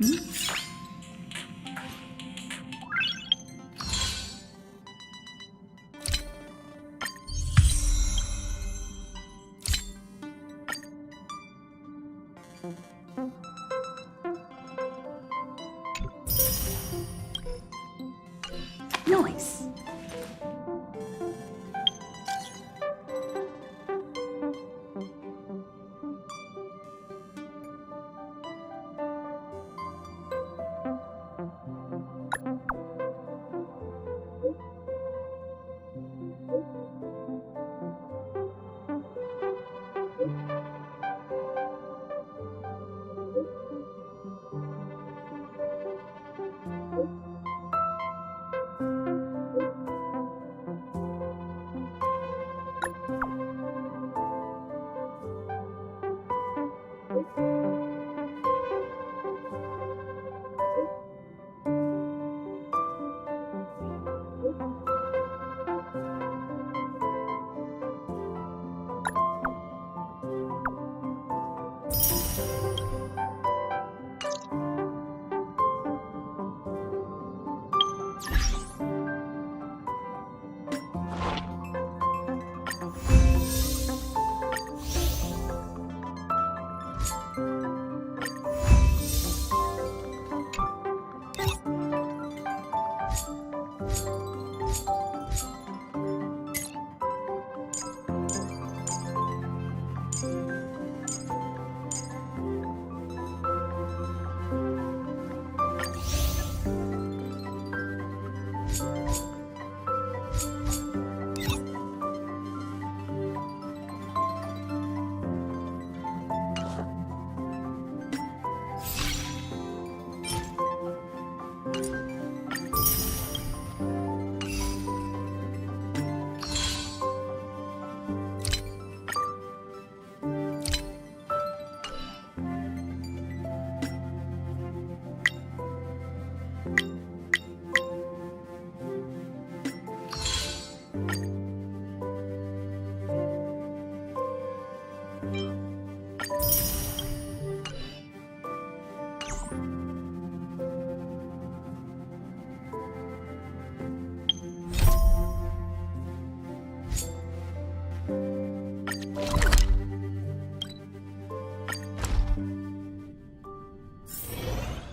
Nice.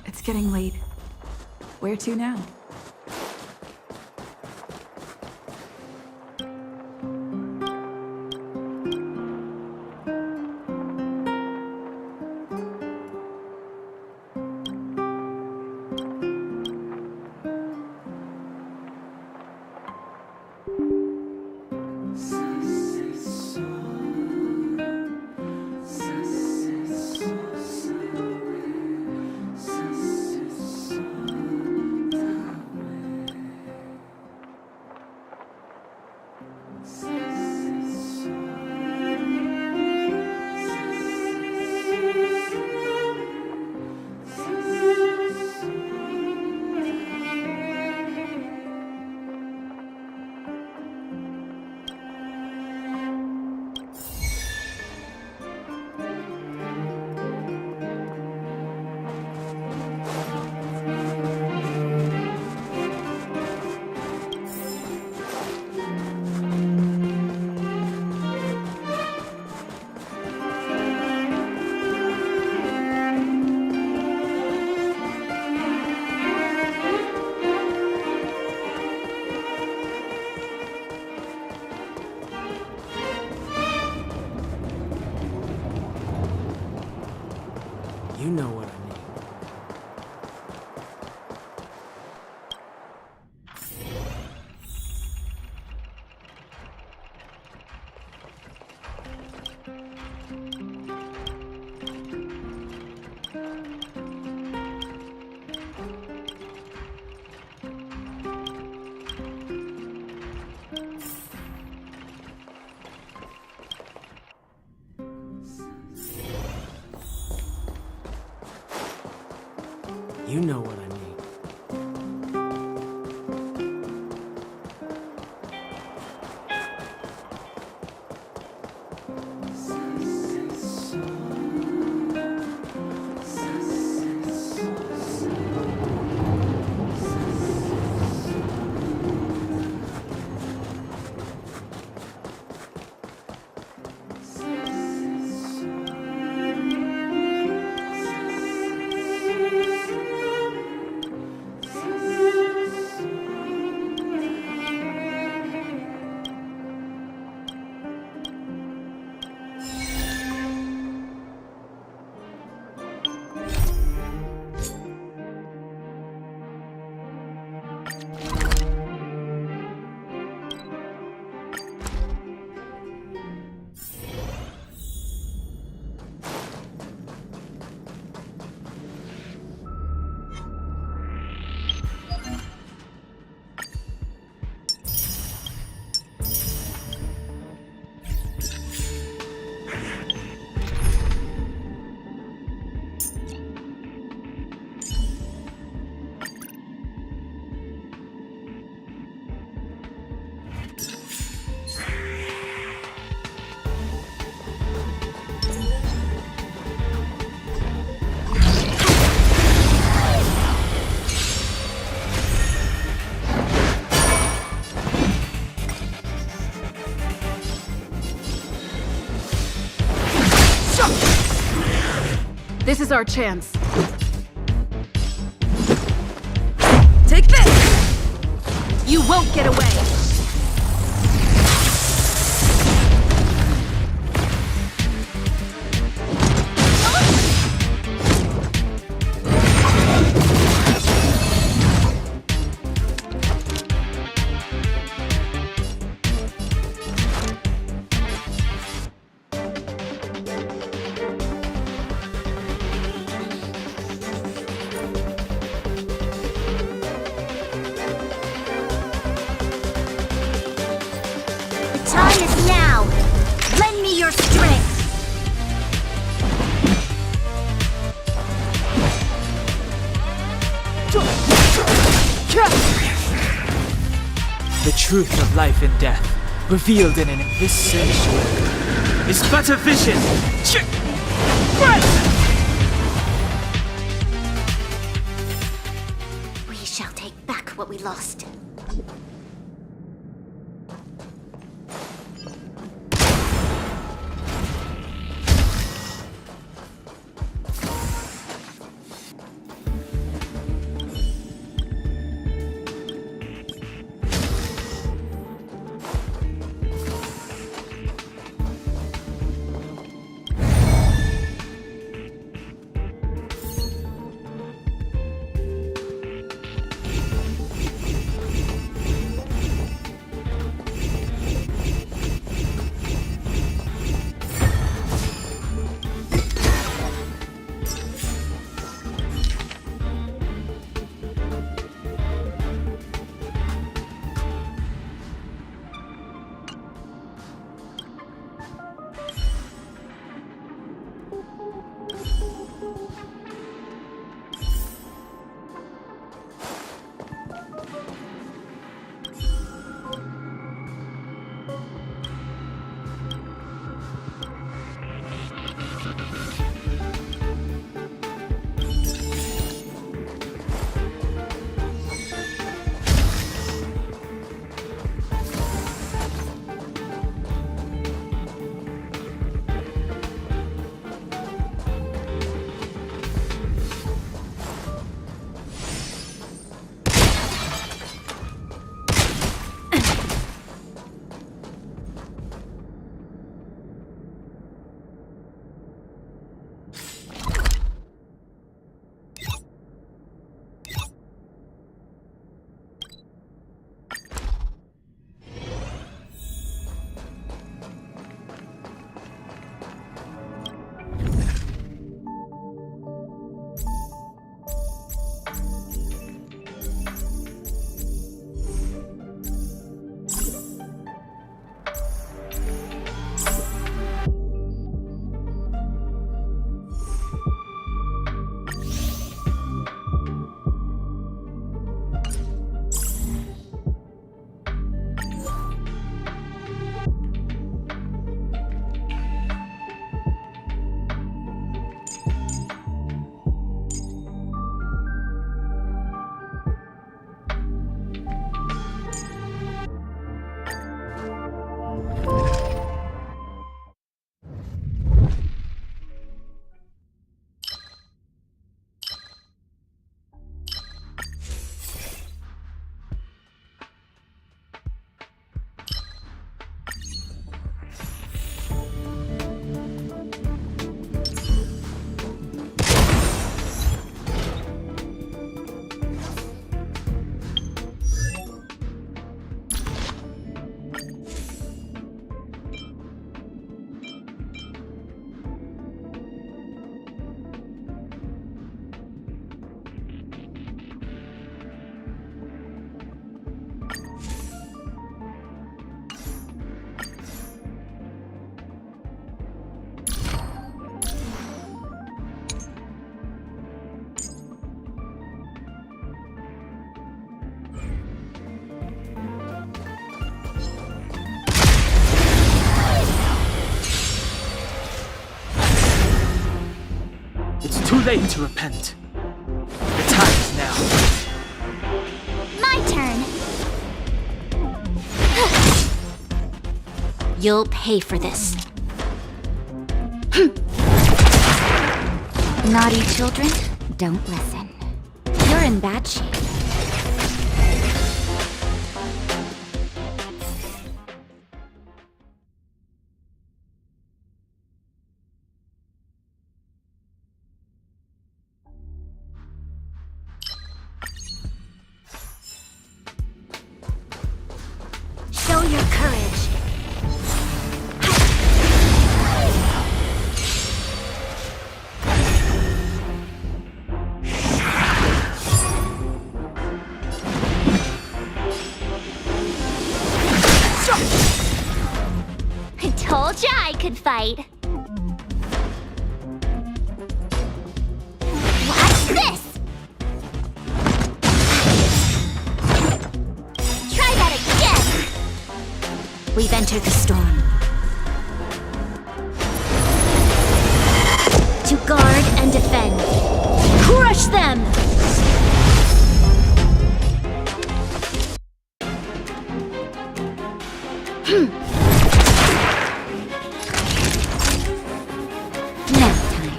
It's getting late. Where to now? You know what I mean. You know what I mean. This is our chance. Take this! You won't get away! Time is now! Lend me your strength! The truth of life and death, revealed in this sanctuary, is but a vision. We shall take back what we lost. Too late to repent. The time is now. My turn! You'll pay for this. Naughty children, don't listen. You're in bad shape. Show your courage. I told ya I could fight. Watch this! Try that again! We've entered the storm. To guard and defend. Crush them! Nap time.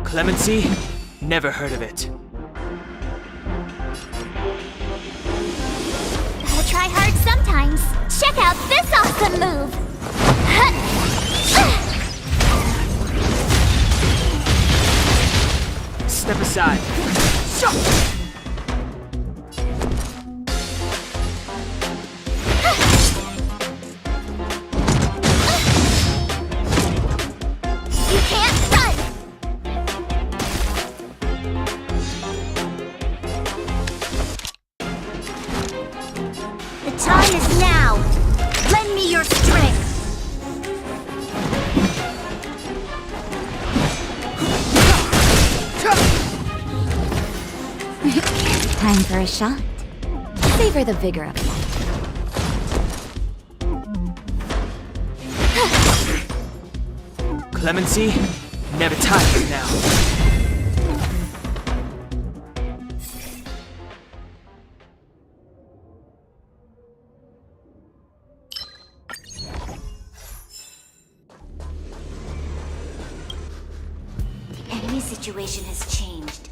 Clemency? Never heard of it. Gotta try hard sometimes. Check out this awesome move! Step aside. You can't run! The time is now! Lend me your strength! Time for a shot. Savor the vigor of life. Clemency? Never tired now. The enemy situation has changed.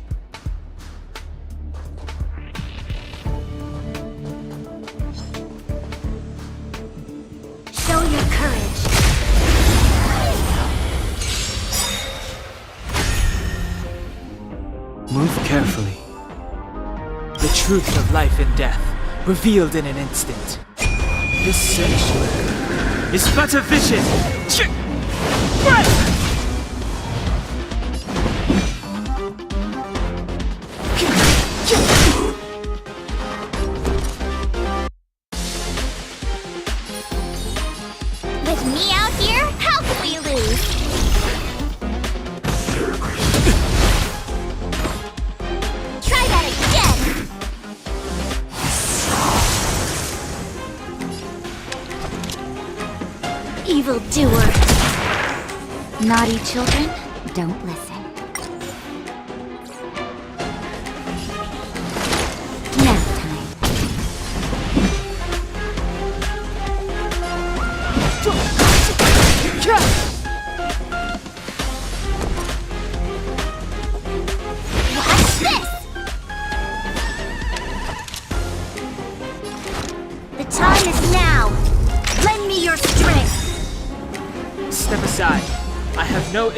Show your courage. Move carefully. The truth of life and death, revealed in an instant. This sanctuary is but a vision. With me out here, how can we lose? Try that again! Evil doer. Naughty children, don't listen. Nap time. Watch this! The time is now! Lend me your strength! Step aside. I have no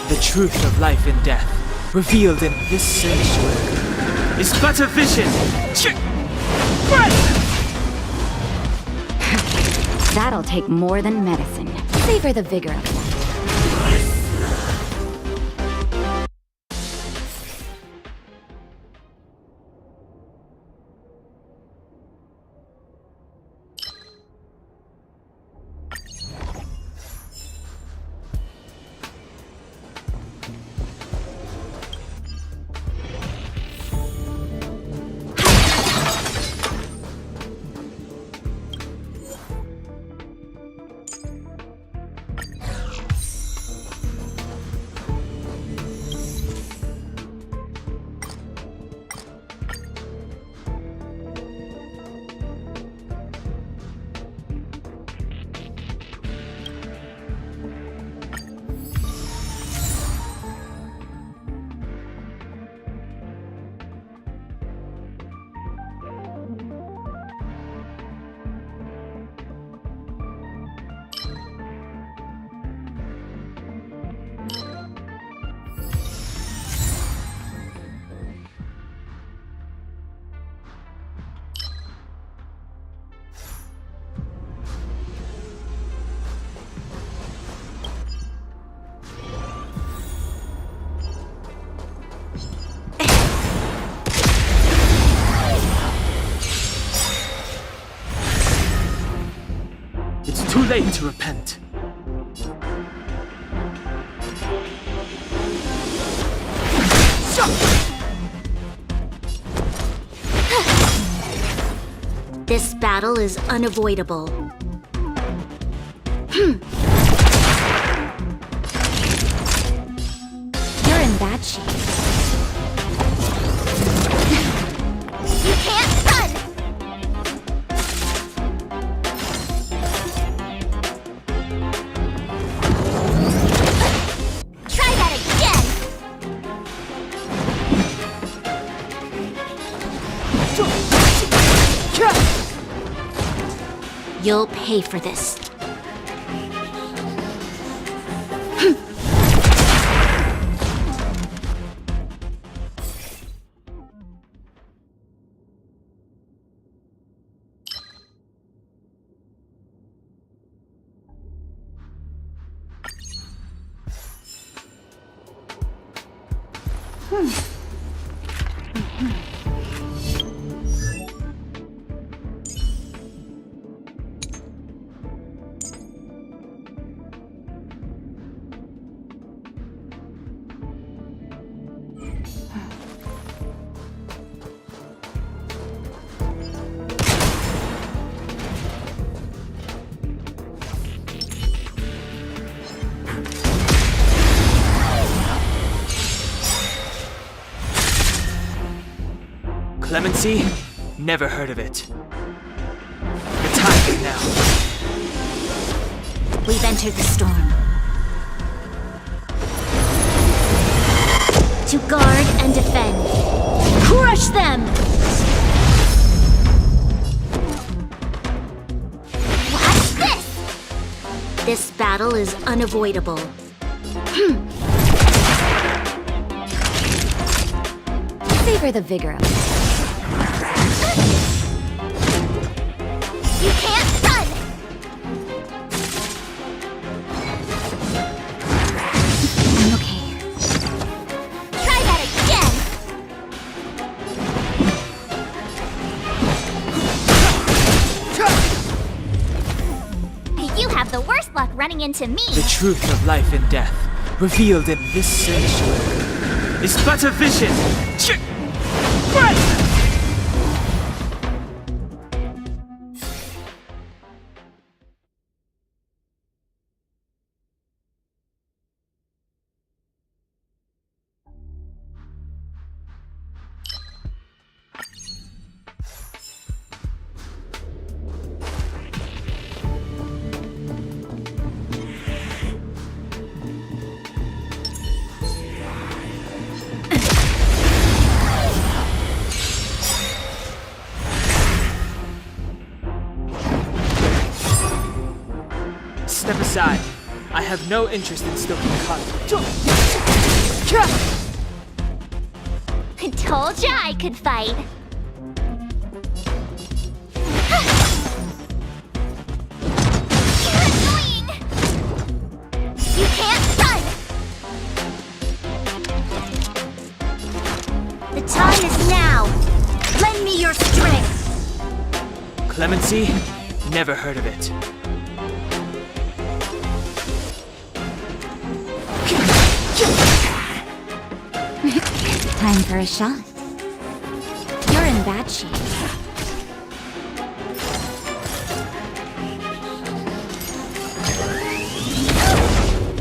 The truth of life and death, revealed in this sanctuary, is but a vision. That'll take more than medicine. Savor the vigor of life. It's too late to repent. This battle is unavoidable. You're in bad shape. You can't run! Try that again! You'll pay for this. Clemency? Never heard of it. The time is now. We've entered the storm. To guard and defend. Crush them! Watch this! This battle is unavoidable. Savor the vigor of it. You can't run! I'm okay. Try that again! You have the worst luck running into me! The truth of life and death, revealed in this sanctuary, is but a vision. Step aside. I have no interest in stoking conflict. Told ya I could fight. Clemency? Never heard of it. Time for a shot. You're in bad shape.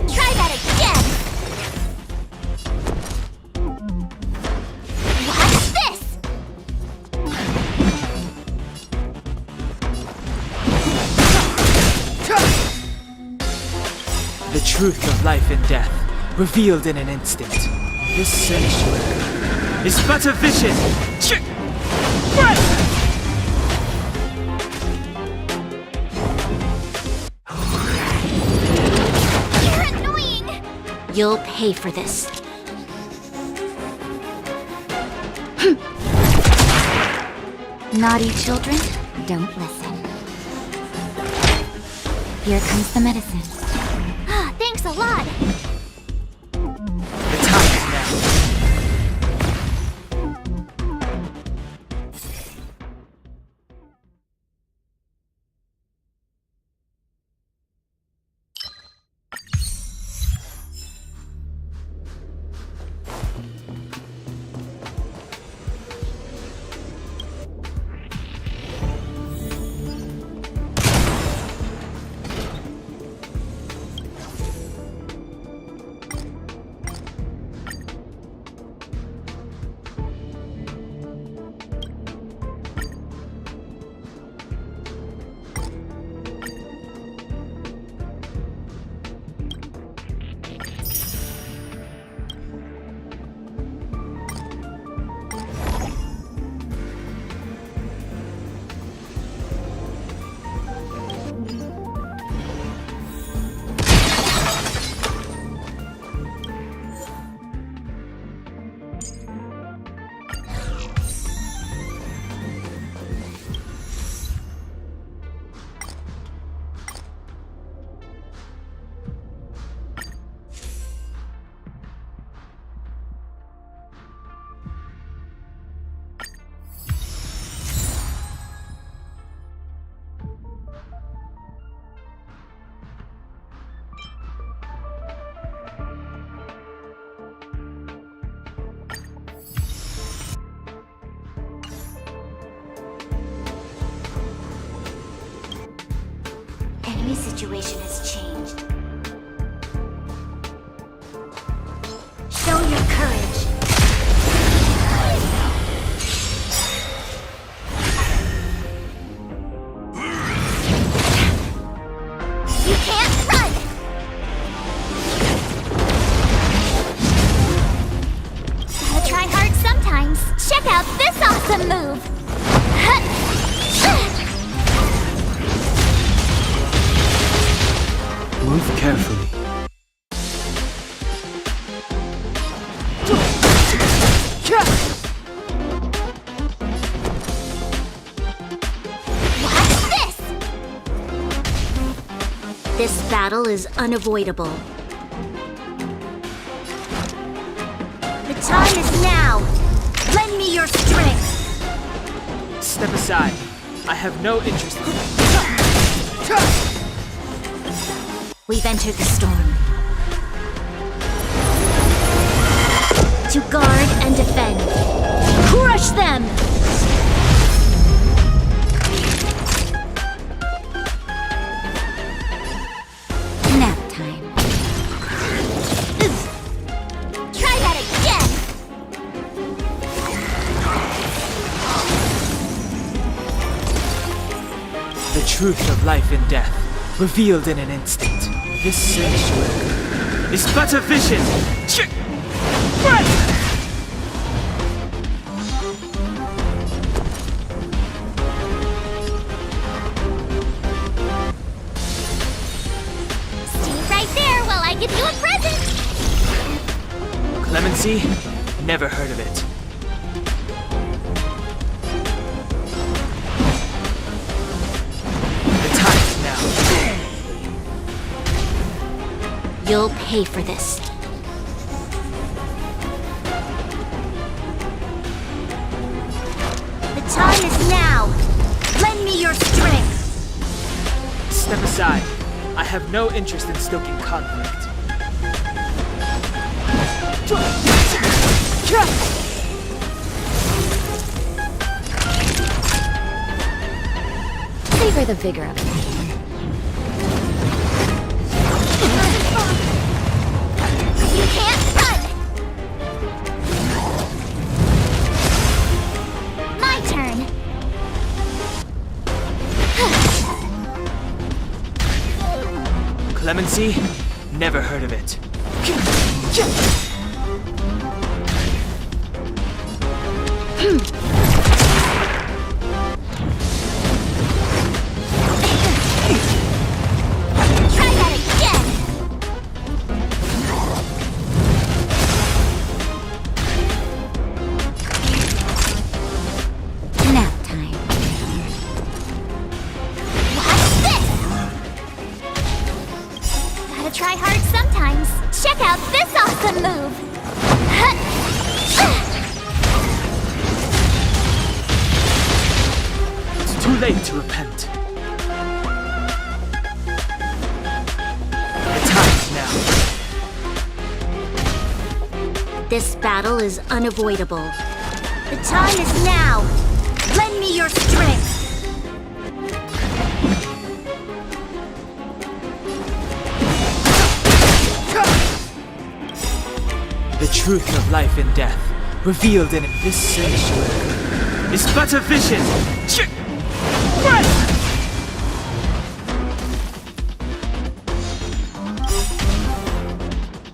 Try that again! What's this? The truth of life and death, revealed in an instant. This sanctuary is but a vision. You're annoying! You'll pay for this. Naughty children, don't listen. Here comes the medicine. Thanks a lot! The time is now. Enemy situation has changed. Show your courage. You can't run! Gotta try hard sometimes. Check out this awesome move! Move carefully. What's this? This battle is unavoidable. The time is now! Lend me your strength! Step aside. I have no interest in We've entered the storm. To guard and defend. Crush them! Nap time. Try that again! the truth of life and death, revealed in an instant. This sanctuary is but a vision. Stay right there while I give you a present! Clemency? Never heard of it. The time is now. You'll pay for this. The time is now! Lend me me your strength. Step aside. I have no interest in stoking conflict. Savor the vigor of life. You can't run! My turn. Clemency? Never heard of it. Try that again! Nap time. What's this? Gotta try hard sometimes. Check out this awesome move! It's too late to repent. The time is now. This battle is unavoidable. The time is now! Lend me your strength! The truth of life and death, revealed in this sanctuary, is but a vision.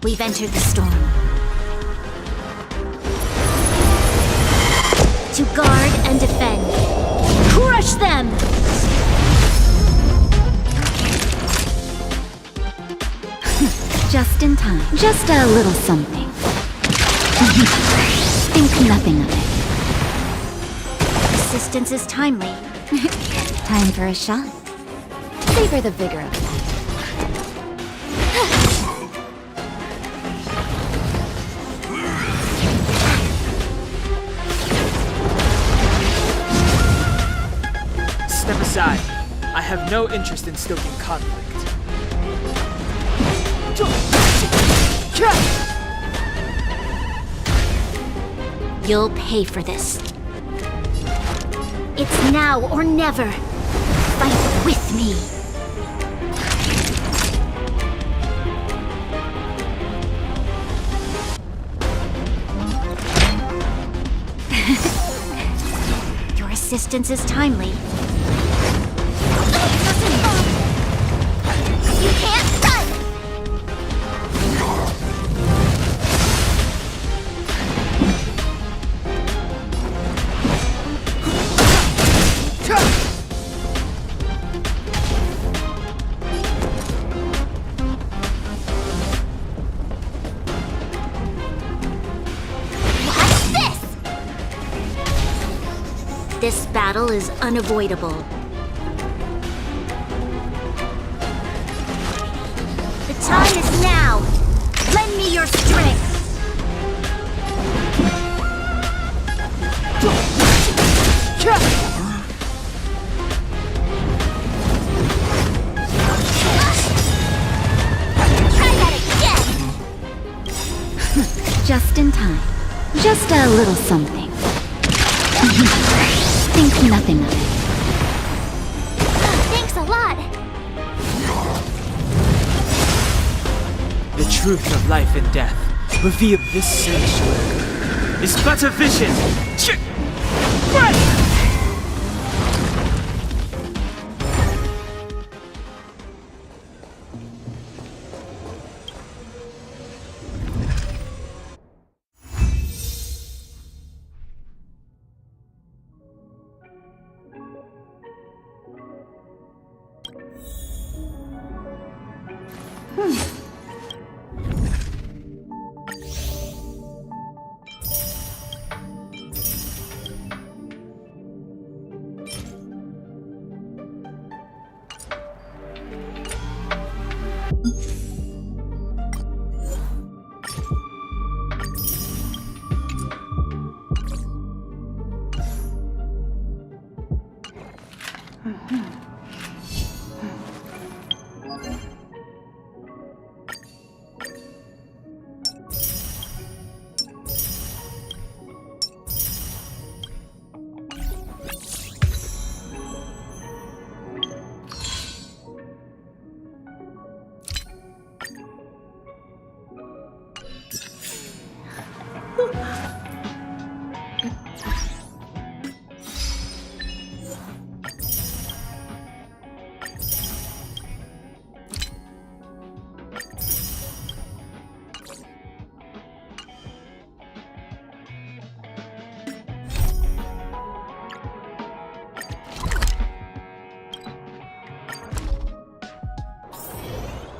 We've entered the storm. To guard and defend. Crush them! Just in time. Just a little something. Think nothing of it. Assistance is timely. Time for a shot. Savor the vigor of life. Step aside. I have no interest in stoking conflict. You'll pay for this. It's now or never. Fight with me. Your assistance is timely. You can't run! What's this? This battle is unavoidable. The time is now! Lend me your strength! Try that again! Just in time. Just a little something. Think nothing of it. Thanks a lot! The truth of life and death, revealed this sanctuary, is but a vision.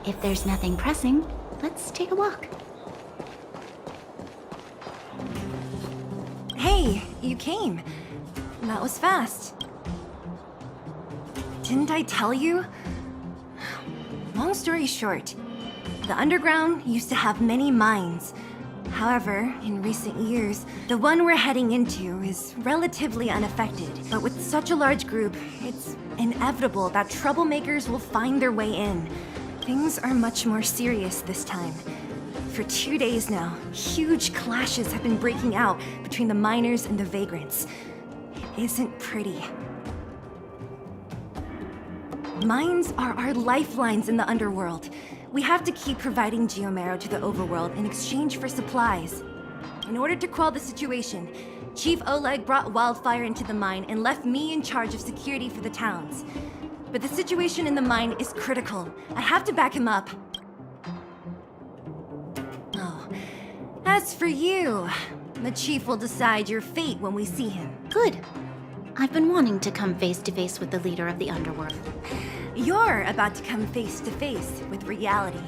If there's nothing pressing, let's take a walk. Hey, you came. That was fast. Didn't I tell you? Long story short, the underground used to have many mines. However, in recent years, the one we're heading into is relatively unaffected. But with such a large group, it's inevitable that troublemakers will find their way in. Things are much more serious this time. For 2 days now, huge clashes have been breaking out between the miners and the vagrants. It isn't pretty. Mines are our lifelines in the underworld. We have to keep providing geomarrow to the overworld in exchange for supplies. In order to quell the situation, Chief Oleg brought wildfire into the mine and left me in charge of security for the towns. But the situation in the mine is critical. I have to back him up. Oh, as for you, the Chief will decide your fate when we see him. Good. I've been wanting to come face to face with the leader of the underworld. You're about to come face to face with reality.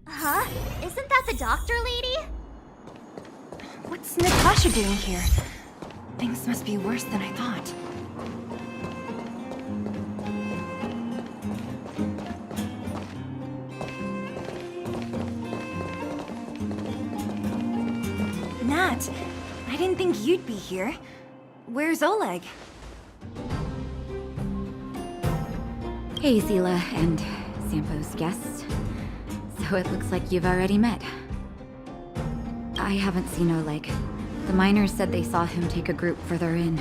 Huh? Isn't that the doctor lady? What's Natasha doing here? Things must be worse than I thought. Nat, I didn't think you'd be here. Where's Oleg? Hey, Zila and Sampo's guests. So it looks like you've already met. I haven't seen Oleg. The miners said they saw him take a group further in.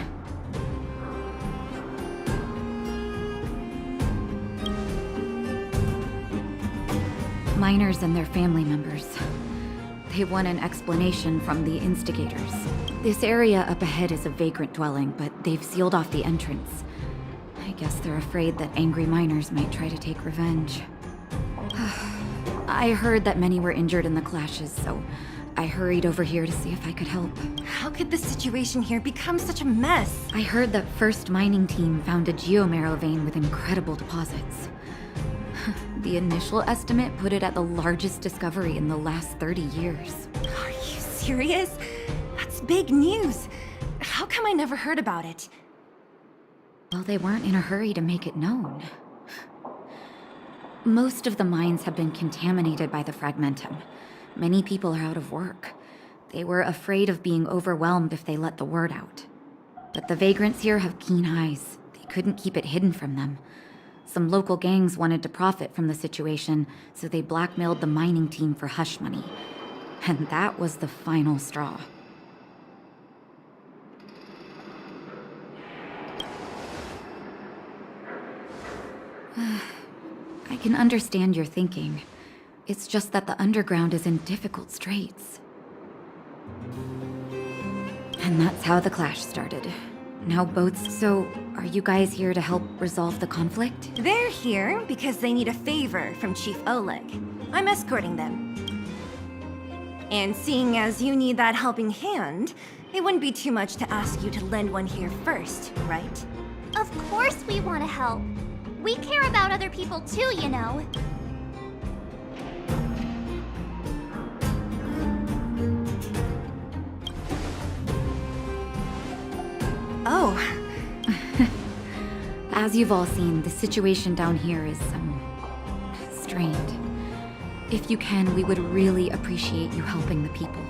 Miners and their family members. They want an explanation from the instigators. This area up ahead is a vagrant dwelling, but they've sealed off the entrance. I guess they're afraid that angry miners might try to take revenge. I heard that many were injured in the clashes, so I hurried over here to see if I could help. How could the situation here become such a mess? I heard that First Mining Team found a geomarrow vein with incredible deposits. The initial estimate put it at the largest discovery in the last 30 years. Are you serious? That's big news. How come I never heard about it? Well, they weren't in a hurry to make it known. Most of the mines have been contaminated by the fragmentum. Many people are out of work. They were afraid of being overwhelmed if they let the word out. But the vagrants here have keen eyes. They couldn't keep it hidden from them. Some local gangs wanted to profit from the situation, so they blackmailed the mining team for hush money. And that was the final straw. I can understand your thinking. It's just that the underground is in difficult straits. And that's how the clash started. Now So, are you guys here to help resolve the conflict? They're here because they need a favor from Chief Oleg. I'm escorting them. And seeing as you need that helping hand, it wouldn't be too much to ask you to lend one here first, right? Of course we want to help. We care about other people too, you know. Oh, As you've all seen, the situation down here is, strained. If you can, we would really appreciate you helping the people.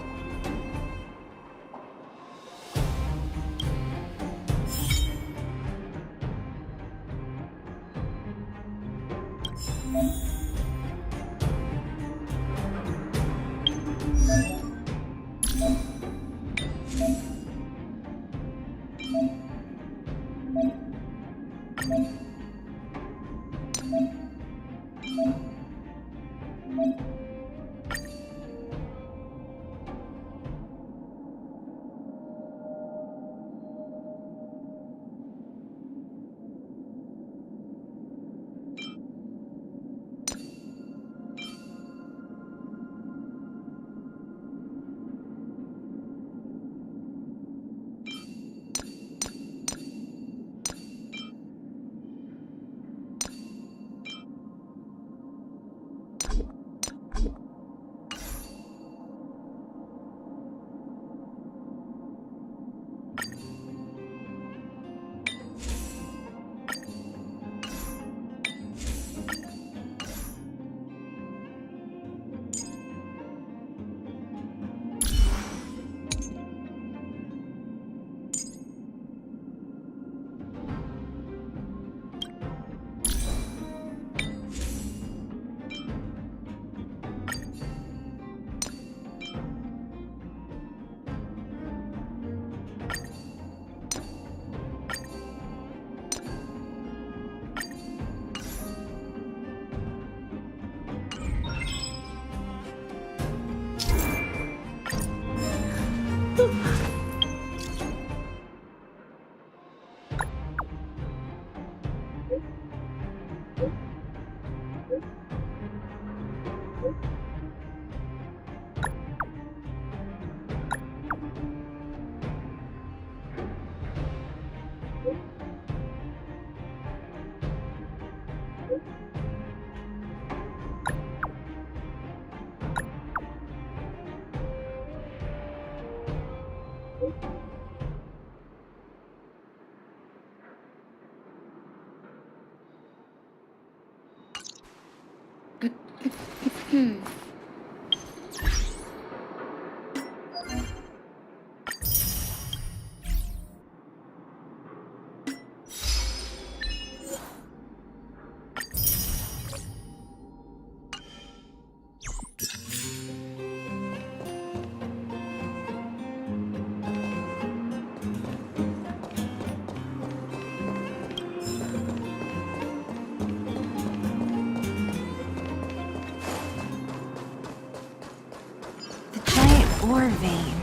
ore vein.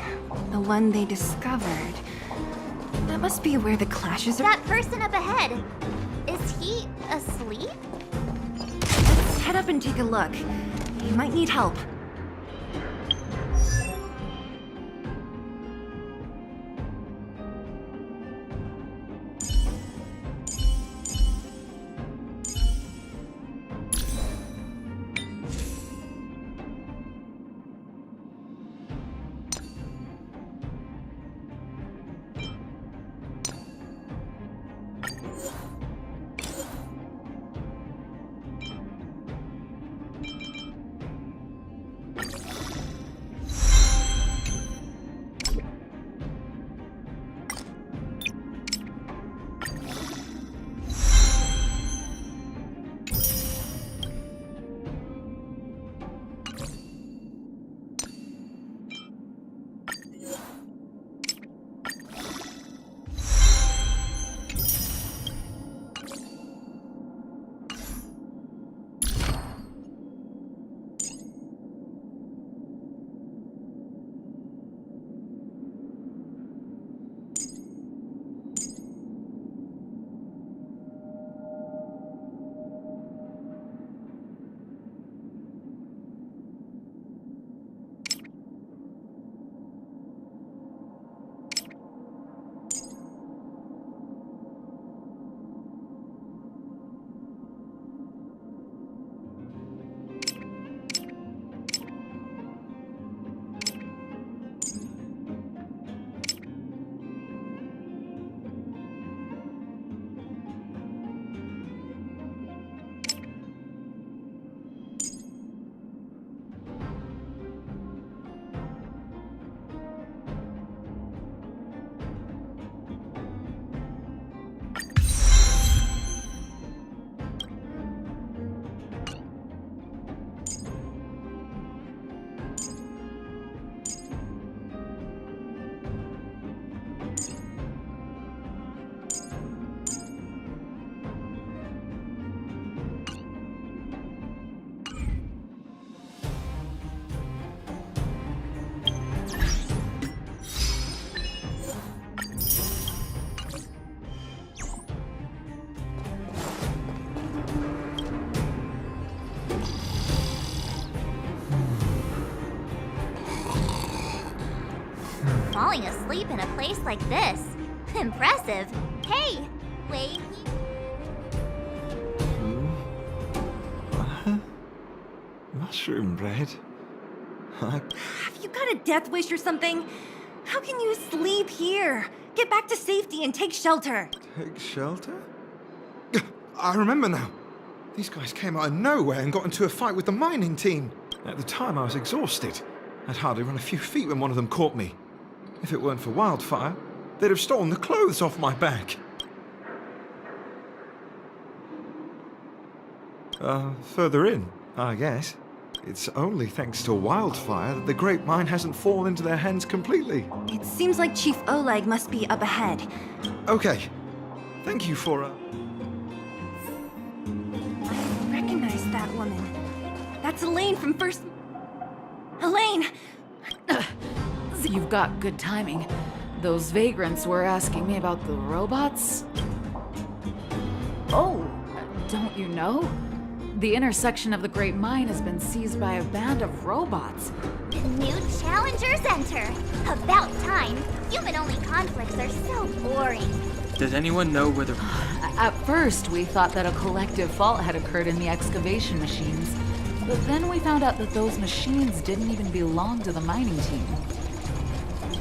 The one they discovered. That must be where the clashes are. That person up ahead. Is he asleep? Let's head up and take a look. He might need help. falling asleep in a place like this. Impressive. Hey, wait. Mushroom bread? Have you got a death wish or something? How can you sleep here? Get back to safety and take shelter. Take shelter? I remember now. These guys came out of nowhere and got into a fight with the mining team. At the time, I was exhausted. I'd hardly run a few feet when one of them caught me. If it weren't for Wildfire, they'd have stolen the clothes off my back. Further in, I guess. It's only thanks to Wildfire that the Great Mine hasn't fallen into their hands completely. It seems like Chief Oleg must be up ahead. Okay. Thank you for, I recognize that woman. That's Elaine from First... Elaine! You've got good timing. Those vagrants were asking me about the robots. Oh, don't you know? The intersection of the Great Mine has been seized by a band of robots. New challengers enter. About time. Human-only conflicts are so boring. Does anyone know where the... At first, we thought that a collective fault had occurred in the excavation machines. But then we found out that those machines didn't even belong to the mining team.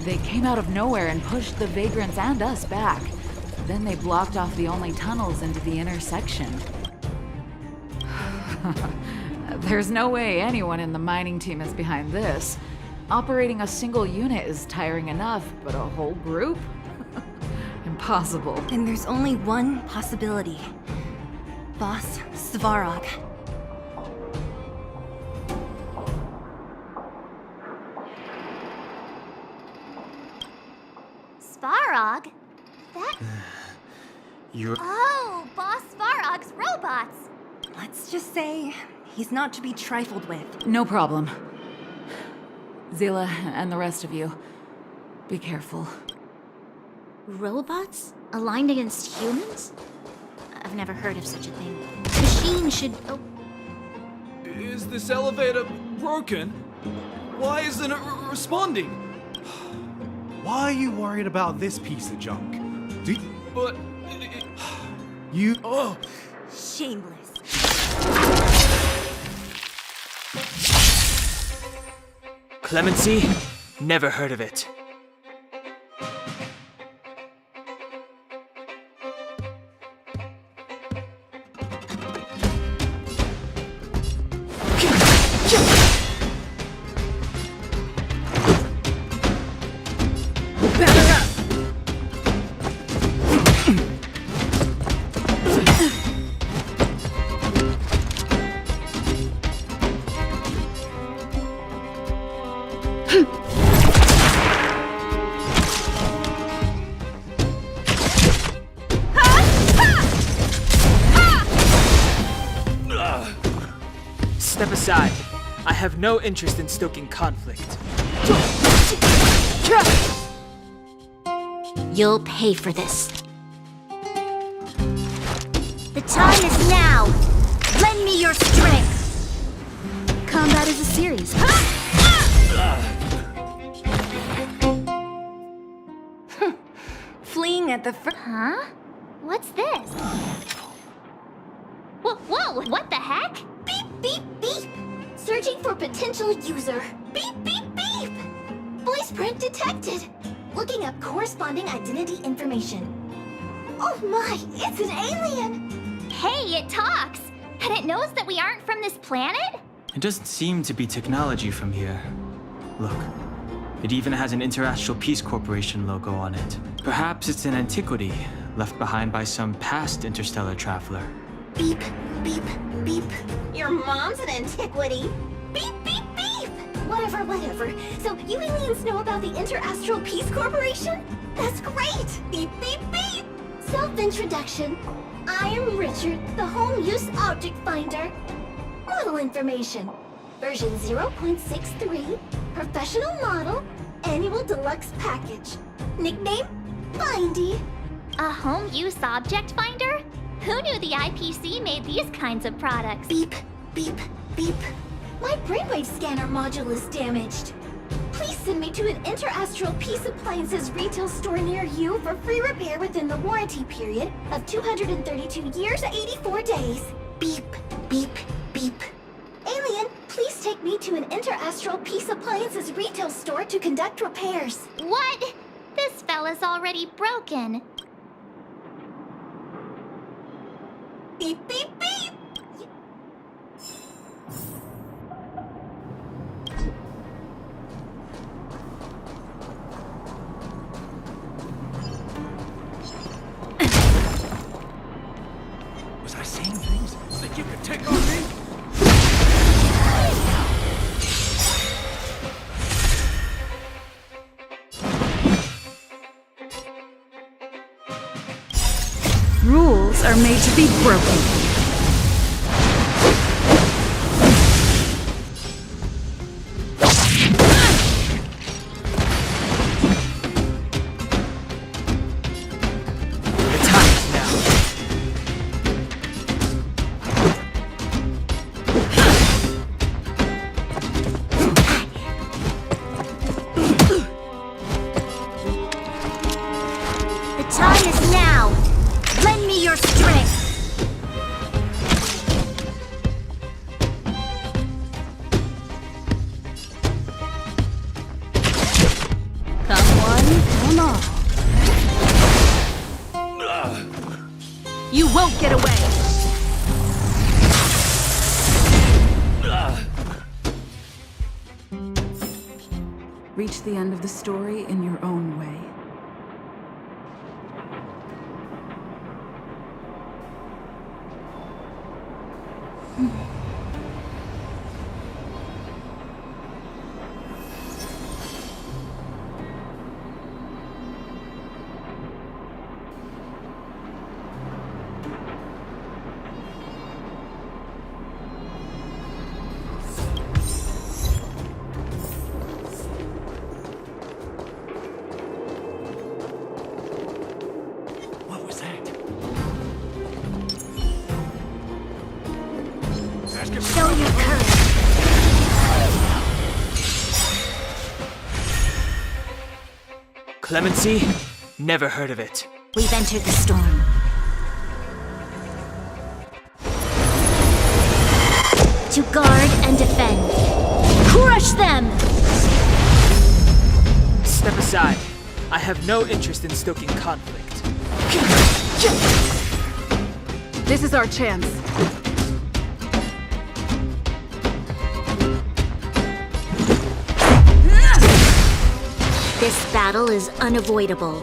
They came out of nowhere and pushed the vagrants and us back. Then they blocked off the only tunnels into the intersection. There's no way anyone in the mining team is behind this. Operating a single unit is tiring enough, but a whole group? Impossible. Then there's only one possibility. Boss Svarog. Svarog? That... You're... Oh, Boss Svarog's robots! Let's just say he's not to be trifled with. No problem. Zila and the rest of you, be careful. Robots? Aligned against humans? I've never heard of such a thing. Machines should... Oh, Is this elevator broken? Why isn't it responding? Why are you worried about this piece of junk? But... You... Oh! Shameless. Clemency? Never heard of it. Step aside. I have no interest in stoking conflict. you'll pay for this. The time is now! Lend me your strength! Combat is a series. Fleeing at the Huh? What's this? Whoa, what the heck? Beep, beep, beep! Searching for potential user. Beep, beep, beep! Voice print detected. Looking up corresponding identity information. Oh my, it's an alien! Hey, it talks! And it knows that we aren't from this planet? It doesn't seem to be technology from here. Look, it even has an Interastral Peace Corporation logo on it. Perhaps it's an antiquity left behind by some past interstellar traveler. Beep, beep, beep. Your mom's an antiquity. Beep, beep, beep! Whatever. So you aliens know about the Interastral Peace Corporation? That's great! Beep, beep, beep! Self-introduction. I am Richard, the Home Use Object Finder. Model information. Version 0.63. Professional model. Annual deluxe package. Nickname? Findy. A home use object finder? Who knew the IPC made these kinds of products? Beep, beep, beep. My brainwave scanner module is damaged. please send me to an Interastral Peace Appliances retail store near you for free repair within the warranty period of 232 years, 84 days. Beep, beep, beep. Alien, please take me to an Interastral Peace Appliances retail store to conduct repairs. What? This fella's already broken. Beep, beep, beep! Was I saying things that you could take on me? Rules are made to be broken. The time is now. The time is now. Lend me your strength. Come one, come all. You won't get away. Reach the end of the story in your own way. What was that? Show your courage. Clemency? Never heard of it. We've entered the storm. To guard and defend. Crush them! Step aside. I have no interest in stoking conflict. This is our chance. This battle is unavoidable.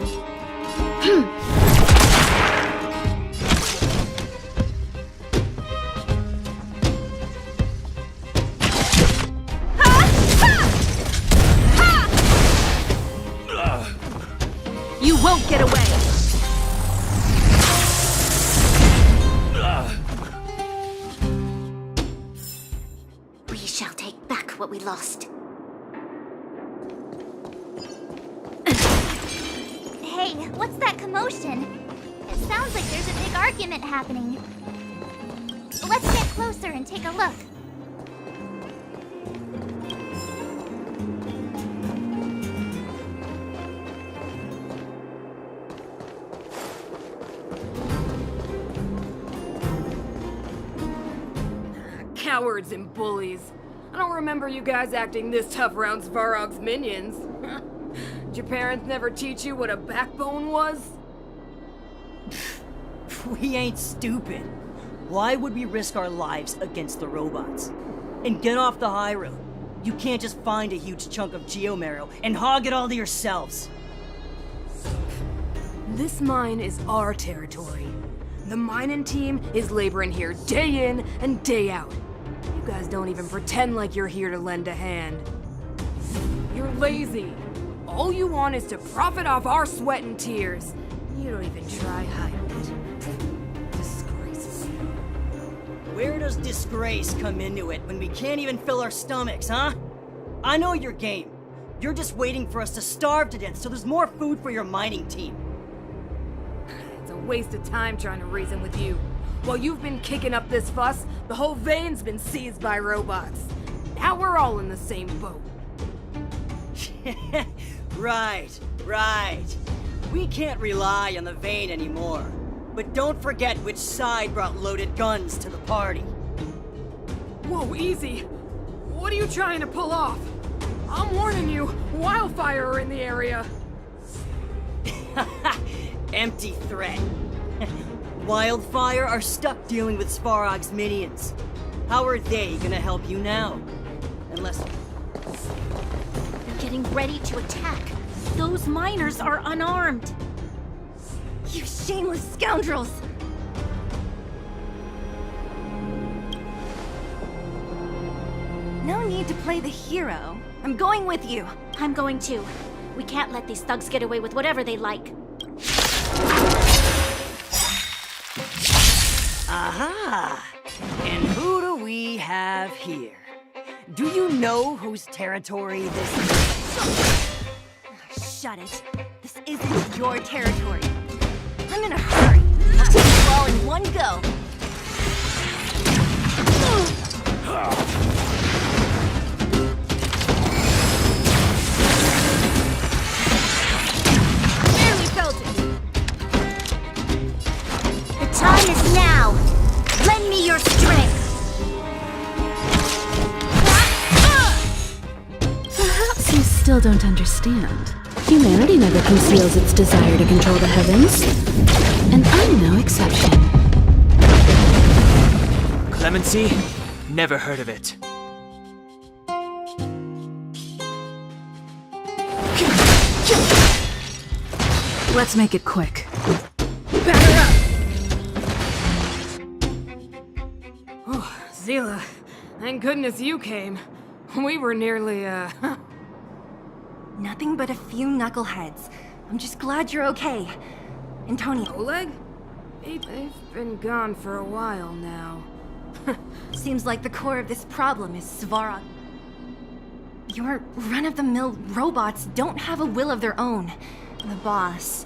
You won't get away. We shall take back what we lost. Hey, what's that commotion? It sounds like there's a big argument happening. Let's get closer and take a look. Cowards and bullies. I don't remember you guys acting this tough around Svarog's minions. Did your parents never teach you what a backbone was? We ain't stupid. Why would we risk our lives against the robots? And get off the high road. You can't just find a huge chunk of geomarrow and hog it all to yourselves. This mine is our territory. The mining team is laboring here day in and day out. You guys don't even pretend like you're here to lend a hand. You're lazy. All you want is to profit off our sweat and tears. You don't even try hiding it. Disgrace. Where does disgrace come into it when we can't even fill our stomachs, huh? I know your game. You're just waiting for us to starve to death so there's more food for your mining team. It's a waste of time trying to reason with you. While you've been kicking up this fuss, the whole vein's been seized by robots. Now we're all in the same boat. Right. We can't rely on the vein anymore. But don't forget which side brought loaded guns to the party. Whoa, easy. What are you trying to pull off? I'm warning you, wildfire are in the area. Empty threat. Wildfire are stuck dealing with Svarog's minions. How are they gonna help you now? Unless... They're getting ready to attack. Those miners are unarmed. You shameless scoundrels! No need to play the hero. I'm going with you. I'm going too. We can't let these thugs get away with whatever they like. Aha! And who do we have here? Do you know whose territory this is? Shut it. This isn't your territory. I'm in a hurry. I'll take you all in one go. Barely felt it. The time is now. Lend me your strength. Perhaps you still don't understand. Humanity never conceals its desire to control the heavens. And I'm no exception. Clemency? Never heard of it. Let's make it quick. Oh, Zila, thank goodness you came. We were nearly, Nothing but a few knuckleheads. I'm just glad you're okay. Antonio. Oleg? They've been gone for a while now. Seems like the core of this problem is Svarog. Your run-of-the-mill robots don't have a will of their own. The boss.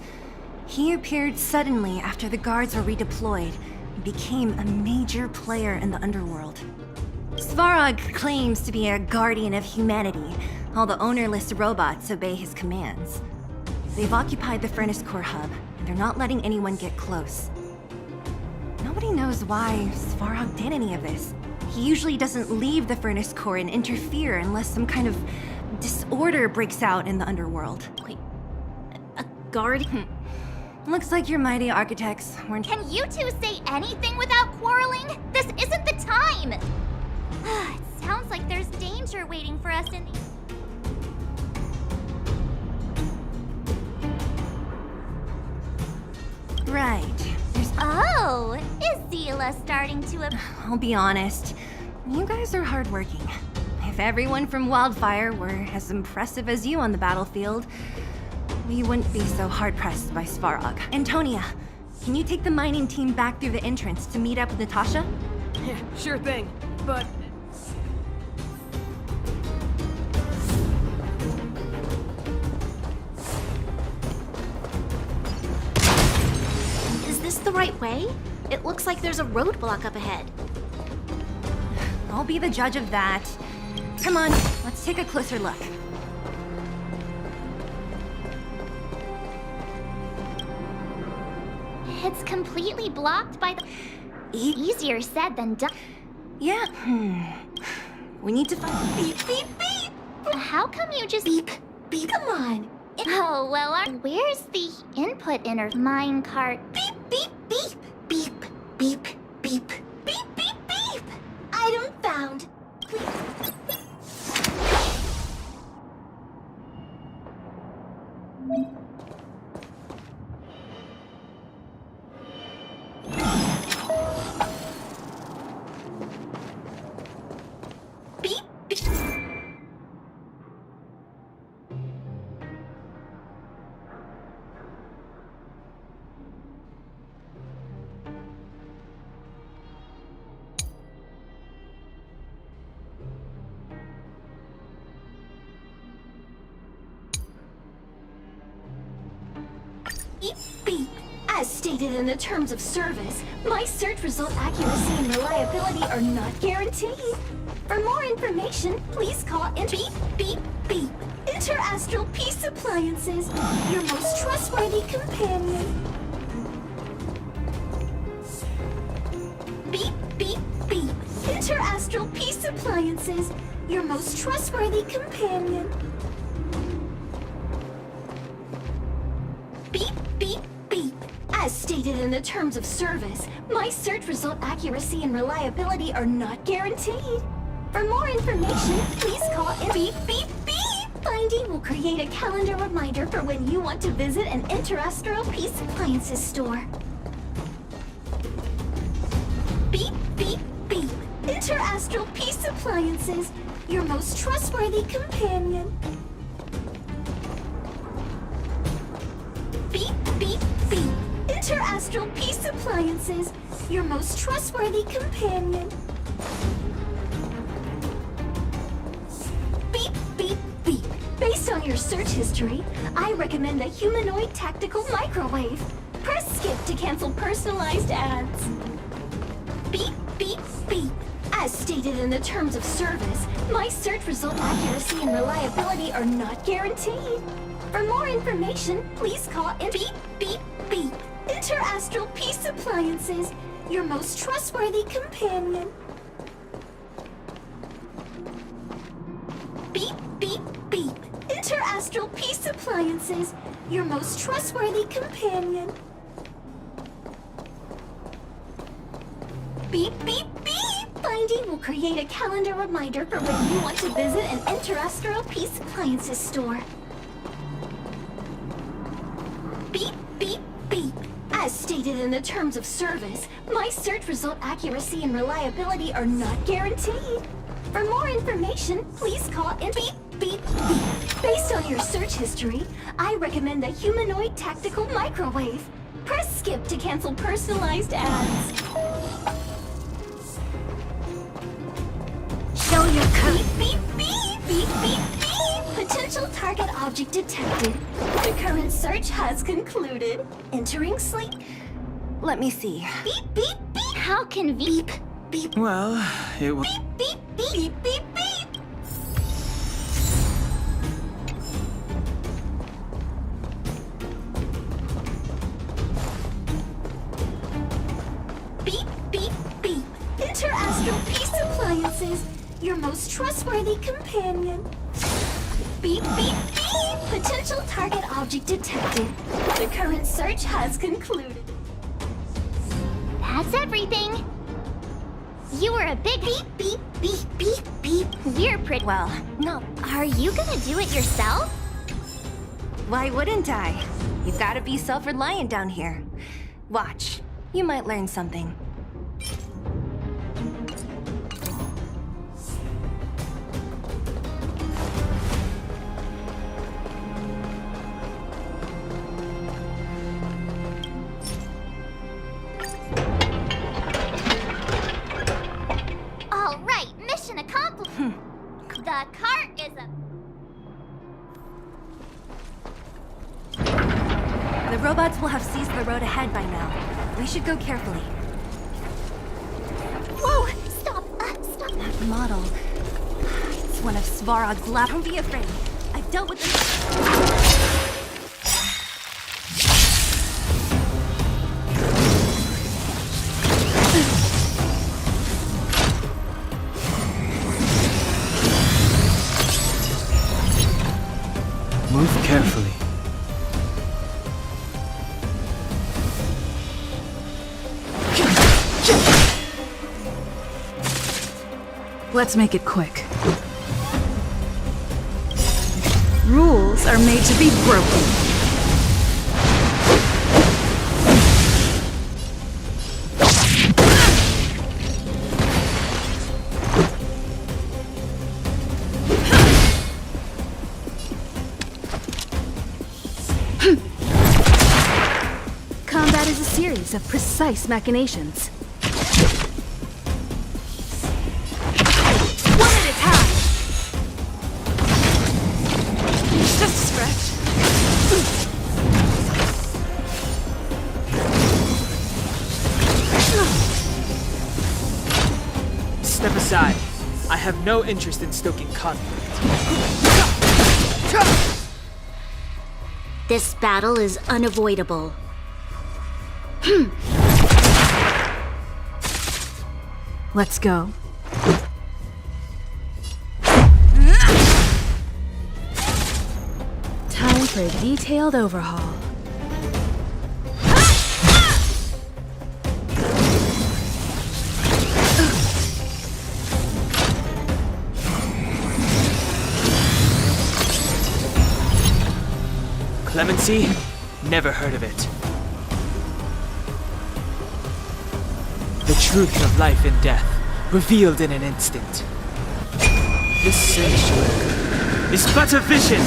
He appeared suddenly after the guards were redeployed and became a major player in the underworld. Svarog claims to be a guardian of humanity, while the ownerless robots obey his commands. They've occupied the Furnace Core hub, and they're not letting anyone get close. Nobody knows why Svarog did any of this. He usually doesn't leave the Furnace Core and interfere unless some kind of disorder breaks out in the underworld. Wait, a guard? Looks like your mighty architects weren't— Can you two say anything without quarreling? This isn't the time! It sounds like there's danger waiting for us in the... Right. Oh, is Zila starting to... I'll be honest. You guys are hardworking. If everyone from Wildfire were as impressive as you on the battlefield, we wouldn't be so hard-pressed by Svarog. Antonia, can you take the mining team back through the entrance to meet up with Natasha? Yeah, sure thing. But Is this the right way? It looks like there's a roadblock up ahead. I'll be the judge of that. Come on, let's take a closer look. It's completely blocked by the... Easier said than done. Yeah, we need to find— Beep, beep, beep! How come you just... Beep, beep. Come on. Oh, well, where's the input minecart? Beep, beep, beep. Beep, beep, beep. Beep, beep, beep. Item found. Beep, beep. stated in the terms of service, my search result accuracy and reliability are not guaranteed. For more information, please call Beep Beep Beep Interastral Peace Appliances, your most trustworthy companion. Beep Beep Beep Interastral Peace Appliances, your most trustworthy companion. Beep Beep Beep. As stated in the terms of service, my search result accuracy and reliability are not guaranteed. For more information, please call Beep Beep Beep. Finding will create a calendar reminder for when you want to visit an Interastral Peace Appliances store. Beep Beep Beep. Interastral Peace Appliances, your most trustworthy companion. Beep Beep Beep. Interastral Peace Appliances, your most trustworthy companion. Beep Beep Beep. Based on your search history, I recommend a humanoid tactical microwave. Press skip to cancel personalized ads. Beep Beep Beep. As stated in the terms of service, my search result accuracy and reliability are not guaranteed. For more information, please call Beep Beep Beep Interastral Peace Appliances, your most trustworthy companion. Beep Beep Beep Interastral Peace Appliances, your most trustworthy companion. Beep Beep Beep. Finding will create a calendar reminder for when you want to visit an Interastral Peace Appliances store. Beep Beep Beep. As stated in the terms of service, my search result accuracy and reliability are not guaranteed. For more information, please call Beep Beep Beep. Based on your search history, I recommend a humanoid tactical microwave. Press skip to cancel personalized ads. Show your code. Beep Beep Beep Beep Beep. Potential target object detected. The current search has concluded. Entering sleep. Let me see. Beep Beep Beep. How convenient. Beep Beep. Well, it was. Beep Beep Beep Beep Beep. Beep Beep Beep. Interastral Peace Appliances, your most trustworthy companion. Beep Beep Beep. Potential target object detected. The current search has concluded. That's everything. You were a big Beep Beep Beep Beep Beep. We're pretty Well, no. Are you gonna do it yourself? Why wouldn't I? You've got to be self-reliant down here. Watch. You might learn something. All right, mission accomplished. The cart is a... The robots will have seized the road ahead by now. We should go carefully. Whoa! Stop! Stop! That model. It's one of Svarog's lab. Don't be afraid. I've dealt with this. Move carefully. Let's make it quick. Rules are made to be broken. Combat is a series of precise machinations. One at a time! It's just a scratch. Step aside. I have no interest in stoking conflict. This battle is unavoidable. Let's go. Time for a detailed overhaul. Clemency? Never heard of it. The truth of life and death, revealed in an instant. This sanctuary is but a vision!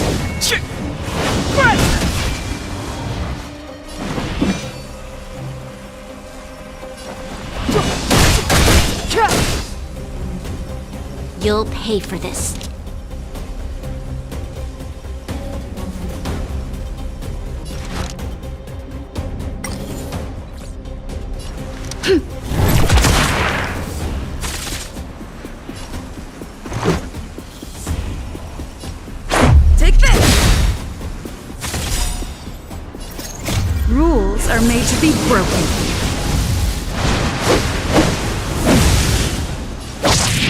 You'll pay for this. Take this! Rules are made to be broken.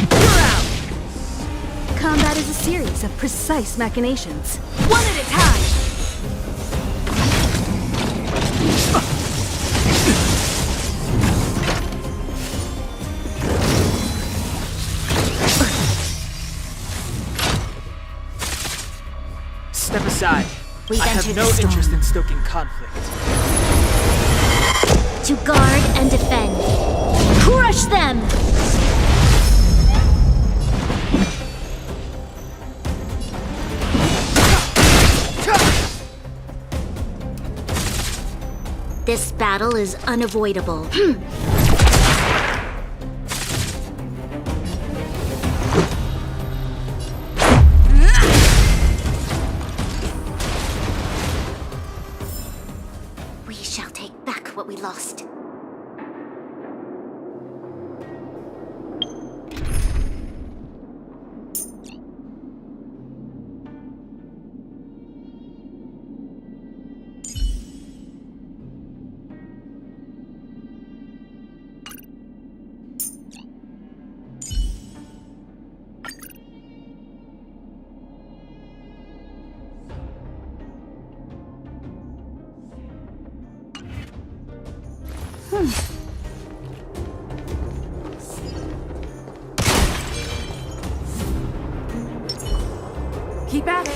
You're out! Combat is a series of precise machinations. One at a time! Step aside. We've I have entered no the storm. interest in stoking conflict. To guard and defend. Crush them! This battle is unavoidable. We shall take back what we lost. Keep at it.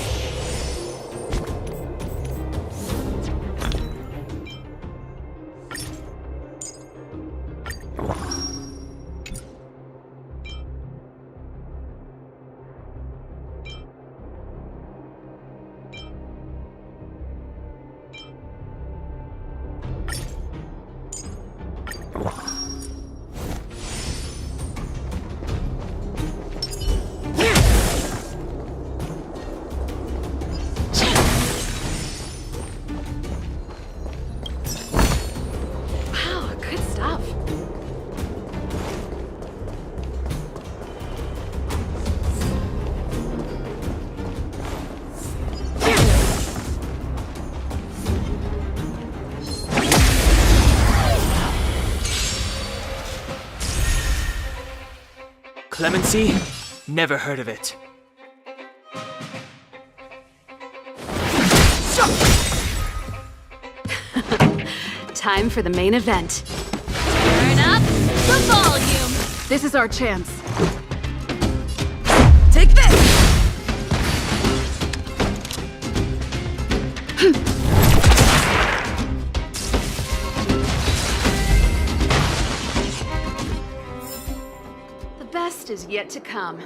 Wow, good stuff. Clemency? Never heard of it. Time for the main event. Turn up the volume! This is our chance. Take this! The best is yet to come.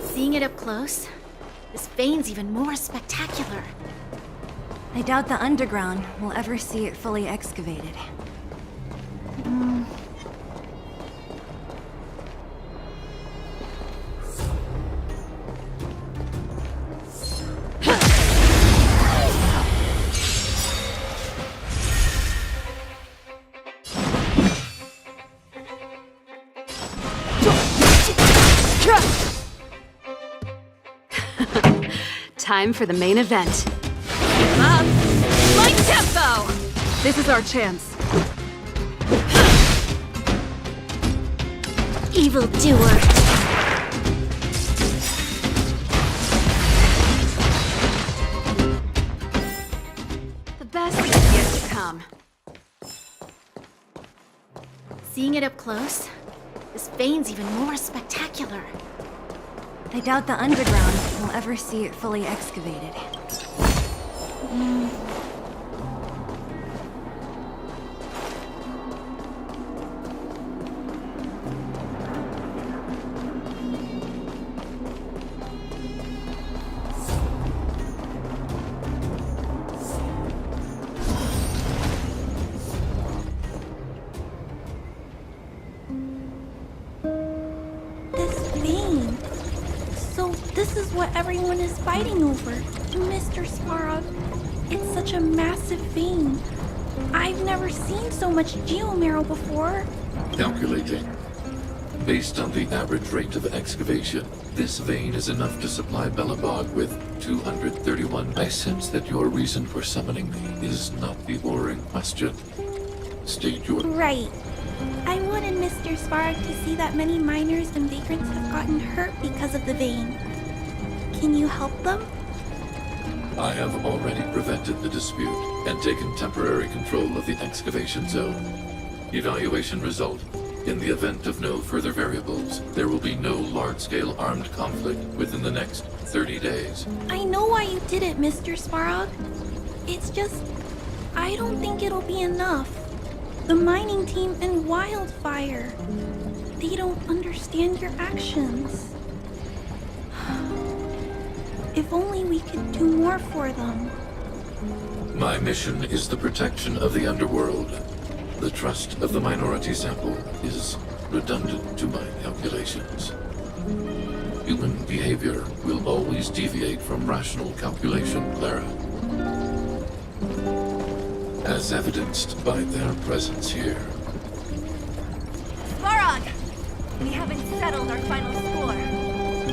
Seeing it up close, this vein's even more spectacular. I doubt the underground will ever see it fully excavated. Time for the main event. Up! Light tempo! This is our chance. Evil doer. The best is yet to come. Seeing it up close, this vein's even more spectacular. I doubt the underground will ever see it fully excavated. This vein. So this is what everyone is fighting over. Mr. Svarog, it's such a massive vein. I've never seen so much geomarrow before. Calculating. Based on the average rate of excavation, this vein is enough to supply Belobog with 231. I sense that your reason for summoning me is not the ore in question. State your... Right. I wanted Mr. Svarog to see that many miners and vagrants have gotten hurt because of the vein. Can you help them? I have already prevented the dispute and taken temporary control of the excavation zone. Evaluation result. In the event of no further variables, there will be no large-scale armed conflict within the next 30 days. I know why you did it, Mr. Svarog. It's just, I don't think it'll be enough. The mining team and Wildfire, they don't understand your actions. If only we could do more for them. My mission is the protection of the underworld. The trust of the minority sample is redundant to my calculations. Human behavior will always deviate from rational calculation, Clara. As evidenced by their presence here. Svarog! We haven't settled our final score.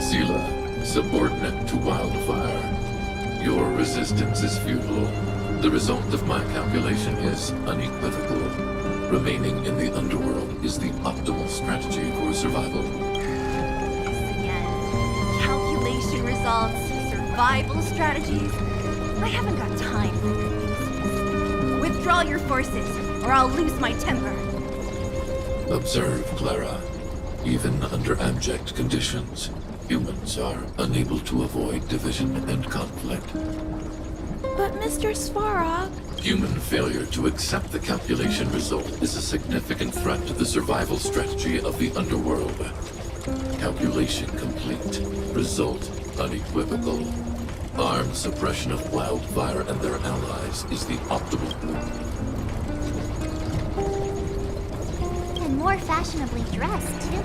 Sela, subordinate to Wildfire. Your resistance is futile. The result of my calculation is unequivocal. Remaining in the underworld is the optimal strategy for survival. Again. Calculation results, survival strategies. I haven't got time for this. Withdraw your forces, or I'll lose my temper. Observe, Clara. Even under abject conditions, humans are unable to avoid division and conflict. But Mr. Svarog... Human failure to accept the calculation result is a significant threat to the survival strategy of the underworld. Calculation complete. Result unequivocal. Armed suppression of Wildfire and their allies is the optimal. And more fashionably dressed, too.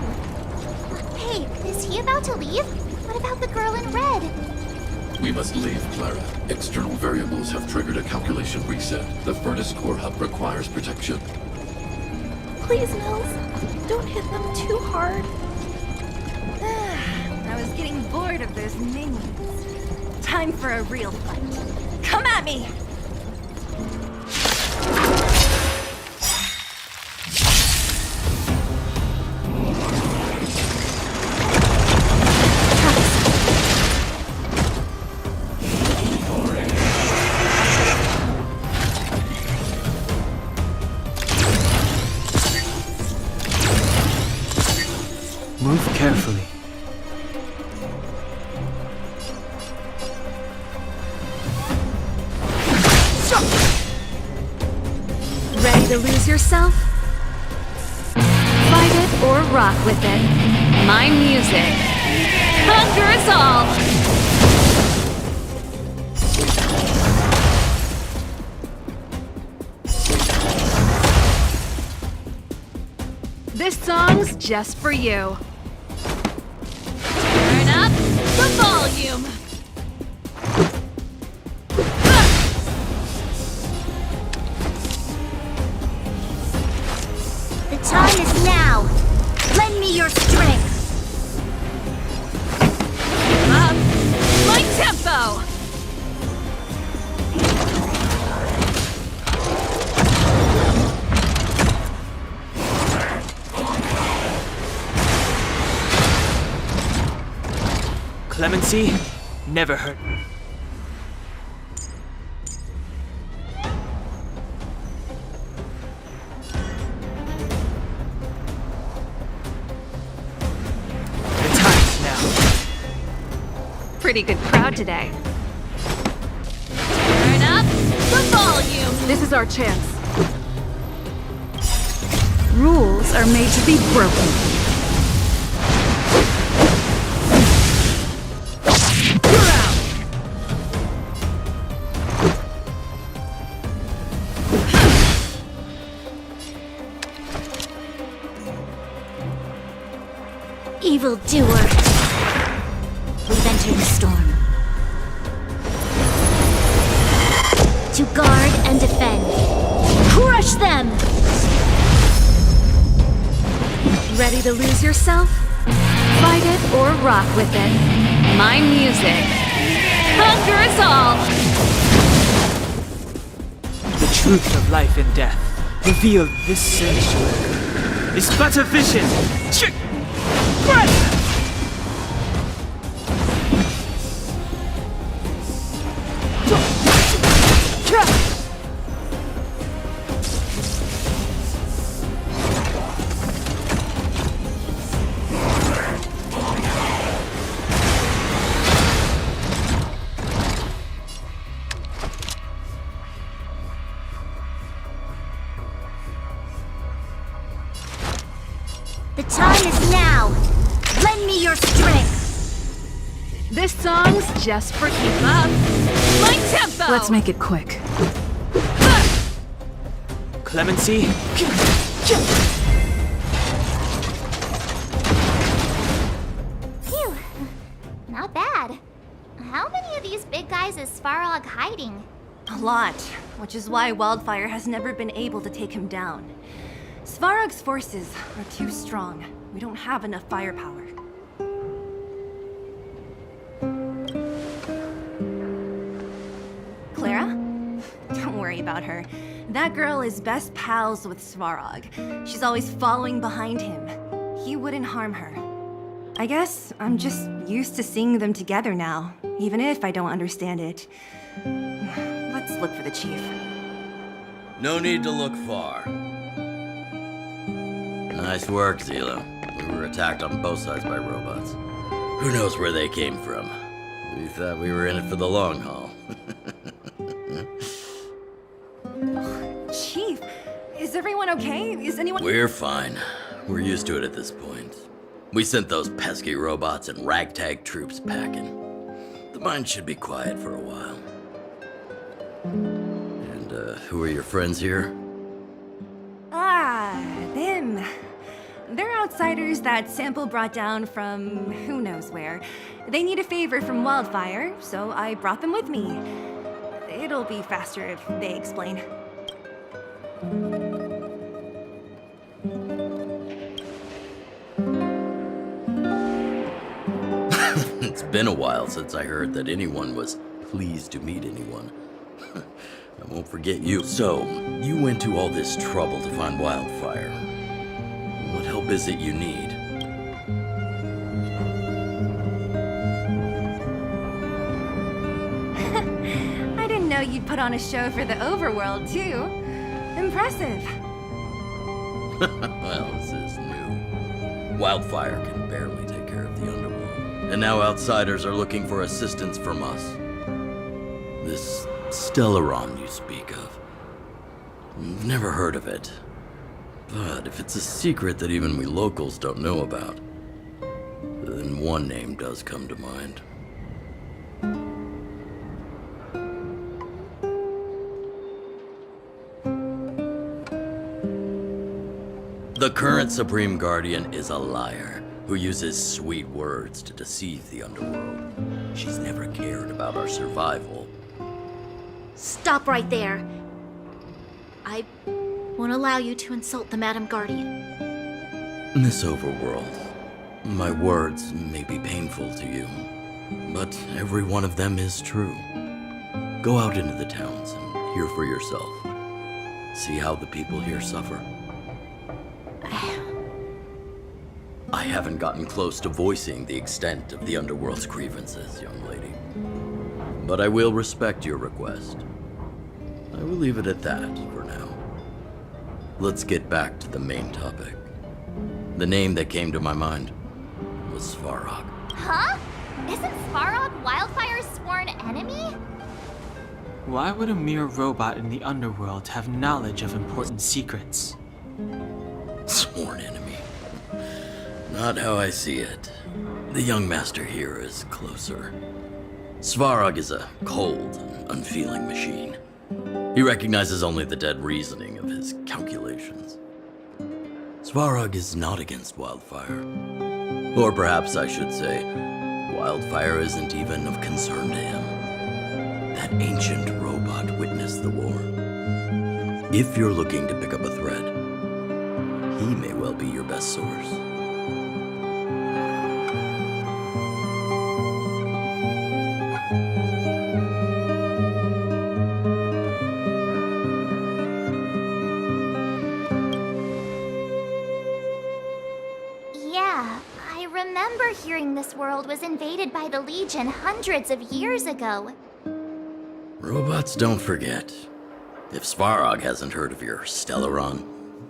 Hey, is he about to leave? What about the girl in red? We must leave, Clara. External variables have triggered a calculation reset. The furnace core hub requires protection. Please, Mills, don't hit them too hard. I was getting bored of those minions. Time for a real fight. Come at me! Move carefully. Ready to lose yourself? Fight it or rock with it. My music. Conquer us all! This song's just for you. Turn up the volume. The time is now. Lend me your strength. Up! Light tempo! Clemency never hurt. The time's now. Pretty good crowd today. Turn up the volume! This is our chance. Rules are made to be broken. You're out! Evil doer. We've entered the storm. To guard and defend. Crush them! Ready to lose yourself? Fight it or rock with it. My music conquers all! The truth of life and death, revealed this sanctuary, is but a vision. The time is now! Lend me your strength! This song's just for keep up. My tempo! Let's make it quick. Clemency? Phew. Not bad. How many of these big guys is Svarog hiding? A lot, which is why Wildfire has never been able to take him down. Svarog's forces are too strong. We don't have enough firepower. Clara? Don't worry about her. That girl is best pals with Svarog. She's always following behind him. He wouldn't harm her. I guess I'm just used to seeing them together now, even if I don't understand it. Let's look for the chief. No need to look far. Nice work, Zilo. We were attacked on both sides by robots. Who knows where they came from? We thought we were in it for the long haul. Chief, is everyone okay? Is anyone— We're fine. We're used to it at this point. We sent those pesky robots and ragtag troops packing. The mine should be quiet for a while. And, who are your friends here? Ah, them. They're outsiders that Sample brought down from who knows where. They need a favor from Wildfire, so I brought them with me. It'll be faster if they explain. It's been a while since I heard that anyone was pleased to meet anyone. I won't forget you. So, you went to all this trouble to find Wildfire. What help is it you need? I didn't know you'd put on a show for the overworld, too. Impressive. Well, this is new. Wildfire can barely take care of the underworld. And now outsiders are looking for assistance from us. This Stellaron you speak of. I've never heard of it. But if it's a secret that even we locals don't know about, then one name does come to mind. The current Supreme Guardian is a liar who uses sweet words to deceive the underworld. She's never cared about our survival. Stop right there. I won't allow you to insult the Madam Guardian. Miss Overworld, my words may be painful to you, but every one of them is true. Go out into the towns and hear for yourself. See how the people here suffer. I haven't gotten close to voicing the extent of the Underworld's grievances, young lady. But I will respect your request. I will leave it at that for now. Let's get back to the main topic. The name that came to my mind was Svarog. Huh? Isn't Svarog Wildfire's sworn enemy? Why would a mere robot in the underworld have knowledge of important secrets? Sworn enemy. Not how I see it. The young master here is closer. Svarog is a cold and unfeeling machine. He recognizes only the dead reasoning of his calculations. Svarog is not against Wildfire. Or perhaps I should say, Wildfire isn't even of concern to him. That ancient robot witnessed the war. If you're looking to pick up a thread, he may well be your best source. Yeah, I remember hearing this world was invaded by the Legion hundreds of years ago. Robots don't forget. If Svarog hasn't heard of your Stellaron,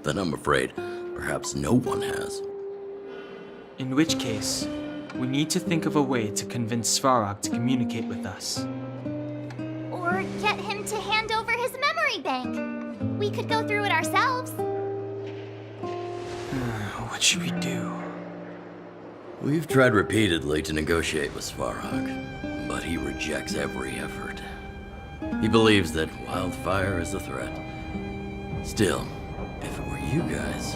then I'm afraid perhaps no one has. In which case, we need to think of a way to convince Svarog to communicate with us. Or get him to hand over his memory bank. We could go through it ourselves. What should we do? We've tried repeatedly to negotiate with Svarog, but he rejects every effort. He believes that Wildfire is a threat. Still, if it were you guys...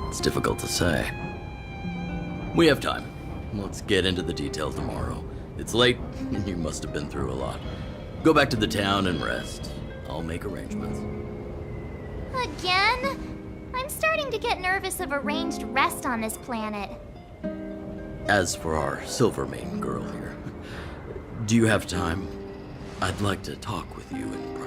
it's difficult to say. We have time. Let's get into the details tomorrow. It's late, and you must have been through a lot. Go back to the town and rest. I'll make arrangements. Again? I'm starting to get nervous of arranged rest on this planet. As for our Silvermane girl here, do you have time? I'd like to talk with you in private.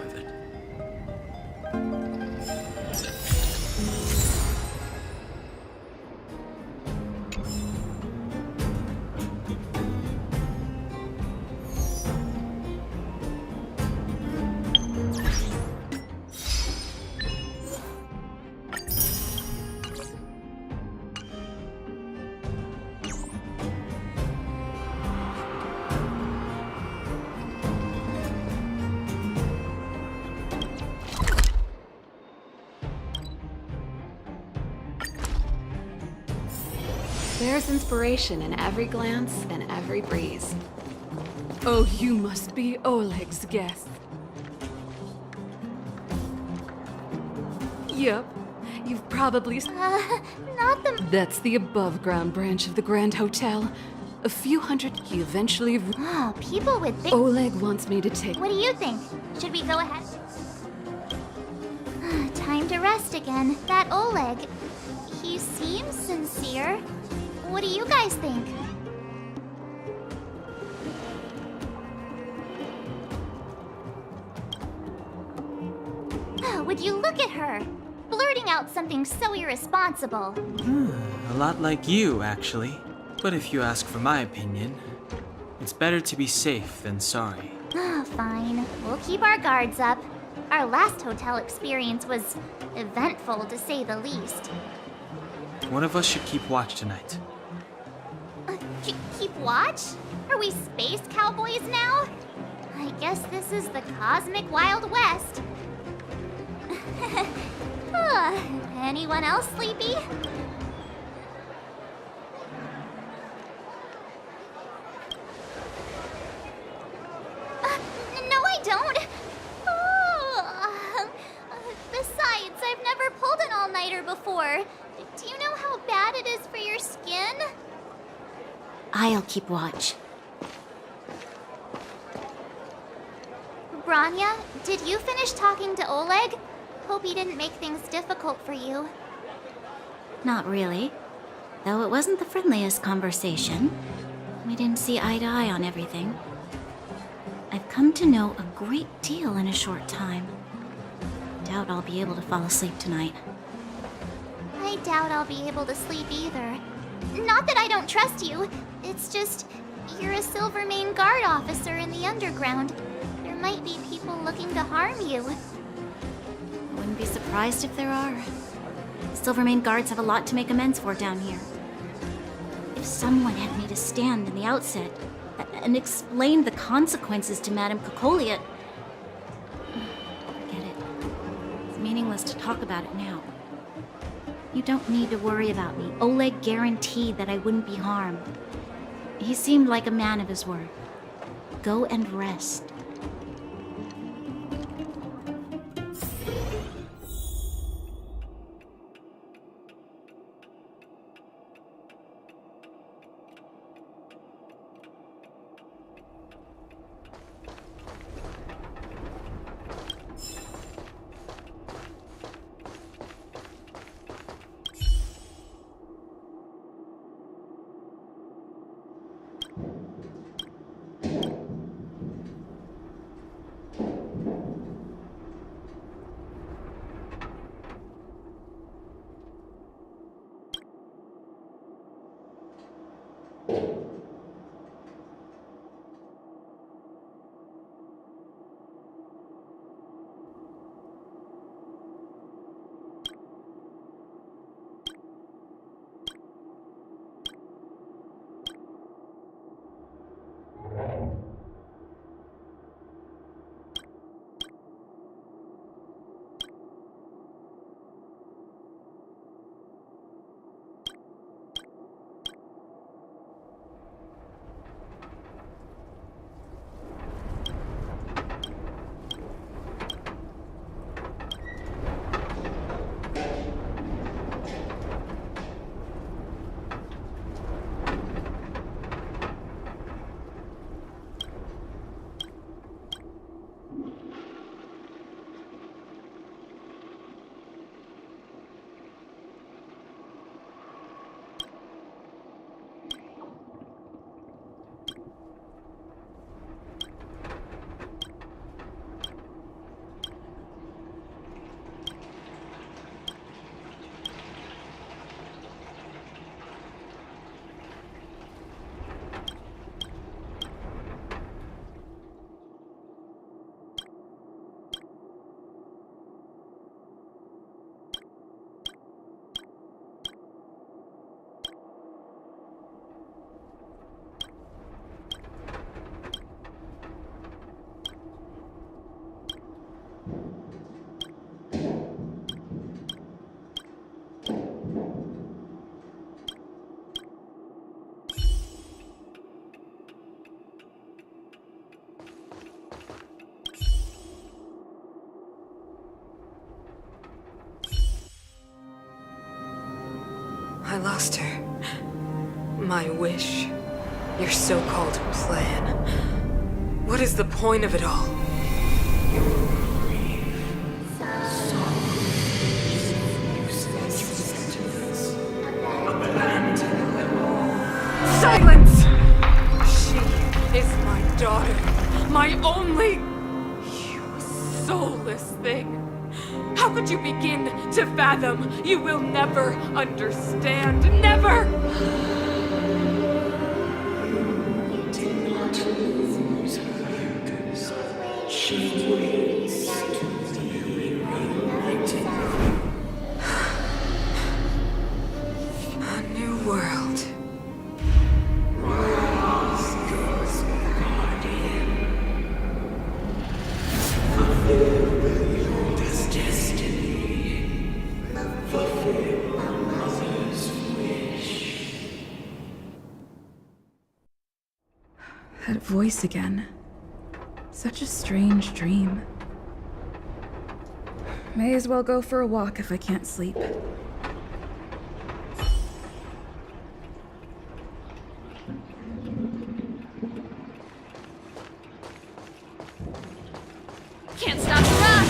There's inspiration in every glance and every breeze. Oh, you must be Oleg's guest. Yep, you've probably... Not the... That's the above-ground branch of the Grand Hotel. A few hundred... He eventually... Oh, people with big... Oleg wants me to take... What do you think? Should we go ahead? Time to rest again. That Oleg, he seems sincere. What do you guys think? Would you look at her? Blurting out something so irresponsible. A lot like you, actually. But if you ask for my opinion, it's better to be safe than sorry. Fine. We'll keep our guards up. Our last hotel experience was eventful, to say the least. One of us should keep watch tonight. Keep watch? Are we space cowboys now? I guess this is the cosmic Wild West. Anyone else sleepy? No, I don't. Besides, I've never pulled an all-nighter before. Do you know how bad it is for your skin? I'll keep watch. Branya, did you finish talking to Oleg? Hope he didn't make things difficult for you. Not really. Though it wasn't the friendliest conversation. We didn't see eye to eye on everything. I've come to know a great deal in a short time. Doubt I'll be able to fall asleep tonight. I I doubt I'll be able to sleep either. Not that I don't trust you. It's just, you're a Silvermane Guard officer in the underground. There might be people looking to harm you. I wouldn't be surprised if there are. Silvermane Guards have a lot to make amends for down here. If someone had made a stand in the outset and explained the consequences to Madame Cocolia, forget it. It's meaningless to talk about it now. You don't need to worry about me. Oleg guaranteed that I wouldn't be harmed. He seemed like a man of his word. Go and rest. I lost her. My wish. Your so-called plan. What is the point of it all? Silence! She is my daughter. My only... You soulless thing. How could you begin to fathom? You will never understand. Never! You did not lose her. She waits to be reunited. A new world. Rise, God's guardian. Fulfill your destiny. Fulfill a mother's wish. That voice again. Such a strange dream. May as well go for a walk if I can't sleep. Can't stop the run!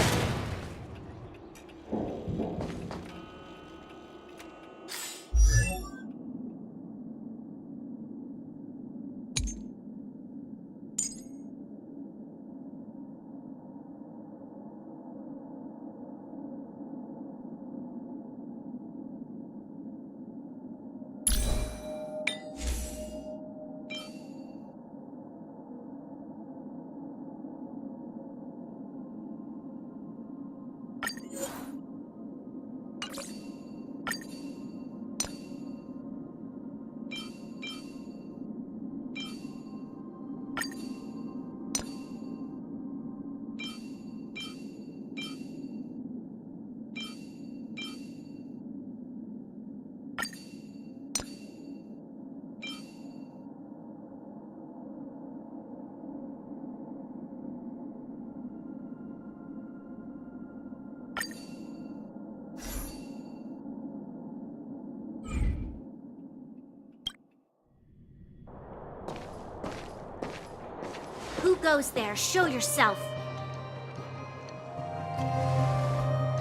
Who goes there? Show yourself.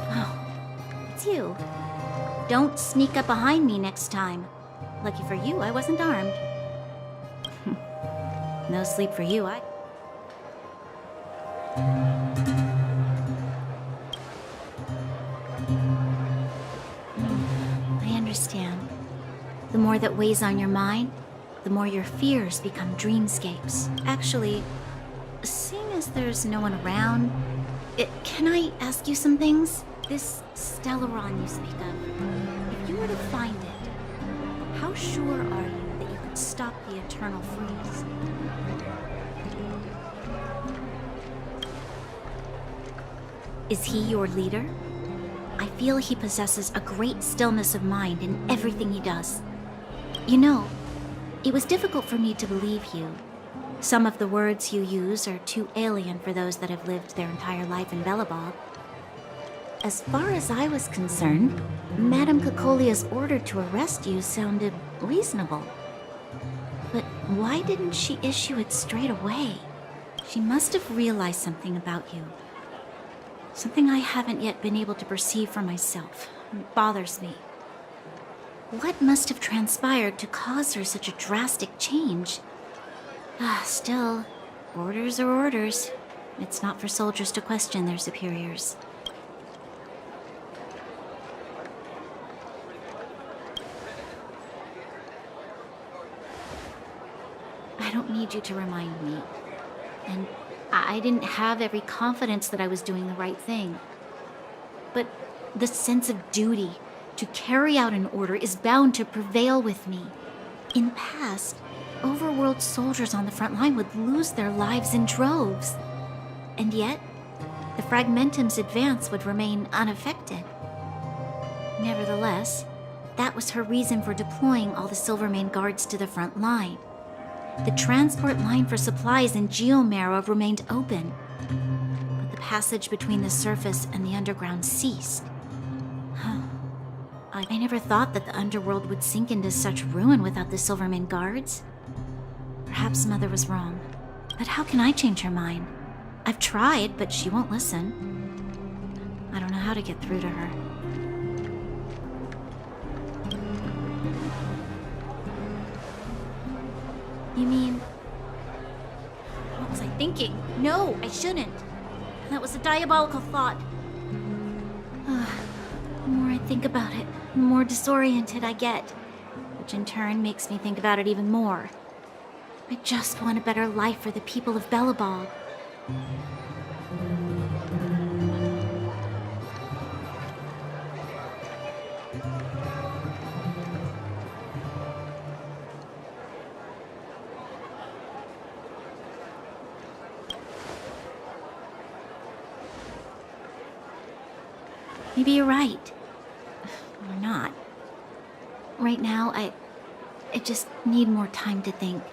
Oh, it's you. Don't sneak up behind me next time. Lucky for you, I wasn't armed. No sleep for you, I understand. The more that weighs on your mind, the more your fears become dreamscapes. Actually, seeing as there's no one around, can I ask you some things? This Stellaron you speak of, if you were to find it, how sure are you that you could stop the eternal freeze? Is he your leader? I feel he possesses a great stillness of mind in everything he does. You know, it was difficult for me to believe you. Some of the words you use are too alien for those that have lived their entire life in Belobog. As far as I was concerned, Madame Cocolia's order to arrest you sounded reasonable. But why didn't she issue it straight away? She must have realized something about you. Something I haven't yet been able to perceive for myself. It bothers me. What must have transpired to cause her such a drastic change? Still, orders are orders. It's not for soldiers to question their superiors. I don't need you to remind me. And I didn't have every confidence that I was doing the right thing. But the sense of duty to carry out an order is bound to prevail with me. In the past, overworld soldiers on the front line would lose their lives in droves. And yet, the Fragmentum's advance would remain unaffected. Nevertheless, that was her reason for deploying all the Silvermane guards to the front line. The transport line for supplies in Geomarrow remained open, but the passage between the surface and the underground ceased. I never thought that the underworld would sink into such ruin without the Silvermane guards. Perhaps Mother was wrong, but how can I change her mind? I've tried, but she won't listen. I don't know how to get through to her. You mean... What was I thinking? No, I shouldn't. That was a diabolical thought. The more I think about it, the more disoriented I get, which in turn makes me think about it even more. I just want a better life for the people of Belobog. Maybe you're right. Or not. Right now, I just need more time to think.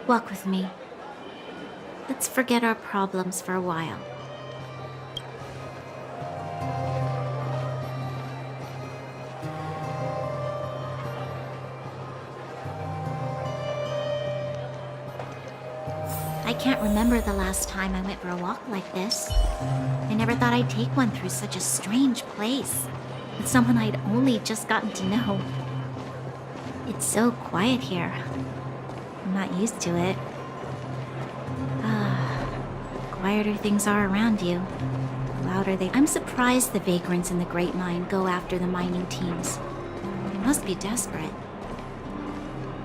Walk with me. Let's forget our problems for a while. I can't remember the last time I went for a walk like this. I never thought I'd take one through such a strange place, with someone I'd only just gotten to know. It's so quiet here. I'm not used to it. The quieter things are around you, the louder they... I'm surprised the vagrants in the Great Mine go after the mining teams. They must be desperate.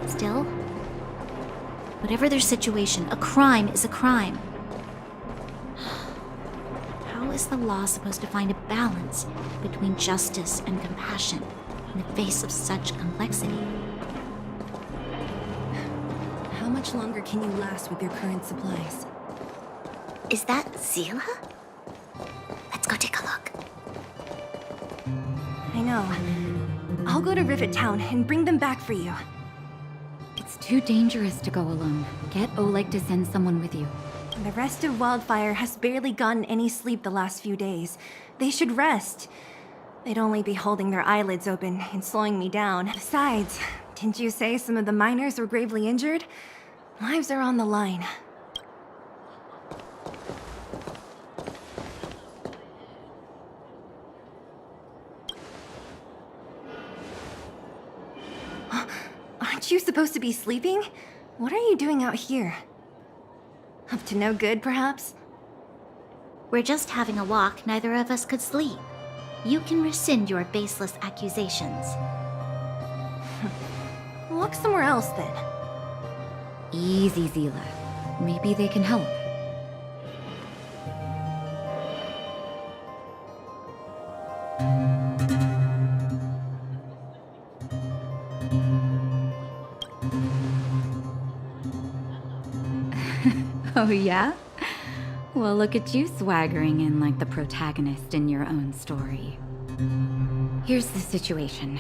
Still, whatever their situation, a crime is a crime. How is the law supposed to find a balance between justice and compassion in the face of such complexity? How much longer can you last with your current supplies? Is that Zila? Let's go take a look. I know. I'll go to Rivet Town and bring them back for you. It's too dangerous to go alone. Get Oleg to send someone with you. The rest of Wildfire has barely gotten any sleep the last few days. They should rest. They'd only be holding their eyelids open and slowing me down. Besides, didn't you say some of the miners were gravely injured? Lives are on the line. supposed to be sleeping? What are you doing out here? Up to no good, perhaps? We're just having a walk. Neither of us could sleep. You can rescind your baseless accusations. Walk somewhere else, then. Easy, Zila. Maybe they can help. Oh, yeah? Well, look at you swaggering in like the protagonist in your own story. Here's the situation.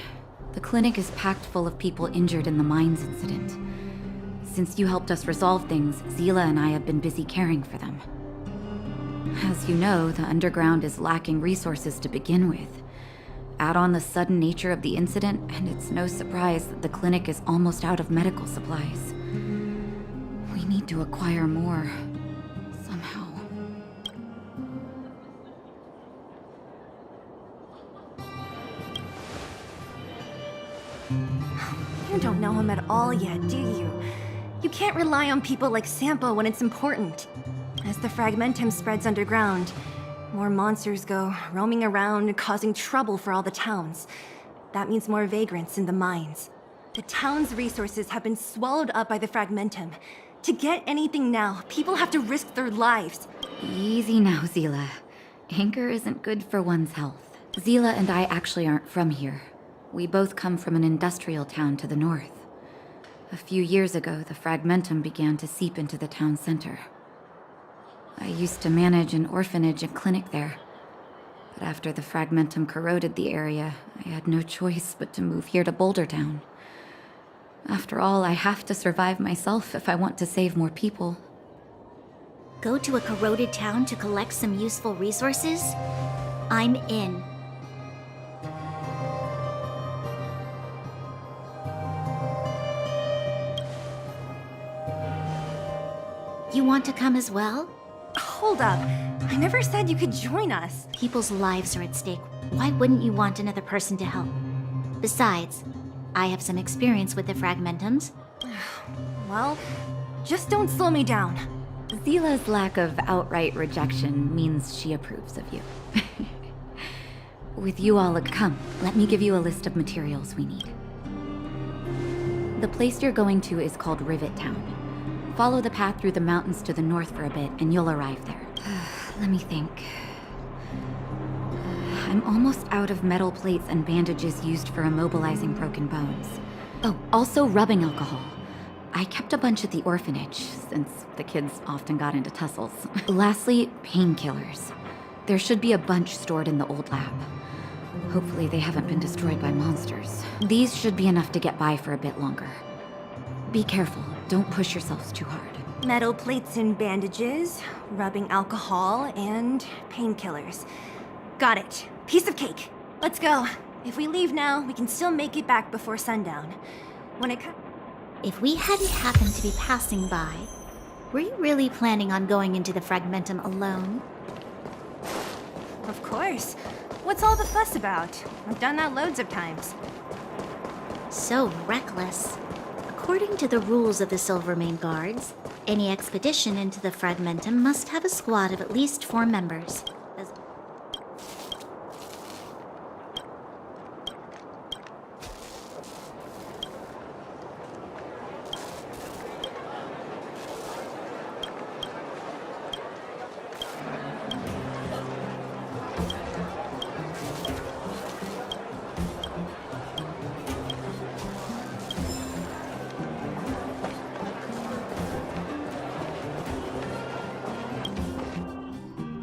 The clinic is packed full of people injured in the mines incident. Since you helped us resolve things, Zila and I have been busy caring for them. As you know, the underground is lacking resources to begin with. Add on the sudden nature of the incident, and it's no surprise that the clinic is almost out of medical supplies. We need to acquire more, somehow. You don't know him at all yet, do you? You can't rely on people like Sampo when it's important. As the fragmentum spreads underground, more monsters go roaming around, causing trouble for all the towns. That means more vagrants in the mines. The town's resources have been swallowed up by the fragmentum. To get anything now, people have to risk their lives. Easy now, Zila. Anger isn't good for one's health. Zila and I actually aren't from here. We both come from an industrial town to the north. A few years ago, the fragmentum began to seep into the town center. I used to manage an orphanage and clinic there. But after the fragmentum corroded the area, I had no choice but to move here to Boulder Town. After all, I have to survive myself if I want to save more people. Go to a corroded town to collect some useful resources? I'm in. You want to come as well? Hold up. I never said you could join us. People's lives are at stake. Why wouldn't you want another person to help? Besides, I have some experience with the fragmentums. Well, just don't slow me down. Zila's lack of outright rejection means she approves of you. With you all, come, let me give you a list of materials we need. The place you're going to is called Rivet Town. Follow the path through the mountains to the north for a bit, and you'll arrive there. Let me think. I'm almost out of metal plates and bandages used for immobilizing broken bones. Oh, also rubbing alcohol. I kept a bunch at the orphanage, since the kids often got into tussles. Lastly, painkillers. There should be a bunch stored in the old lab. Hopefully they haven't been destroyed by monsters. These should be enough to get by for a bit longer. Be careful, don't push yourselves too hard. Metal plates and bandages, rubbing alcohol, and painkillers. Got it. Piece of cake. Let's go. If we leave now, we can still make it back before sundown. If we hadn't happened to be passing by, were you really planning on going into the fragmentum alone? Of course. What's all the fuss about? I've done that loads of times. So reckless. According to the rules of the Silvermane Guards, any expedition into the fragmentum must have a squad of at least 4 members.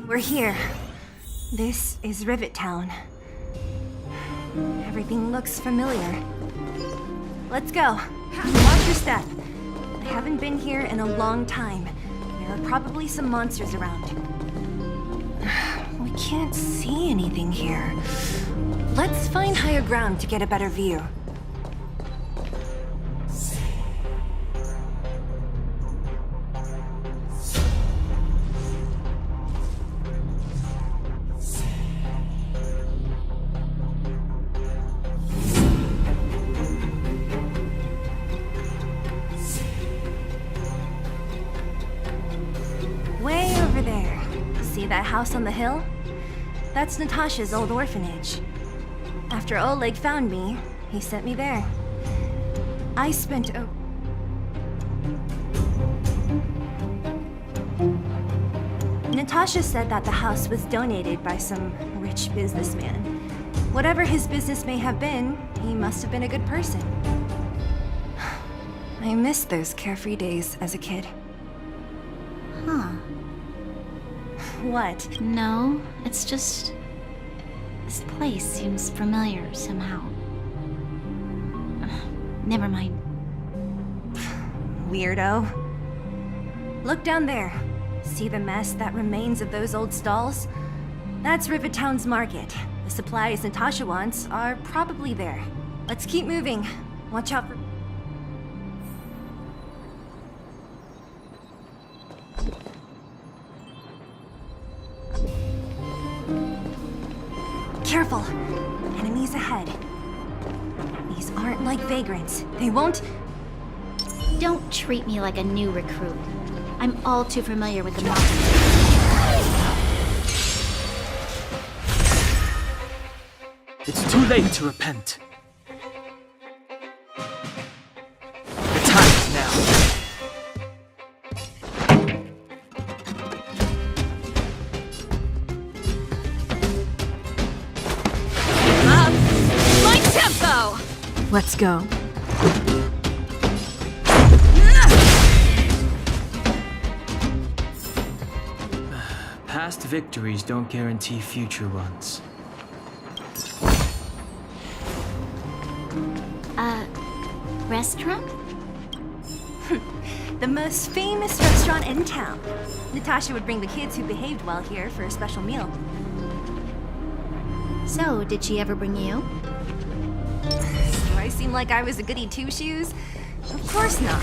We're here. This is Rivet Town. Everything looks familiar. Let's go. Watch your step. I haven't been here in a long time. There are probably some monsters around. We can't see anything here. Let's find higher ground to get a better view. See that house on the hill? That's Natasha's old orphanage. After Oleg found me, he sent me there. I spent Natasha said that the house was donated by some rich businessman. Whatever his business may have been, he must have been a good person. I miss those carefree days as a kid. Huh. What? No, it's just... this place seems familiar somehow. Never mind. Weirdo. Look down there. See the mess that remains of those old stalls? That's Rivet Town's market. The supplies Natasha wants are probably there. Let's keep moving. Watch out for... Careful! Enemies ahead. These aren't like vagrants. They won't... Don't treat me like a new recruit. I'm all too familiar with the market. It's too late to repent. The time is now. My tempo! Let's go. Past victories don't guarantee future ones. Restaurant? The most famous restaurant in town. Natasha would bring the kids who behaved well here for a special meal. So, did she ever bring you? Do I seem like I was a goody two-shoes? Of course not.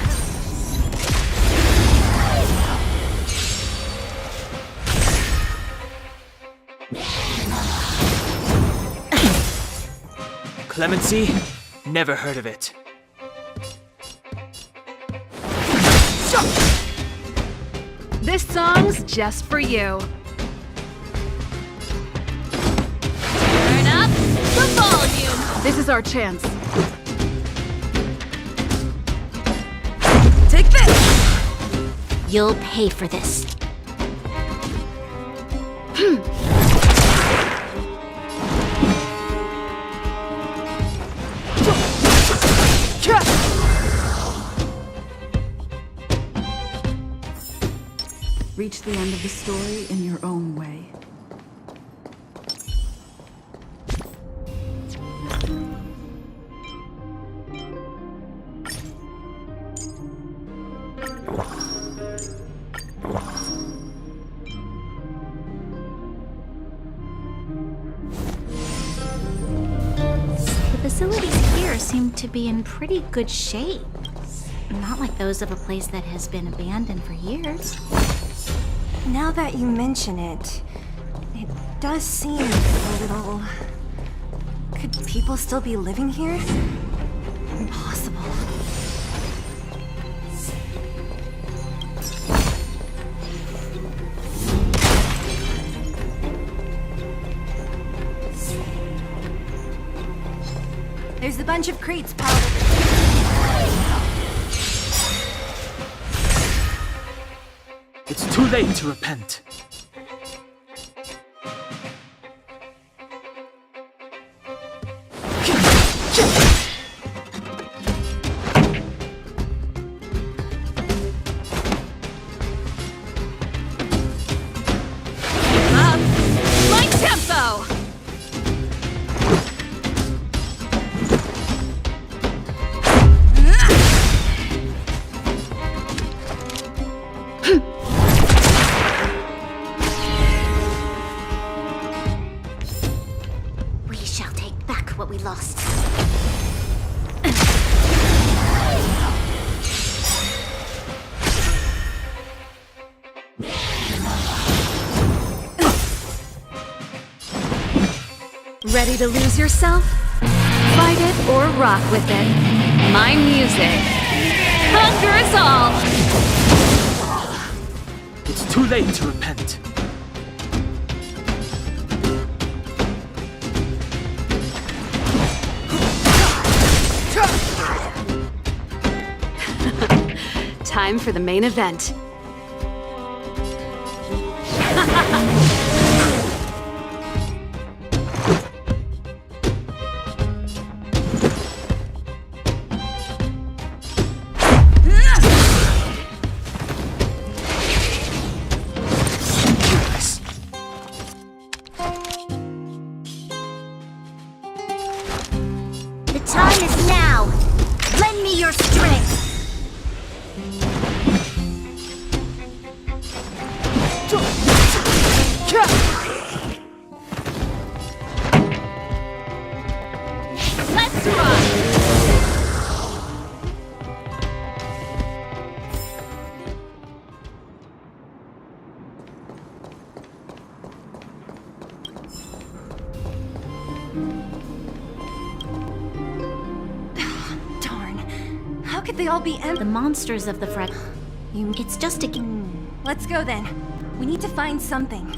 Clemency? Never heard of it. This song's just for you. Turn up the volume! This is our chance. Take this! You'll pay for this. Reach the end of the story in your own way. The facilities here seem to be in pretty good shape. Not like those of a place that has been abandoned for years. Now that you mention it, it does seem a little... Could people still be living here? Impossible. There's a bunch of crates piled up. It's too late to repent. My tempo! We shall take back what we lost. Ready to lose yourself? Fight it or rock with it. My music. Conquer us all! It's too late to repent. time for the main event. The time is now! Lend me your strength! Let's rock! Darn. How could they all be The monsters of the Fred. It's just a. Let's go then. We need to find something.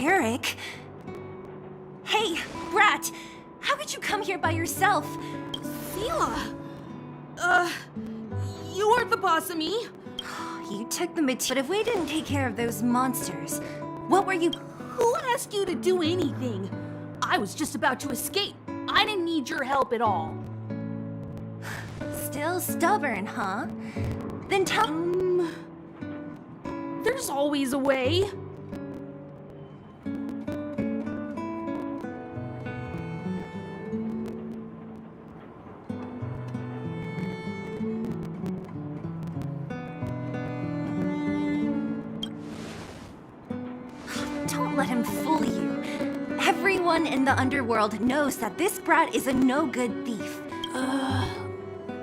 Eric? Hey, Brat! How could you come here by yourself? Sela! You aren't the boss of me. You took the material, but if we didn't take care of those monsters, what were you? Who asked you to do anything? I was just about to escape. I didn't need your help at all. Still stubborn, huh? Then tell. There's always a way. Don't let him fool you. Everyone in the underworld knows that this brat is a no-good thief.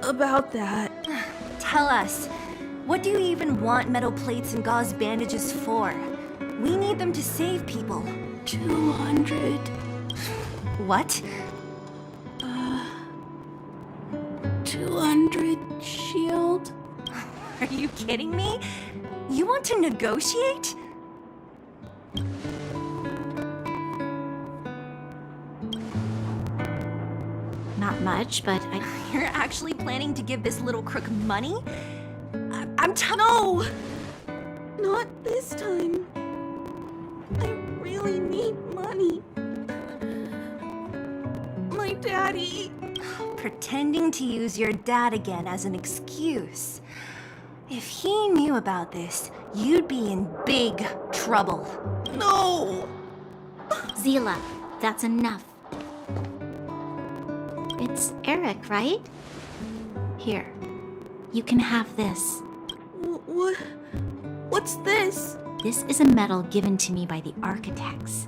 About that. Tell us, what do you even want metal plates and gauze bandages for? We need them to save people. 200. What? 200 shield. Are you kidding me? You want to negotiate? Not much, but You're actually planning to give this little crook money? No! Not this time. I really need money. My daddy. Pretending to use your dad again as an excuse. If he knew about this, you'd be in big trouble. No! Zila, that's enough. It's Eric, right? Here, you can have this. What's this? This is a medal given to me by the architects.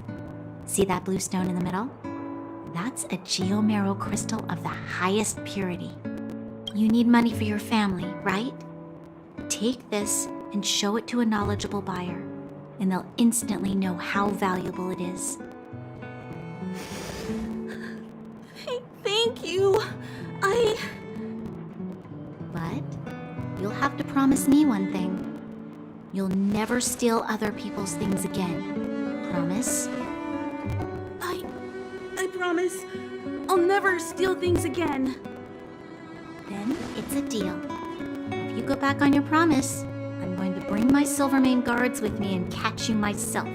See that blue stone in the middle? That's a geomarrow crystal of the highest purity. You need money for your family, right? Take this and show it to a knowledgeable buyer, and they'll instantly know how valuable it is. Thank you. But you'll have to promise me one thing. You'll never steal other people's things again. Promise? I promise. I'll never steal things again. Then it's a deal. If you go back on your promise, I'm going to bring my Silvermane guards with me and catch you myself.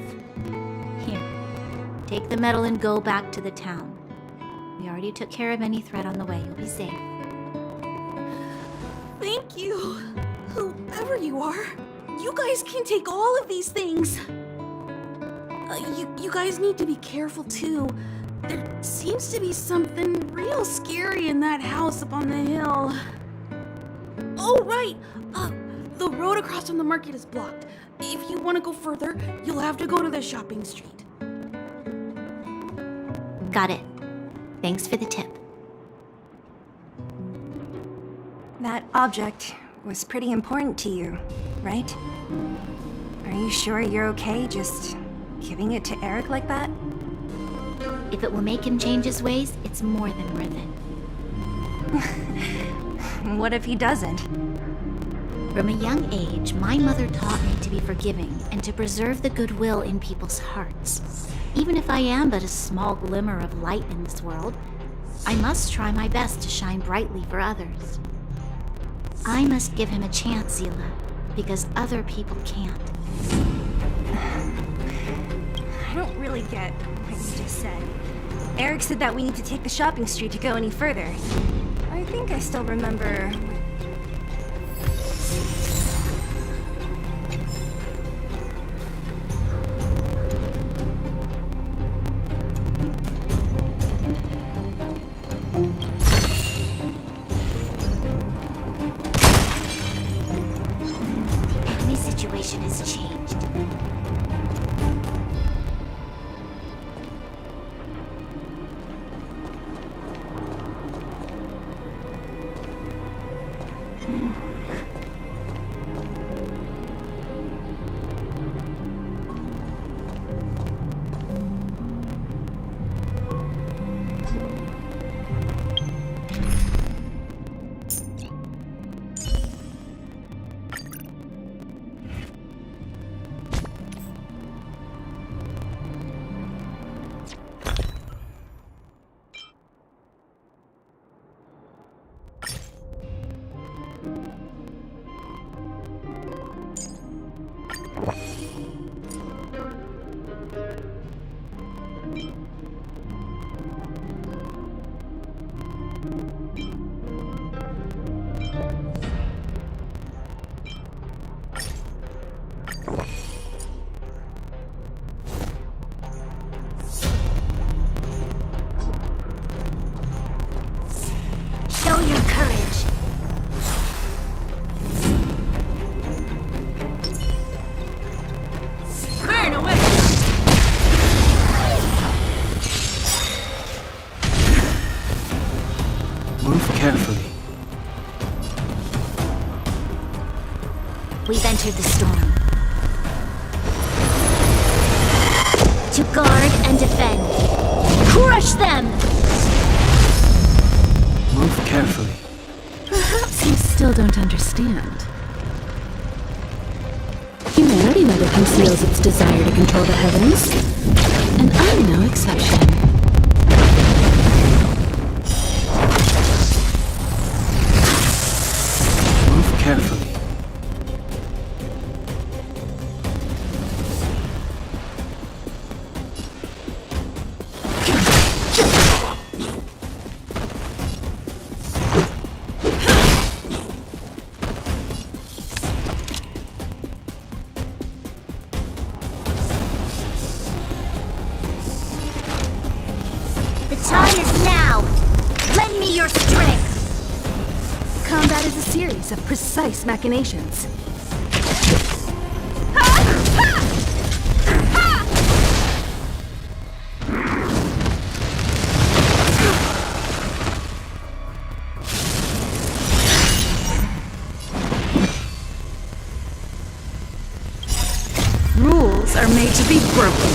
Here, take the medal and go back to the town. We already took care of any threat on the way. You'll be safe. Thank you. Whoever you are, you guys can take all of these things. You guys need to be careful too. There seems to be something real scary in that house up on the hill. Oh, right. The road across from the market is blocked. If you want to go further, you'll have to go to the shopping street. Got it. Thanks for the tip. That object was pretty important to you, right? Are you sure you're okay just giving it to Eric like that? If it will make him change his ways, it's more than worth it. What if he doesn't? From a young age, my mother taught me to be forgiving and to preserve the goodwill in people's hearts. Even if I am but a small glimmer of light in this world, I must try my best to shine brightly for others. I must give him a chance, Zila, because other people can't. I don't really get what you just said. Eric said that we need to take the shopping street to go any further. I think I still remember... Enemy situation has changed. We've entered the storm. To guard and defend. Crush them! Move carefully. Perhaps you still don't understand. Humanity never conceals its desire to control the heavens, and I'm no exception. Move carefully. The time is now! Lend me your strength! Combat is a series of precise machinations. Rules are made to be broken.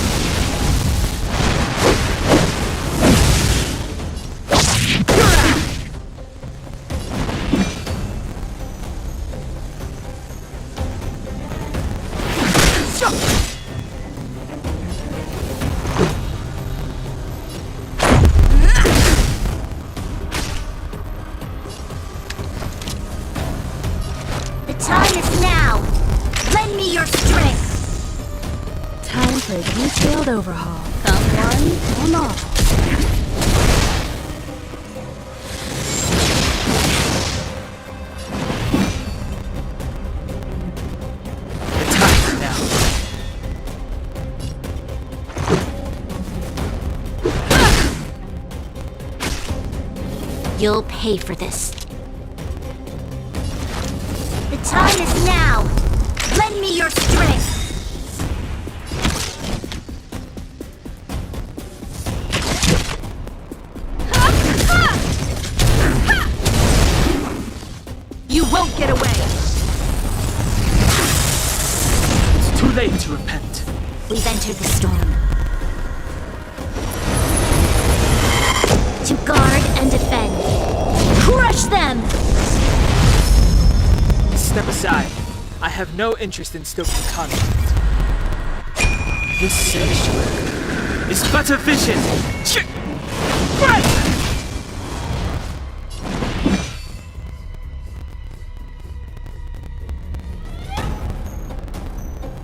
The time is now! Lend me your strength! Time for a detailed overhaul. Come one, come all. The time now. You'll pay for this. The time is now! Lend me your strength! You won't get away! It's too late to repent. We've entered the storm. To guard and defend. Crush them! Step aside. I have no interest in stoking conflict. This sanctuary is but a vision.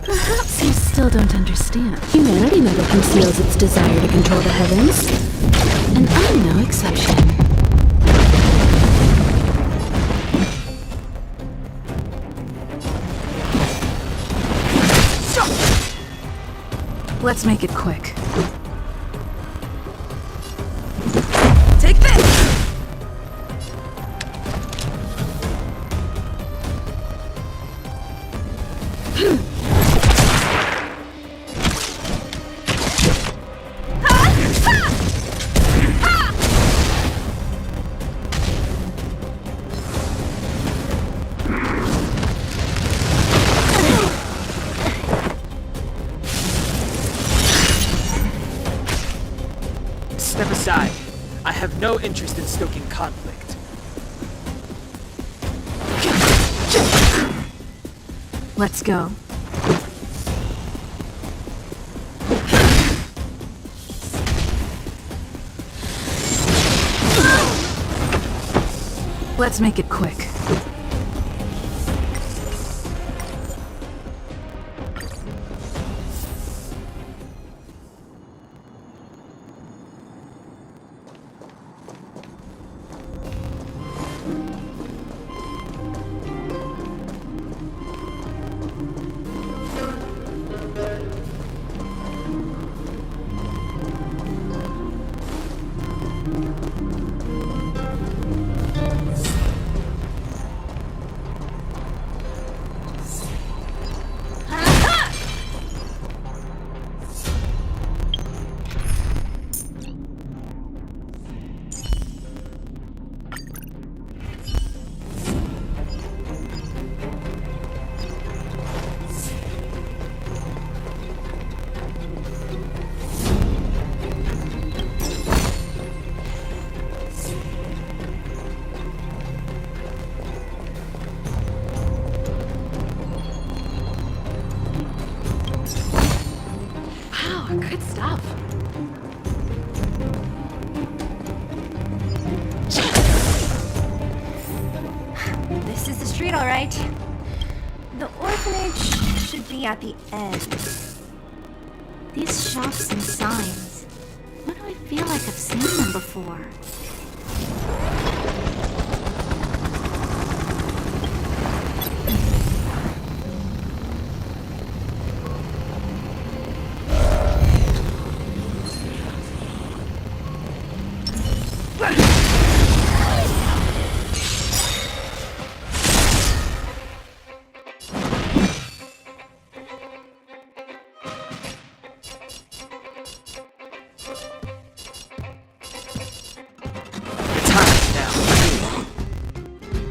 Perhaps you still don't understand. Humanity never conceals its desire to control the heavens, and I'm no exception. Let's make it quick. Take this! Step aside. I have no interest in stoking conflict. Let's go. Let's make it quick. The orphanage should be at the end. These shops and signs. Why do I feel like I've seen them before?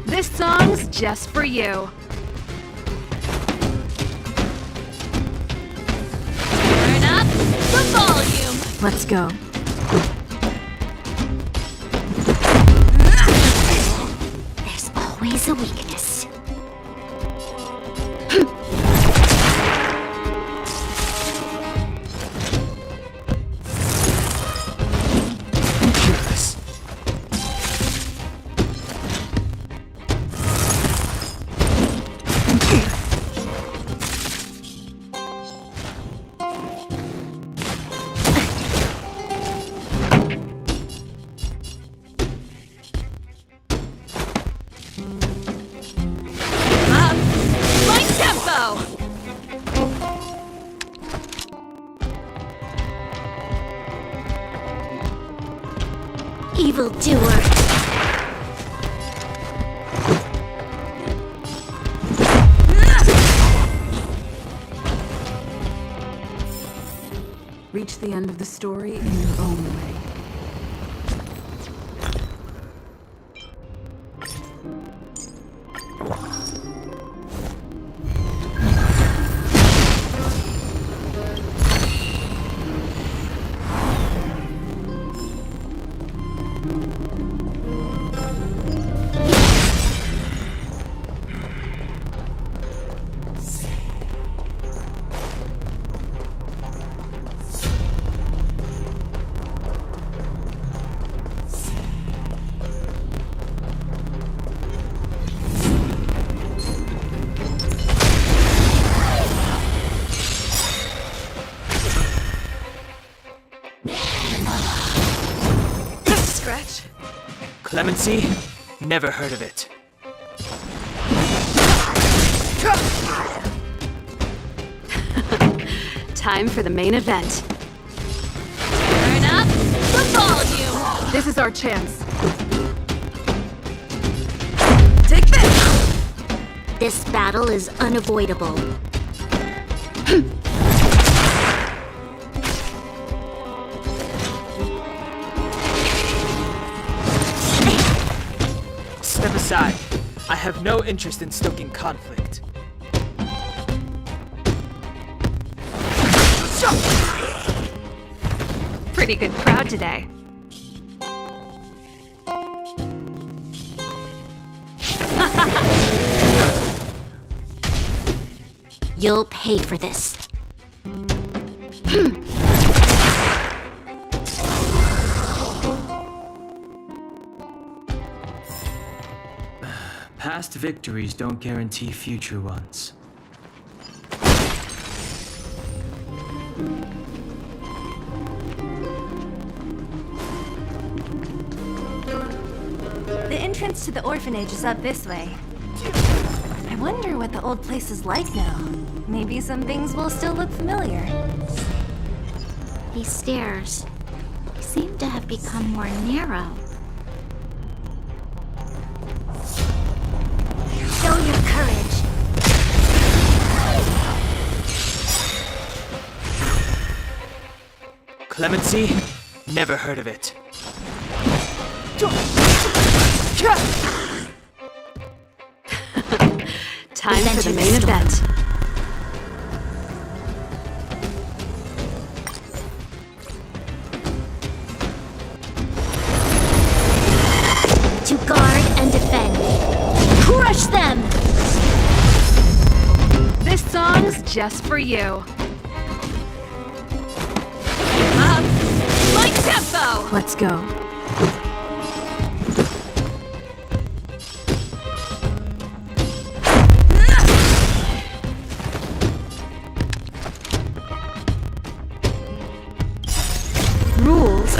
This song's just for you. Turn up the volume. Let's go. There's always a weakness. Right tempo. Evildoer. Reach the end of the story in your own way. Scratch. Clemency? Never heard of it. Time for the main event. Turn up the volume. This is our chance. Take this. This battle is unavoidable. Step aside. I have no interest in stoking conflict. Pretty good crowd today. You'll pay for this. Past victories don't guarantee future ones. The entrance to the orphanage is up this way. I wonder what the old place is like now. Maybe some things will still look familiar. These stairs seem to have become more narrow. Show your courage. Clemency? Never heard of it. Time for the main event. To guard and defend. Crush them! This song's just for you. Light tempo! Let's go.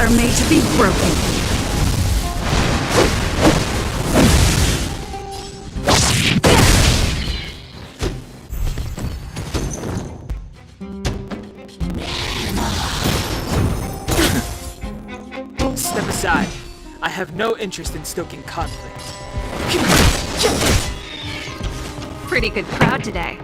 are made to be broken. Step aside. I have no interest in stoking conflict. Pretty good crowd today.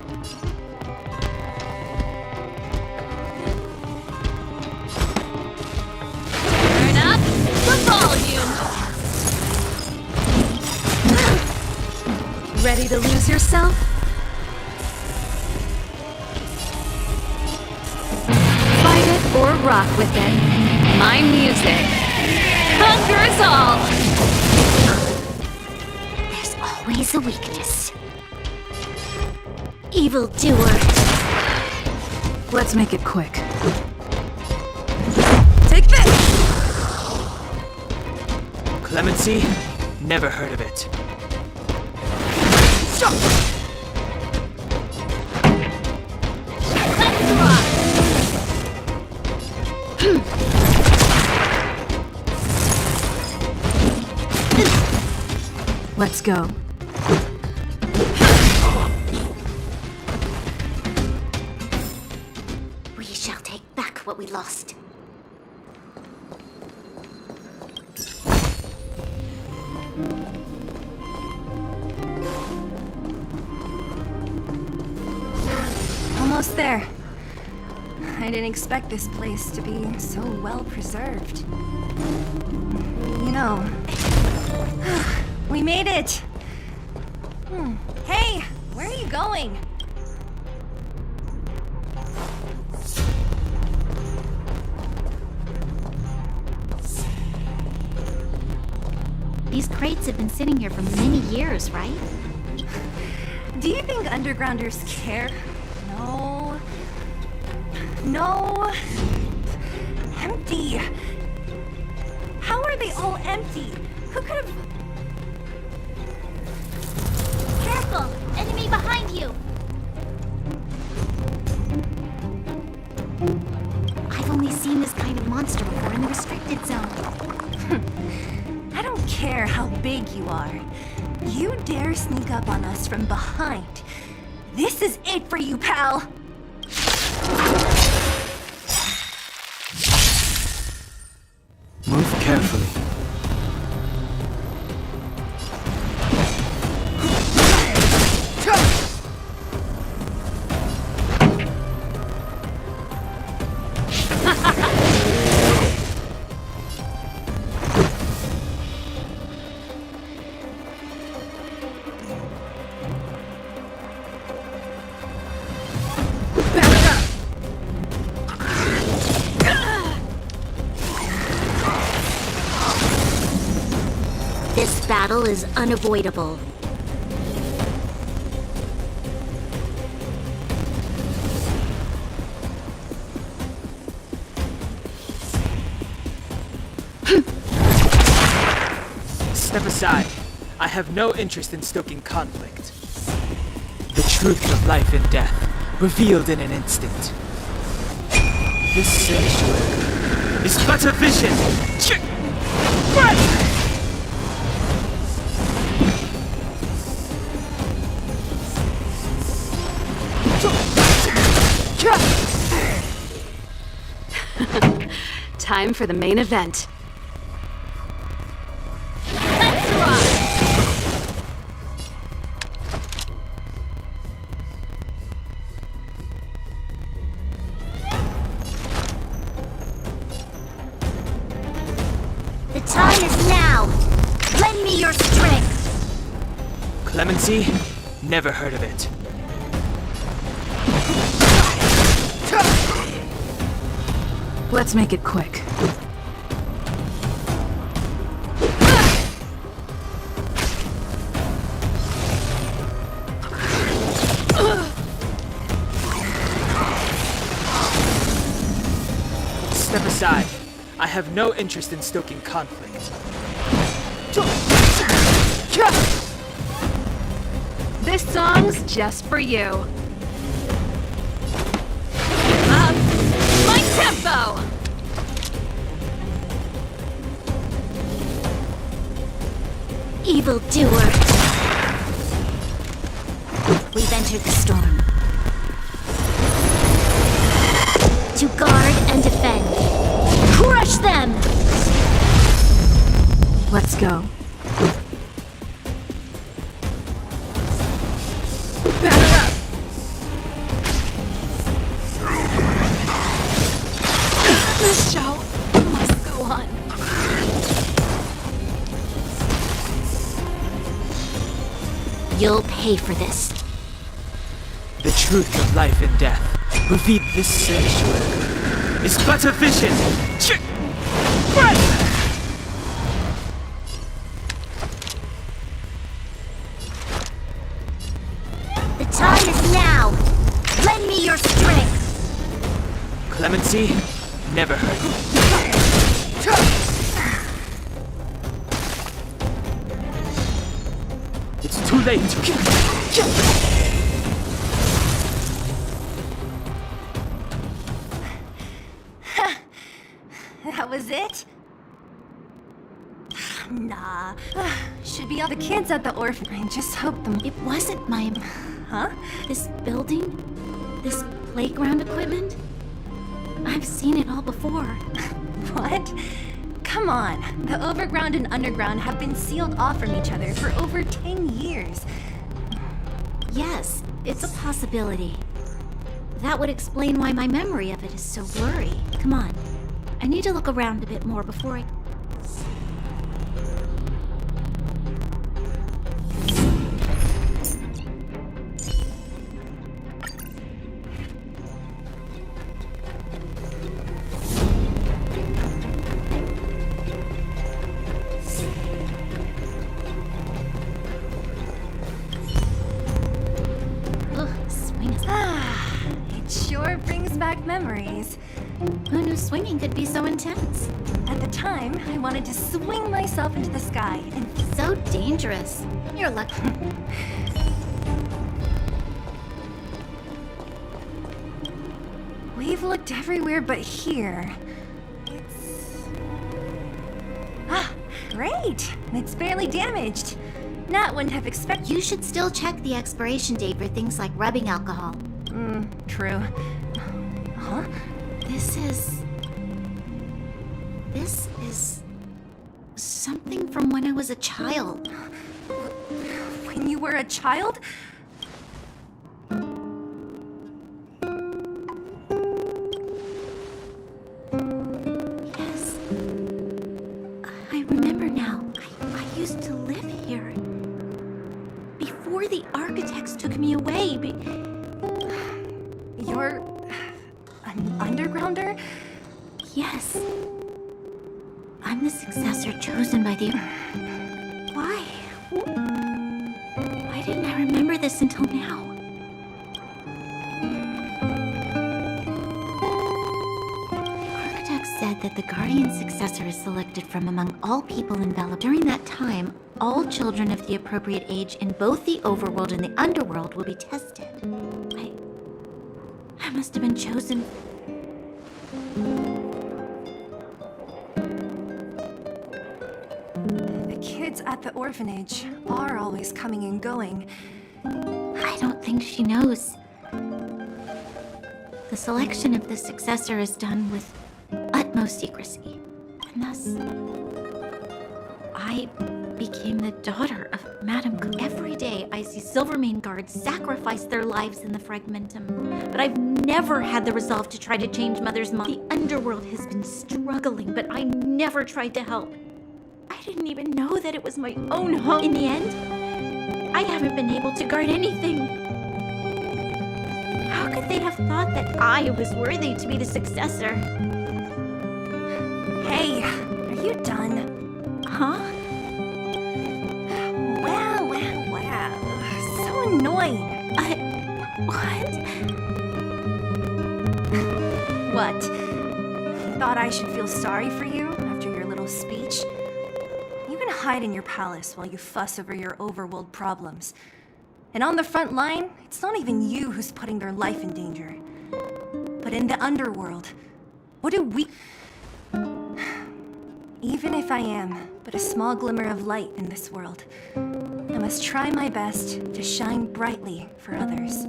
Turn up the volume. Ready to lose yourself? Fight it or rock with it. My music conquers all. There's always a weakness. Evildoer. Let's make it quick. Take this! Clemency? Never heard of it. Stop! Let's rock. Let's go. We shall take back what we lost. Almost there. I didn't expect this place to be so well preserved. You know, we made it! Hey, where are you going? These crates have been sitting here for many years, right? Do you think undergrounders care? No. No. Empty. How are they all empty? Who could have... Careful! Enemy behind you! I've only seen this kind of monster before in the restricted zone. I don't care how big you are. You dare sneak up on us from behind. This is it for you, pal! Move carefully. This battle is unavoidable. Step aside. I have no interest in stoking conflict. The truth of life and death, revealed in an instant. This sanctuary is but a vision. Time for the main event. Let's rock. The time is now! Lend me your strength! Clemency? Never heard of it. Let's make it quick. Step aside. I have no interest in stoking conflict. This song's just for you. Keep up my tempo. evildoer! We've entered the storm. To guard and defend. Crush them! Let's go. Batter up! This show must go on. You'll pay for this. The truth of life and death, revealed this sanctuary, is but a vision. The time is now! Lend me your strength! Clemency never hurt. It's too late. That was it? Nah. Should be all the kids at the orphan. I just hope them. It wasn't my... Huh? This building? This playground equipment? I've seen it all before. What? Come on. The overground and underground have been sealed off from each other for over 10 years. Yes, it's a possibility. That would explain why my memory of it is so blurry. Come on. I need to look around a bit more before I... It sure brings back memories. Who knew swinging could be so intense? At the time, I wanted to swing myself into the sky and... So dangerous. You're lucky. We've looked everywhere but here. It's... Ah, great! It's barely damaged. Nat wouldn't have expected... You should still check the expiration date for things like rubbing alcohol. True. Huh? This is something from when I was a child. When you were a child? Yes. I remember now. I used to live here. Before the architects took me away. You're... an undergrounder? Yes. I'm the successor chosen by the... Why? Why didn't I remember this until now? The architect said that the guardian successor is selected from among all people enveloped. During that time, all children of the appropriate age in both the overworld and the underworld will be tested. I must have been chosen... The kids at the orphanage are always coming and going. I don't think she knows. The selection of the successor is done with utmost secrecy. And thus, I became the daughter of Madame Cook. Every day I see Silvermane guards sacrifice their lives in the Fragmentum. But I've never had the resolve to try to change Mother's mind. The underworld has been struggling, but I never tried to help. I didn't even know that it was my own home. In the end, I haven't been able to guard anything. How could they have thought that I was worthy to be the successor? Hey, are you done? Huh? Wow. So annoying. What? What? You thought I should feel sorry for you after your little speech? You can hide in your palace while you fuss over your overworld problems. And on the front line, it's not even you who's putting their life in danger. But in the underworld, what do we... Even if I am but a small glimmer of light in this world, I must try my best to shine brightly for others.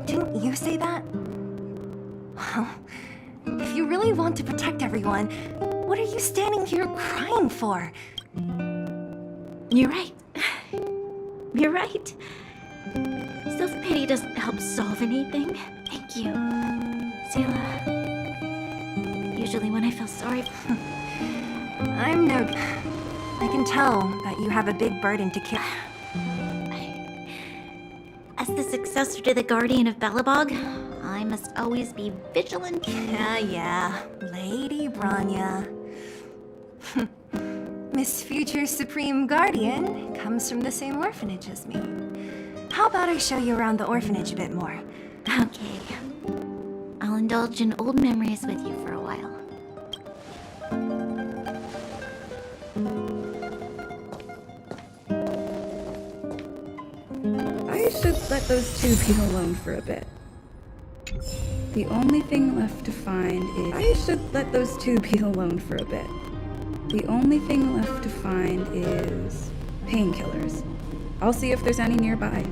Didn't you say that? Well, if you really want to protect everyone, what are you standing here crying for? You're right. You're right. Self-pity doesn't help solve anything. Thank you, Zila. Usually when I feel sorry... I'm no... I can tell that you have a big burden to carry. As the successor to the Guardian of Balabog, I must always be vigilant. Yeah, Lady Branya. Miss Future Supreme Guardian comes from the same orphanage as me. How about I show you around the orphanage a bit more? Okay. I'll indulge in old memories with you for a while. I should let those two be alone for a bit. The only thing left to find is... I should let those two be alone for a bit. The only thing left to find is... painkillers. I'll see if there's any nearby.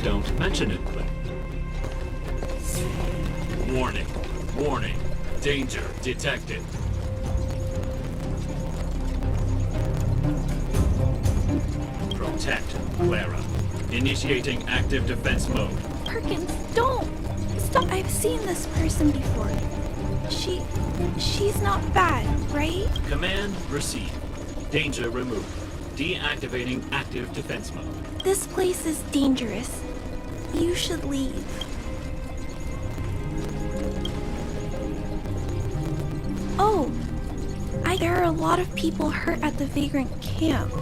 Don't mention it, Clint. Warning. Warning. Danger detected. Protect Clara. Initiating active defense mode. Perkins, don't! Stop! I've seen this person before. She's not bad, right? Command received. Danger removed. Deactivating active defense mode. This place is dangerous. You should leave. Oh! There are a lot of people hurt at the Vagrant camp.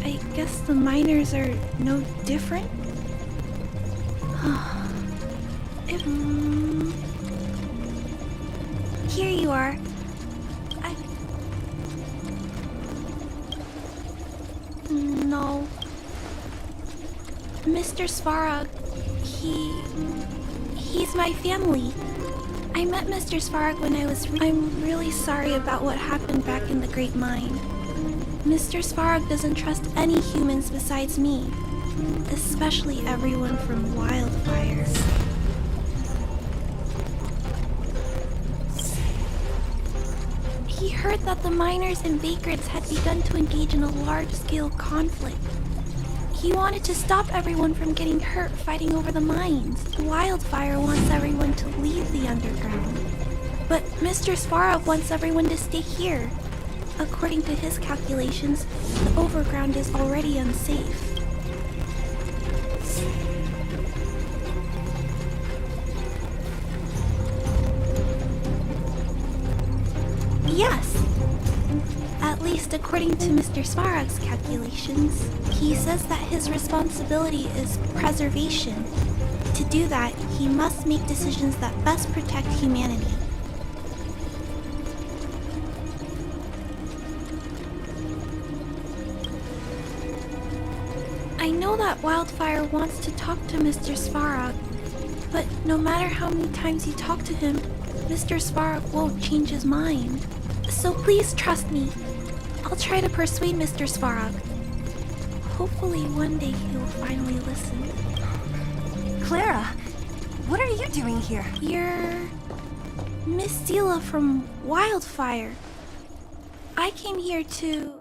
I guess the miners are no different? Here you are. No. Mr. Svarog, he's my family. I met Mr. Svarog when I'm really sorry about what happened back in the Great Mine. Mr. Svarog doesn't trust any humans besides me, especially everyone from Wildfire. He heard that the miners and vagrants had begun to engage in a large-scale conflict. He wanted to stop everyone from getting hurt fighting over the mines. Wildfire wants everyone to leave the underground. But Mr. Svarog wants everyone to stay here. According to his calculations, the overground is already unsafe. Yes. At least according to Mr. Svarog's calculations. He says that his responsibility is preservation. To do that, he must make decisions that best protect humanity. I know that Wildfire wants to talk to Mr. Svarog, but no matter how many times you talk to him, Mr. Svarog won't change his mind. So please trust me. I'll try to persuade Mr. Svarog. Hopefully one day he will finally listen. Clara, what are you doing here? You're... Miss Zila from Wildfire. I came here to...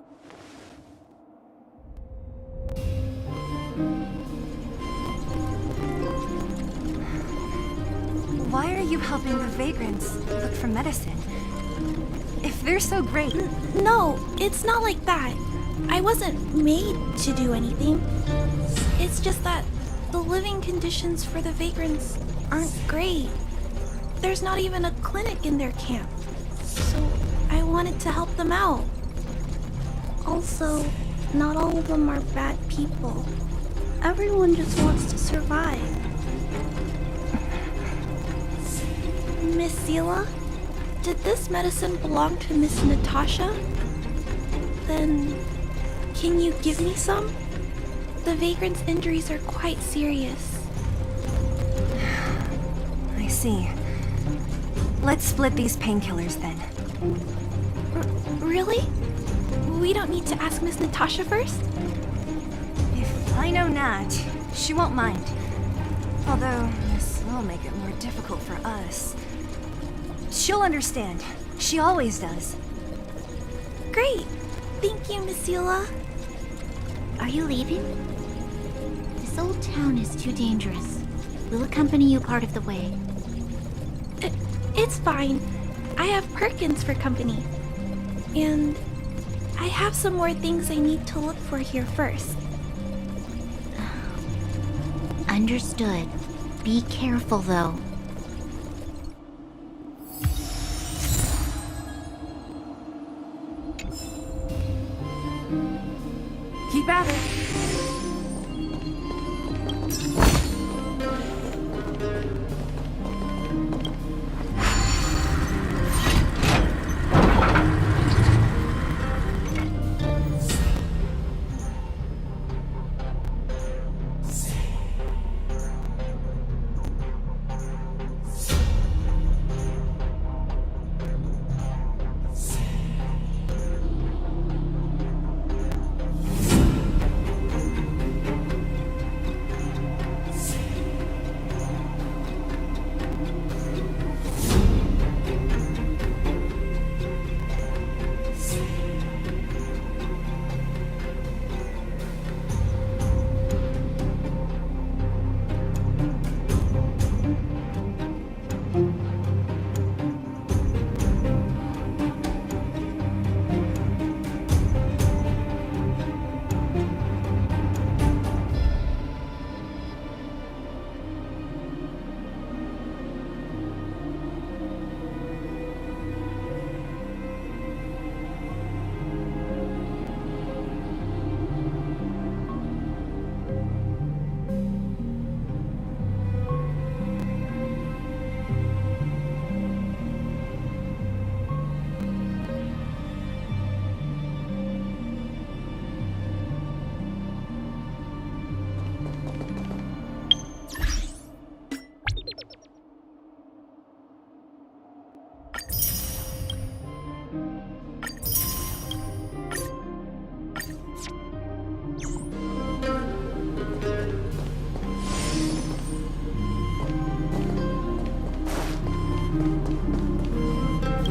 Why are you helping the vagrants look for medicine? If they're so great... No, it's not like that. I wasn't made to do anything. It's just that the living conditions for the vagrants aren't great. There's not even a clinic in their camp. So I wanted to help them out. Also, not all of them are bad people. Everyone just wants to survive. Miss Sela, did this medicine belong to Miss Natasha? Then, can you give me some? The vagrant's injuries are quite serious. I see. Let's split these painkillers then. Really? We don't need to ask Miss Natasha first? If I know Nat, she won't mind. Although, this will make it more difficult for us. She'll understand. She always does. Great. Thank you, Miss Sela. Are you leaving? This old town is too dangerous. We'll accompany you part of the way. It's fine. I have Perkins for company. And I have some more things I need to look for here first. Understood. Be careful, though. Keep at it.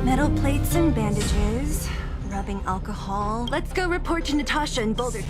Metal plates and bandages, rubbing alcohol. Let's go report to Natasha in Boulder.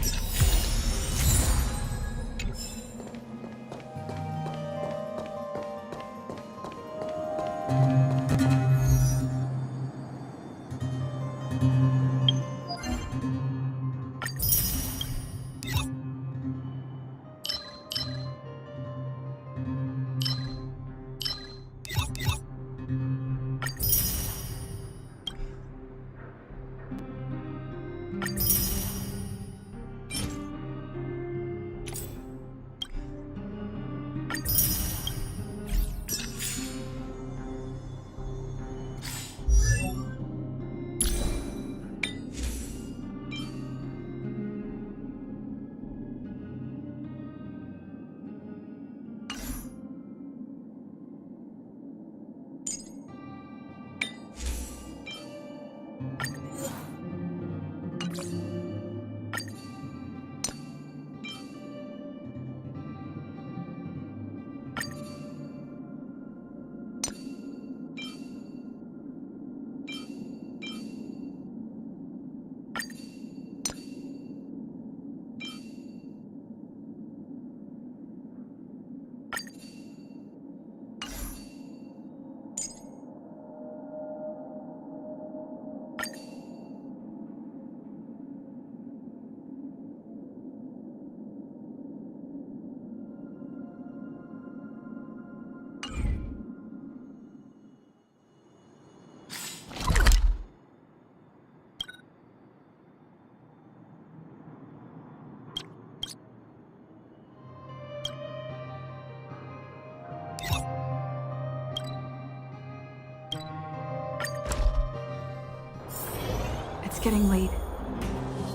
getting late.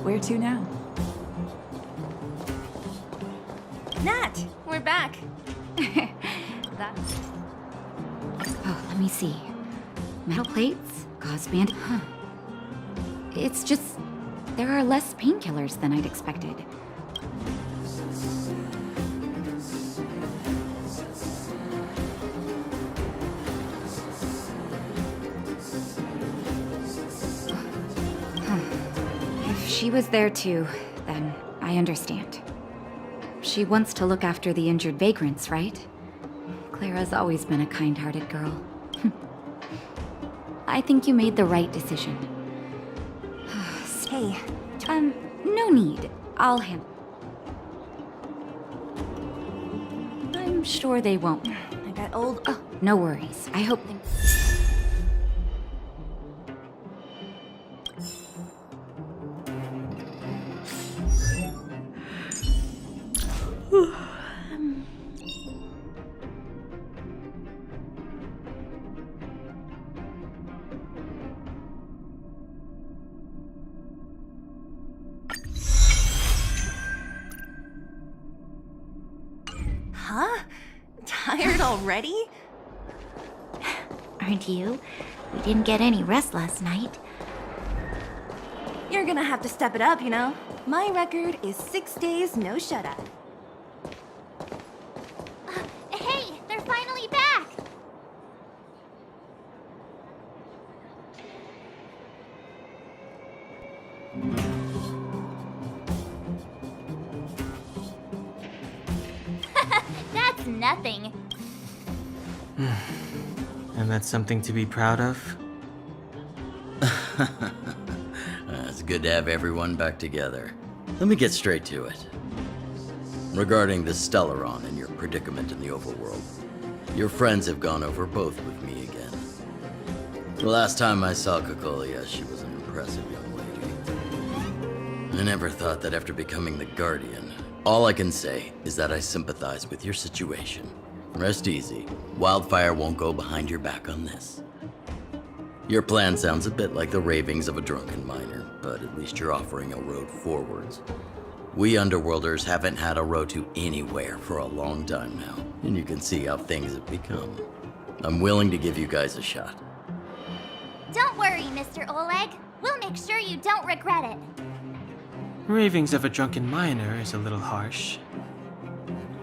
Where to now? Nat, we're back. Oh, let me see. Metal plates, gauze band. Huh. It's just there are less painkillers than I'd expected. If she was there too, then I understand. She wants to look after the injured vagrants, right? Clara's always been a kind-hearted girl. I think you made the right decision. Hey. No need. I'll handle. I'm sure they won't. I got old. Oh, no worries. I hope they... Huh? Tired already? Aren't you? We didn't get any rest last night. You're gonna have to step it up, you know? My record is 6 days, no shut-eye. Hey, they're finally back! That's nothing. And that's something to be proud of? It's good to have everyone back together. Let me get straight to it. Regarding the Stellaron and your predicament in the overworld, your friends have gone over both with me again. The last time I saw Kokolia, she was an impressive young lady. I never thought that after becoming the Guardian, all I can say is that I sympathize with your situation. Rest easy. Wildfire won't go behind your back on this. Your plan sounds a bit like the ravings of a drunken miner, but at least you're offering a road forwards. We Underworlders haven't had a road to anywhere for a long time now, and you can see how things have become. I'm willing to give you guys a shot. Don't worry, Mr. Oleg. We'll make sure you don't regret it. Ravings of a drunken miner is a little harsh.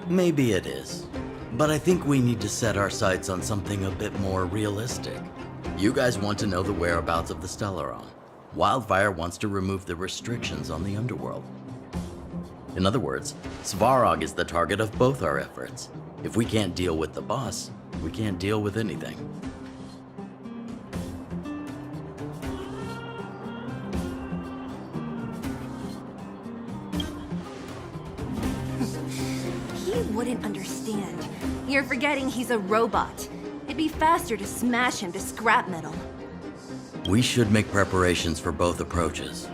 Maybe it is, but I think we need to set our sights on something a bit more realistic. You guys want to know the whereabouts of the Stellaron. Wildfire wants to remove the restrictions on the Underworld. In other words, Svarog is the target of both our efforts. If we can't deal with the boss, we can't deal with anything. He wouldn't understand. You're forgetting he's a robot. It'd be faster to smash him to scrap metal. We should make preparations for both approaches.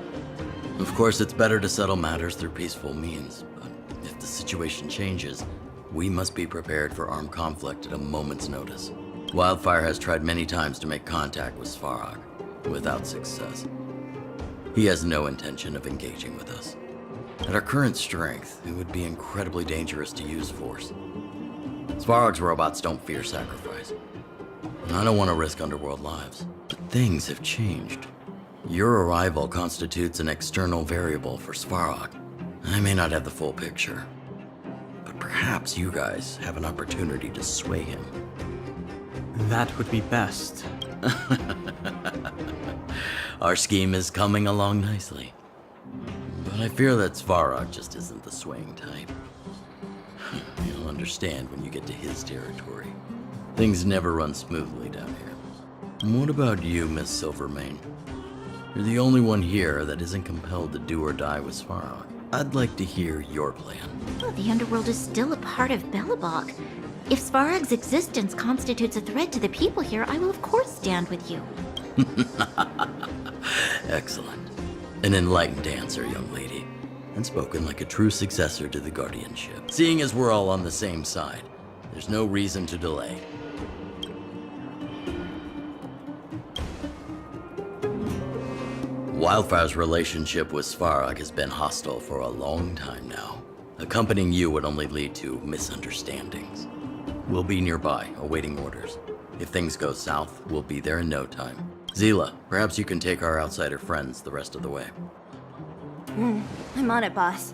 Of course, it's better to settle matters through peaceful means, but if the situation changes, we must be prepared for armed conflict at a moment's notice. Wildfire has tried many times to make contact with Svarog, without success. He has no intention of engaging with us. At our current strength, it would be incredibly dangerous to use force. Svarog's robots don't fear sacrifice. I don't want to risk Underworld lives, but things have changed. Your arrival constitutes an external variable for Svarog. I may not have the full picture, but perhaps you guys have an opportunity to sway him. That would be best. Our scheme is coming along nicely. But I fear that Svarog just isn't the swaying type. You'll understand when you get to his territory. Things never run smoothly down here. And what about you, Miss Silvermane? You're the only one here that isn't compelled to do or die with Svarog. I'd like to hear your plan. Well, the Underworld is still a part of Belobog. If Svarog's existence constitutes a threat to the people here, I will of course stand with you. Excellent. An enlightened answer, young lady. And spoken like a true successor to the Guardianship. Seeing as we're all on the same side, there's no reason to delay. Wildfire's relationship with Svarog has been hostile for a long time now. Accompanying you would only lead to misunderstandings. We'll be nearby, awaiting orders. If things go south, we'll be there in no time. Zila, perhaps you can take our outsider friends the rest of the way. I'm on it, boss.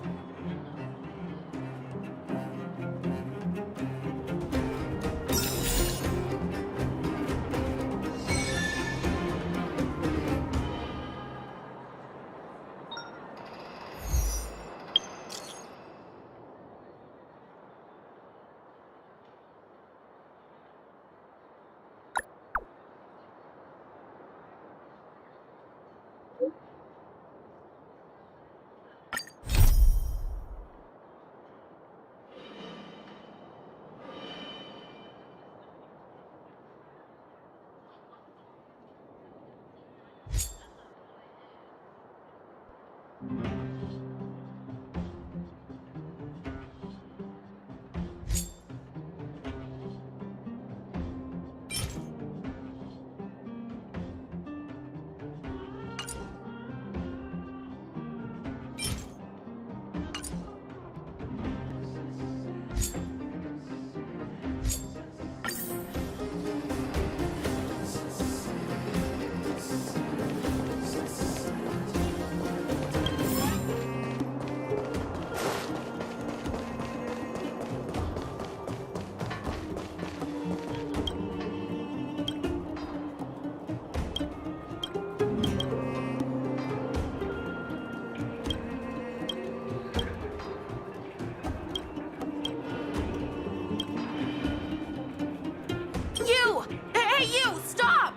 You! Hey, you! Stop!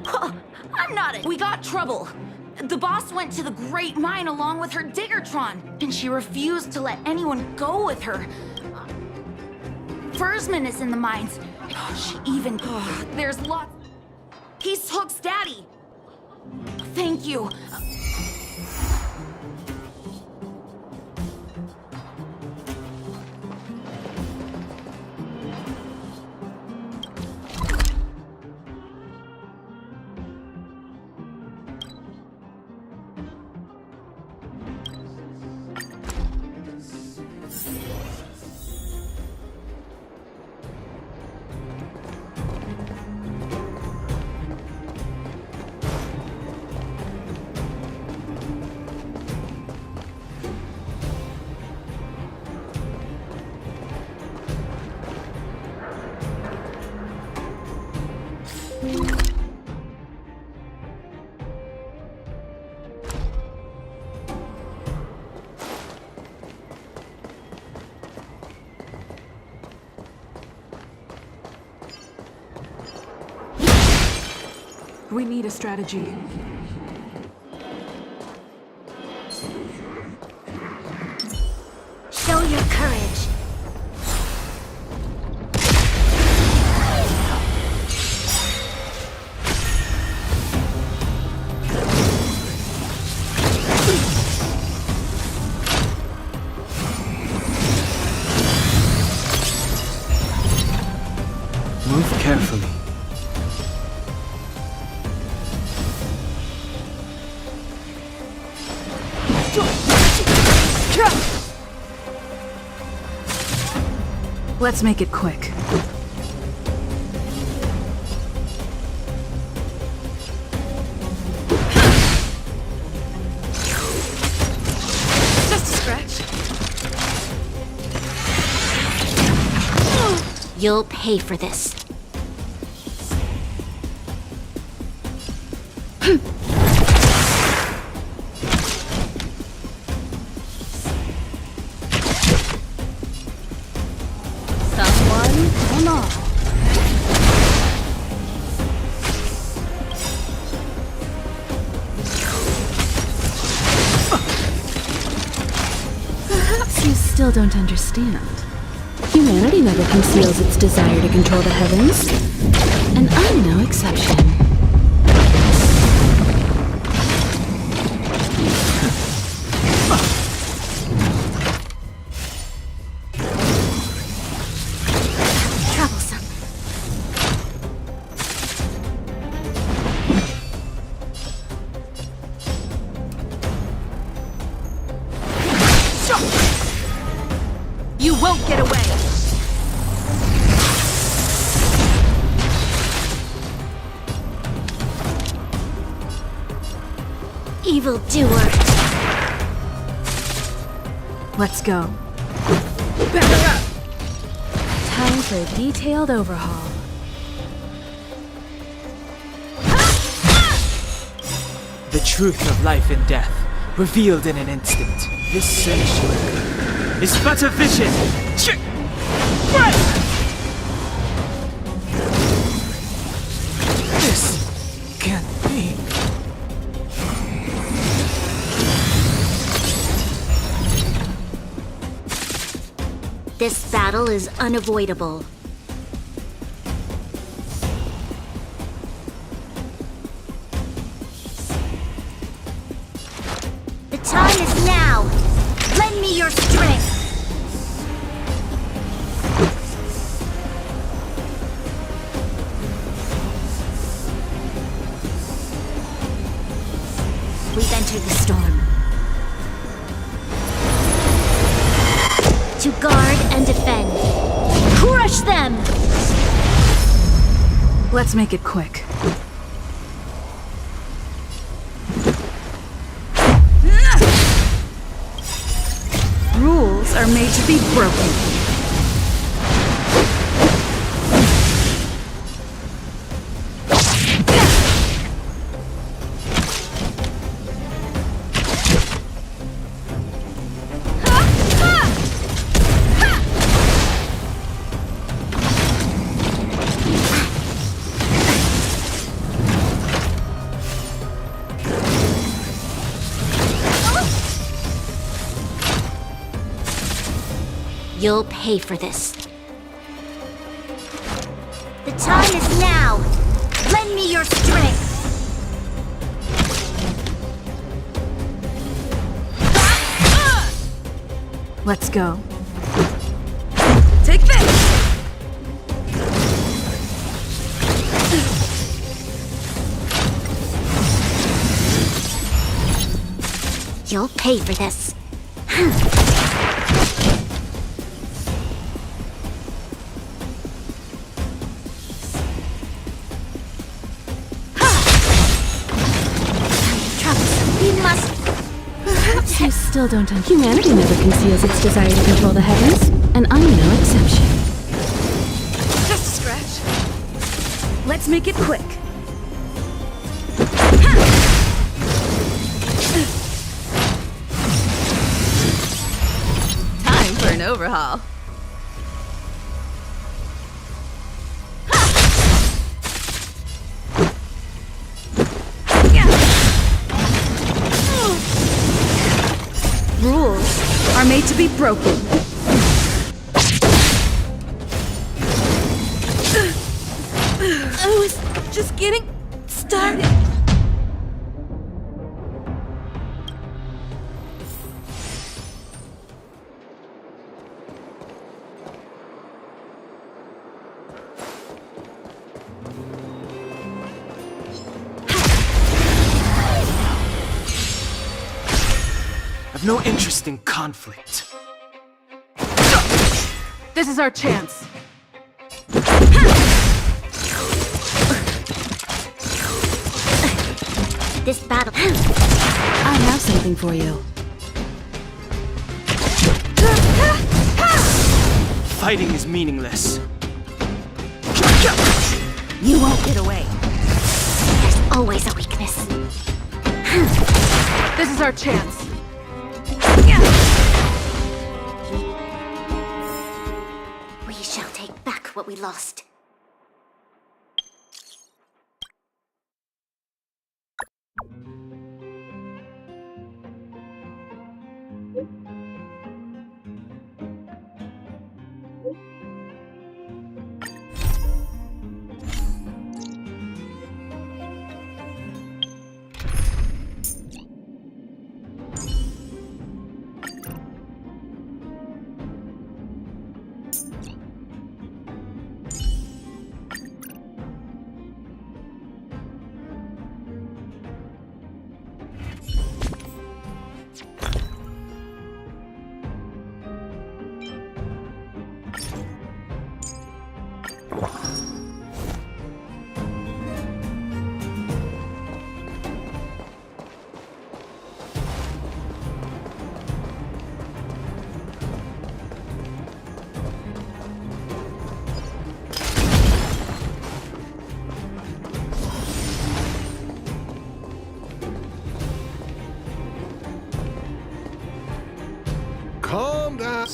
I'm not it. We got trouble. The boss went to the Great Mine along with her Diggertron, and she refused to let anyone go with her. Fursman is in the mines. She even... there's lots... He's Hook's daddy. Thank you. We need a strategy. Show your courage. Move carefully. Let's make it quick. Just a scratch. You'll pay for this. Someone, come on. Perhaps you still don't understand. Humanity never conceals its desire to control the heavens, and I'm no exception. Troublesome. evildoer. Let's go. Time for a detailed overhaul. The truth of life and death, revealed in an instant. This sanctuary is but a vision. This can't be. This battle is unavoidable. The time is now! Lend me your strength! We've entered the storm. To guard and defend. Crush them! Let's make it quick. Rules are made to be broken. You'll pay for this. The time is now! Lend me your strength! Let's go. Take this! You'll pay for this. Perhaps you still don't understand. Humanity never conceals its desire to control the heavens, and I'm no exception. Just a scratch. Let's make it quick. Time for an overhaul. Rules are made to be broken. I was just getting started. I've no interest in conflict. This is our chance. This battle... I have something for you. Fighting is meaningless. You won't get away. There's always a weakness. This is our chance. We shall take back what we lost.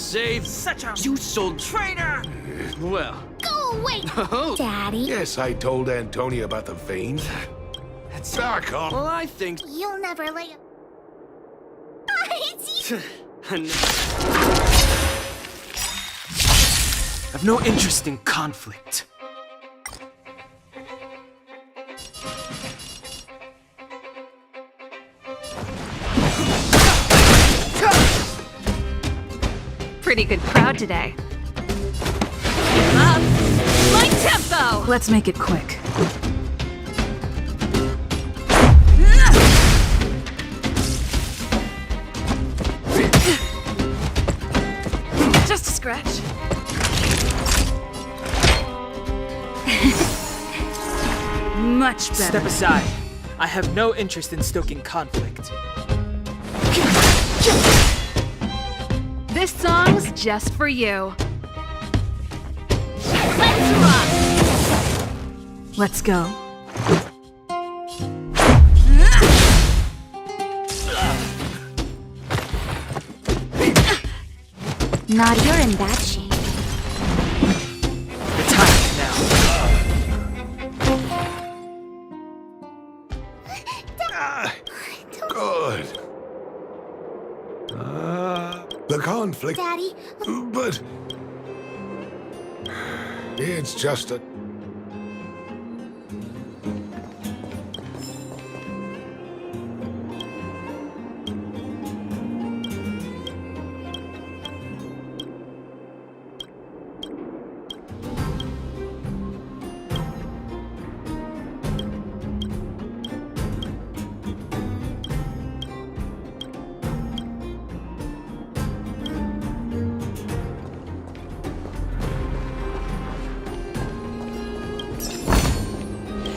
save. Such a You sold traitor! well. Go away, Oh, Daddy. Yes, I told Antonia about the veins. Back off. well, I think. You'll never lay eyes. I've no interest in conflict. Pretty good crowd today. Keep up! Light tempo! Let's make it quick. Just a scratch. Much better. Step aside. I have no interest in stoking conflict. This song's just for you. Let's rock! Let's go. You're in bad shape. The time now. Good. The conflict. Daddy. But it's just a.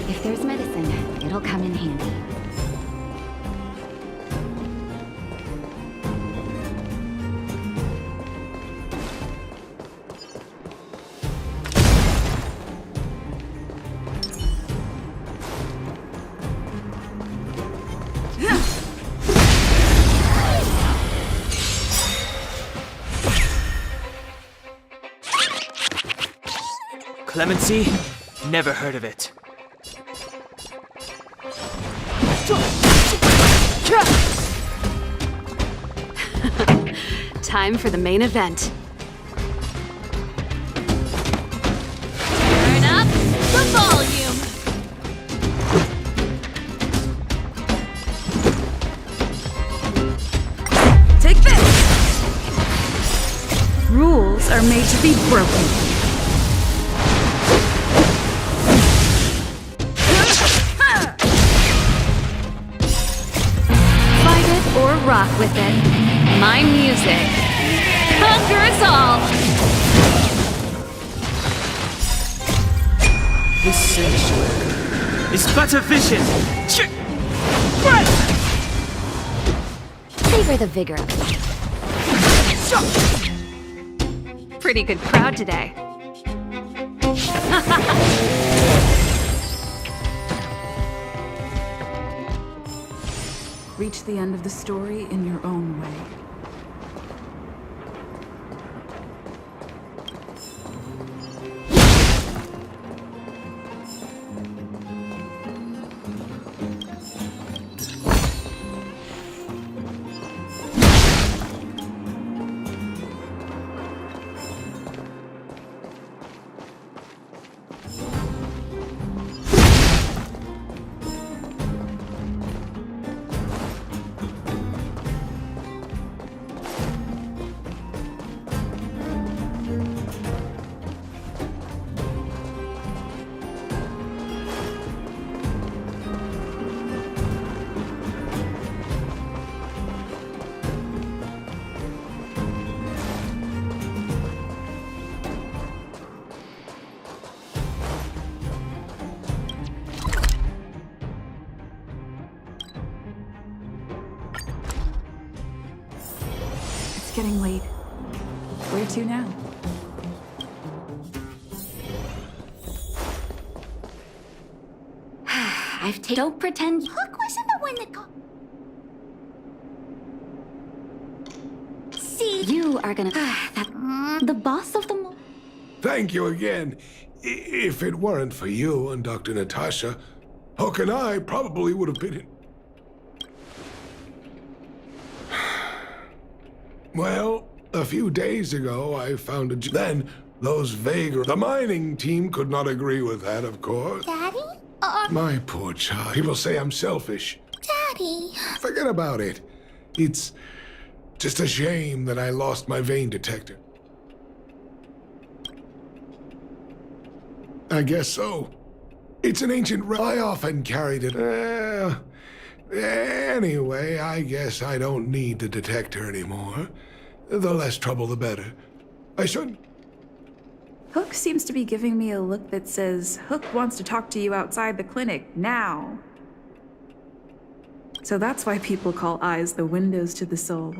If there's medicine, it'll come in handy. Clemency? Never heard of it. Time for the main event. Turn up the volume. Take this. Rules are made to be broken. Fight it or rock with it. My music conquers all. This sanctuary is but a vision. Savor the vigor of it. Pretty good crowd today. Reach the end of the story in your own way. It's getting late. Where to now? Don't pretend. Hook wasn't the one that got. See? You You are gonna... the boss of them... Thank you again. If it weren't for you and Dr. Natasha, Hook and I probably would have been in... Well, a few days ago, I found a... Then, those vagrants... The mining team could not agree with that, of course. Daddy? My poor child. People say I'm selfish. Daddy. Forget about it. It's just a shame that I lost my vein detector. I guess so. It's an ancient I often carried it. Anyway, I guess I don't need the detector anymore. The less trouble, the better. I shouldn't... Hook seems to be giving me a look that says, Hook wants to talk to you outside the clinic, now. So that's why people call eyes the windows to the soul.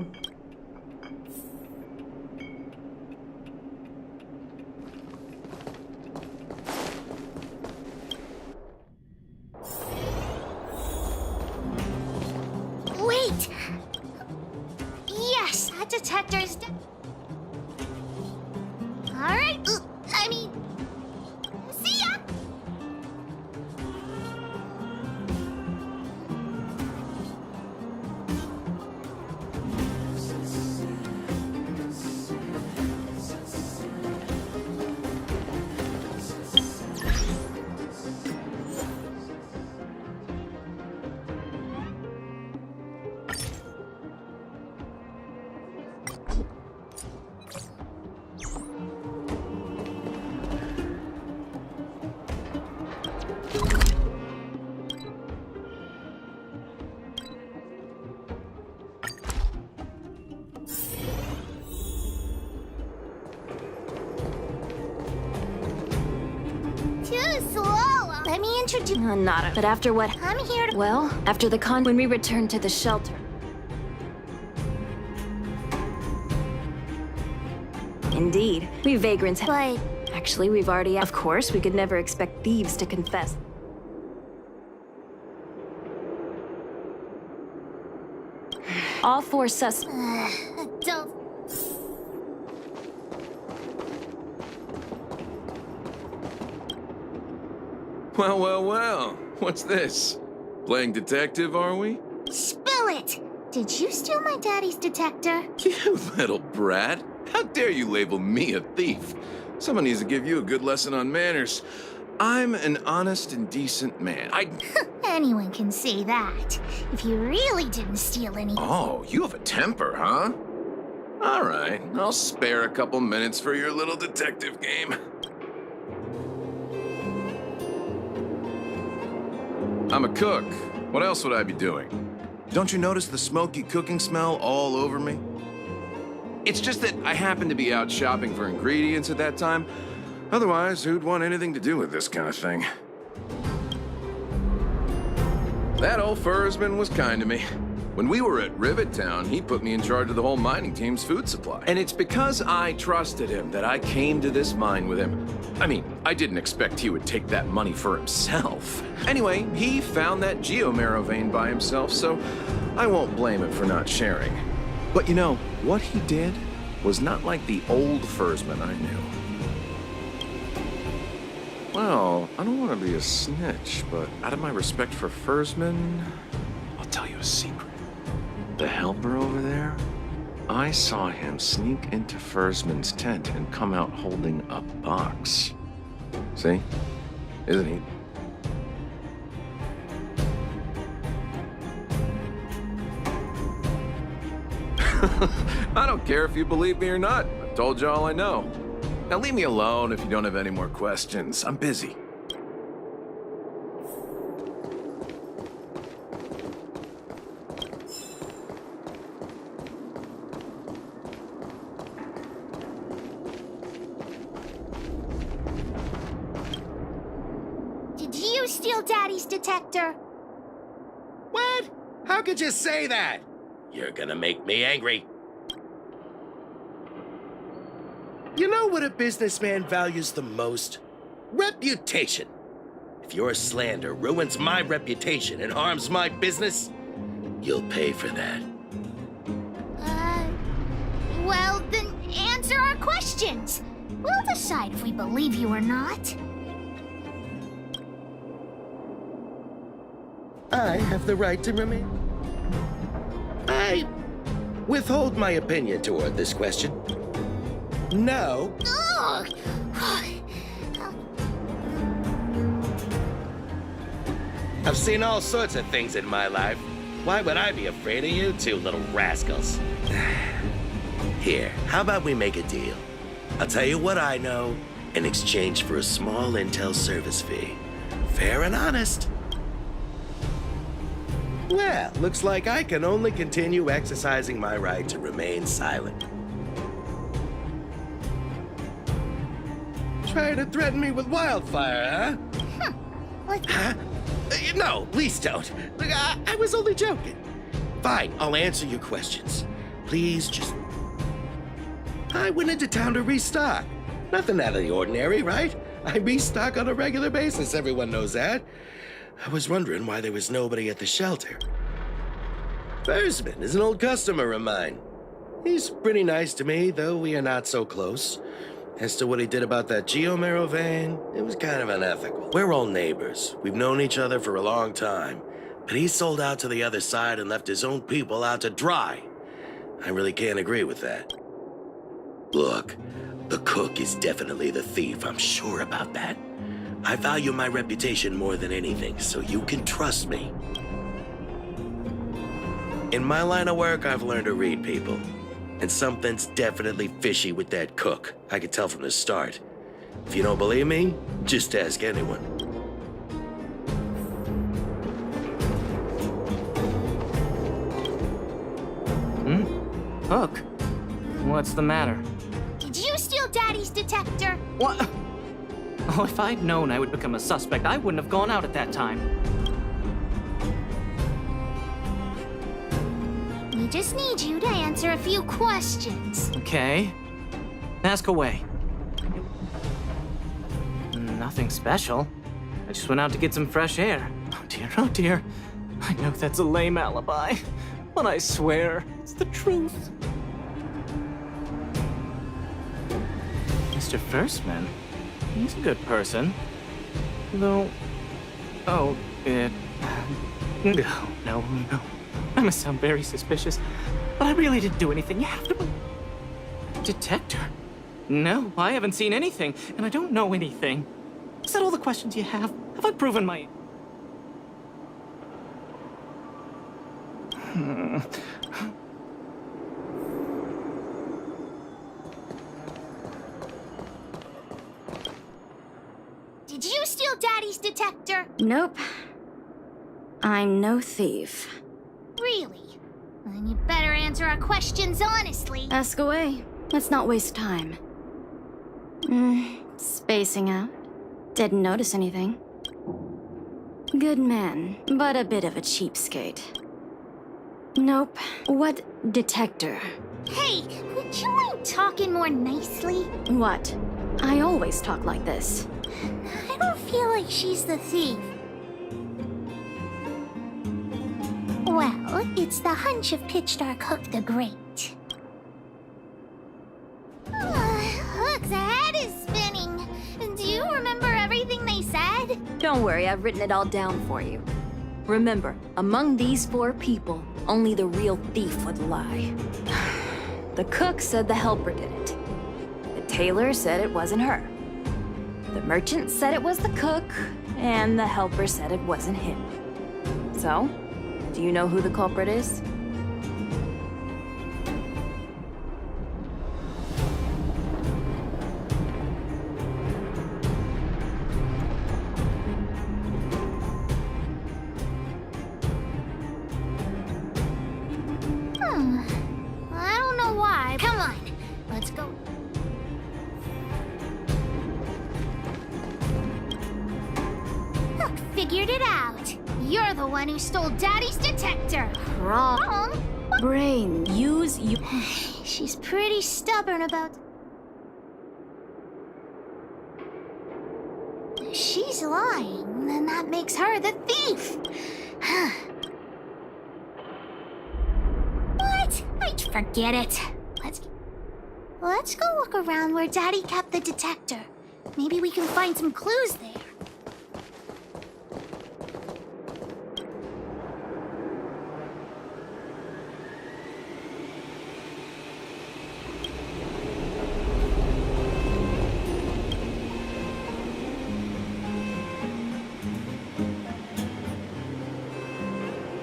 Wait! Yes, that detector's... Alright, I mean... See ya! Let me introduce... Nada. But after what... I'm here to... Well, after the when we return to the shelter. Indeed, we vagrants But... Actually, we've already... Of course, we could never expect thieves to confess. All four don't... Well, well, well. What's this? Playing detective, are we? Spill it! Did you steal my daddy's detector? You little brat. How dare you label me a thief? Someone needs to give you a good lesson on manners. I'm an honest and decent man. Anyone can say that. If you really didn't steal any... Oh, you have a temper, huh? All right, I'll spare a couple minutes for your little detective game. I'm a cook. What else would I be doing? Don't you notice the smoky cooking smell all over me? It's just that I happened to be out shopping for ingredients at that time. Otherwise, who'd want anything to do with this kind of thing? That old Fursman was kind to me. When we were at Rivet Town, he put me in charge of the whole mining team's food supply. And it's because I trusted him that I came to this mine with him. I mean, I didn't expect he would take that money for himself. Anyway, he found that geomarrow vein by himself, so I won't blame him for not sharing. But you know, what he did was not like the old Fursman I knew. Well, I don't want to be a snitch, but out of my respect for Fursman, I'll tell you a secret. The helper over there, I saw him sneak into Fursman's tent and come out holding a box. See? Isn't he? I don't care if you believe me or not. I've told you all I know. Now leave me alone if you don't have any more questions. I'm busy. Did you steal Daddy's detector? What? How could you say that? You're gonna make me angry. You know what a businessman values the most? Reputation. If your slander ruins my reputation and harms my business, you'll pay for that. Well, then questions. We'll decide if we believe you or not. I have the right to remain. I withhold my opinion toward this question. No. Ugh. I've seen all sorts of things in my life. Why would I be afraid of you two little rascals? Here, how about we make a deal? I'll tell you what I know in exchange for a small intel service fee. Fair and honest. Well, looks like I can only continue exercising my right to remain silent. Trying to threaten me with wildfire, huh? Huh? No, please don't. Look, I was only joking. Fine, I'll answer your questions. Please just... I went into town to restock. Nothing out of the ordinary, right? I restock on a regular basis, everyone knows that. I was wondering why there was nobody at the shelter. Versman is an old customer of mine. He's pretty nice to me, though we are not so close. As to what he did about that Geomero vein, it was kind of unethical. We're all neighbors. We've known each other for a long time. But he sold out to the other side and left his own people out to dry. I really can't agree with that. Look, the cook is definitely the thief. I'm sure about that. I value my reputation more than anything, so you can trust me. In my line of work, I've learned to read people. And something's definitely fishy with that cook. I could tell from the start. If you don't believe me, just ask anyone. Hook? What's the matter? Did you steal Daddy's detector? What? Oh, if I'd known I would become a suspect, I wouldn't have gone out at that time. We just need you to answer a few questions. Okay. Ask away. Nothing special. I just went out to get some fresh air. Oh dear, oh dear. I know that's a lame alibi, but I swear it's the truth. Mr. Firstman, he's a good person. Though... Oh, No. I must sound very suspicious, but I really didn't do anything. You have to believe... Detector? No, I haven't seen anything, and I don't know anything. Is that all the questions you have? Have I proven my... Did you steal Daddy's detector? Nope. I'm no thief. Really? Then you better answer our questions honestly. Ask away. Let's not waste time. Spacing out. Didn't notice anything. Good man, but a bit of a cheapskate. Nope. What detector? Hey, would you mind talking more nicely? What? I always talk like this. I don't feel like she's the thief. Well, it's the hunch of Pitched Our Cook the Great. Hook's head is spinning. Do you remember everything they said? Don't worry, I've written it all down for you. Remember, among these 4 people, only the real thief would lie. The cook said the helper did it. The tailor said it wasn't her. The merchant said it was the cook, and the helper said it wasn't him. So, do you know who the culprit is? I don't know why. Come on, let's go. Look, figured it out. You're the one who stole Daddy's detector. Wrong. Brain, use you. She's pretty stubborn about... If she's lying, then that makes her the thief. What? Forget it. Let's go look around where Daddy kept the detector. Maybe we can find some clues there.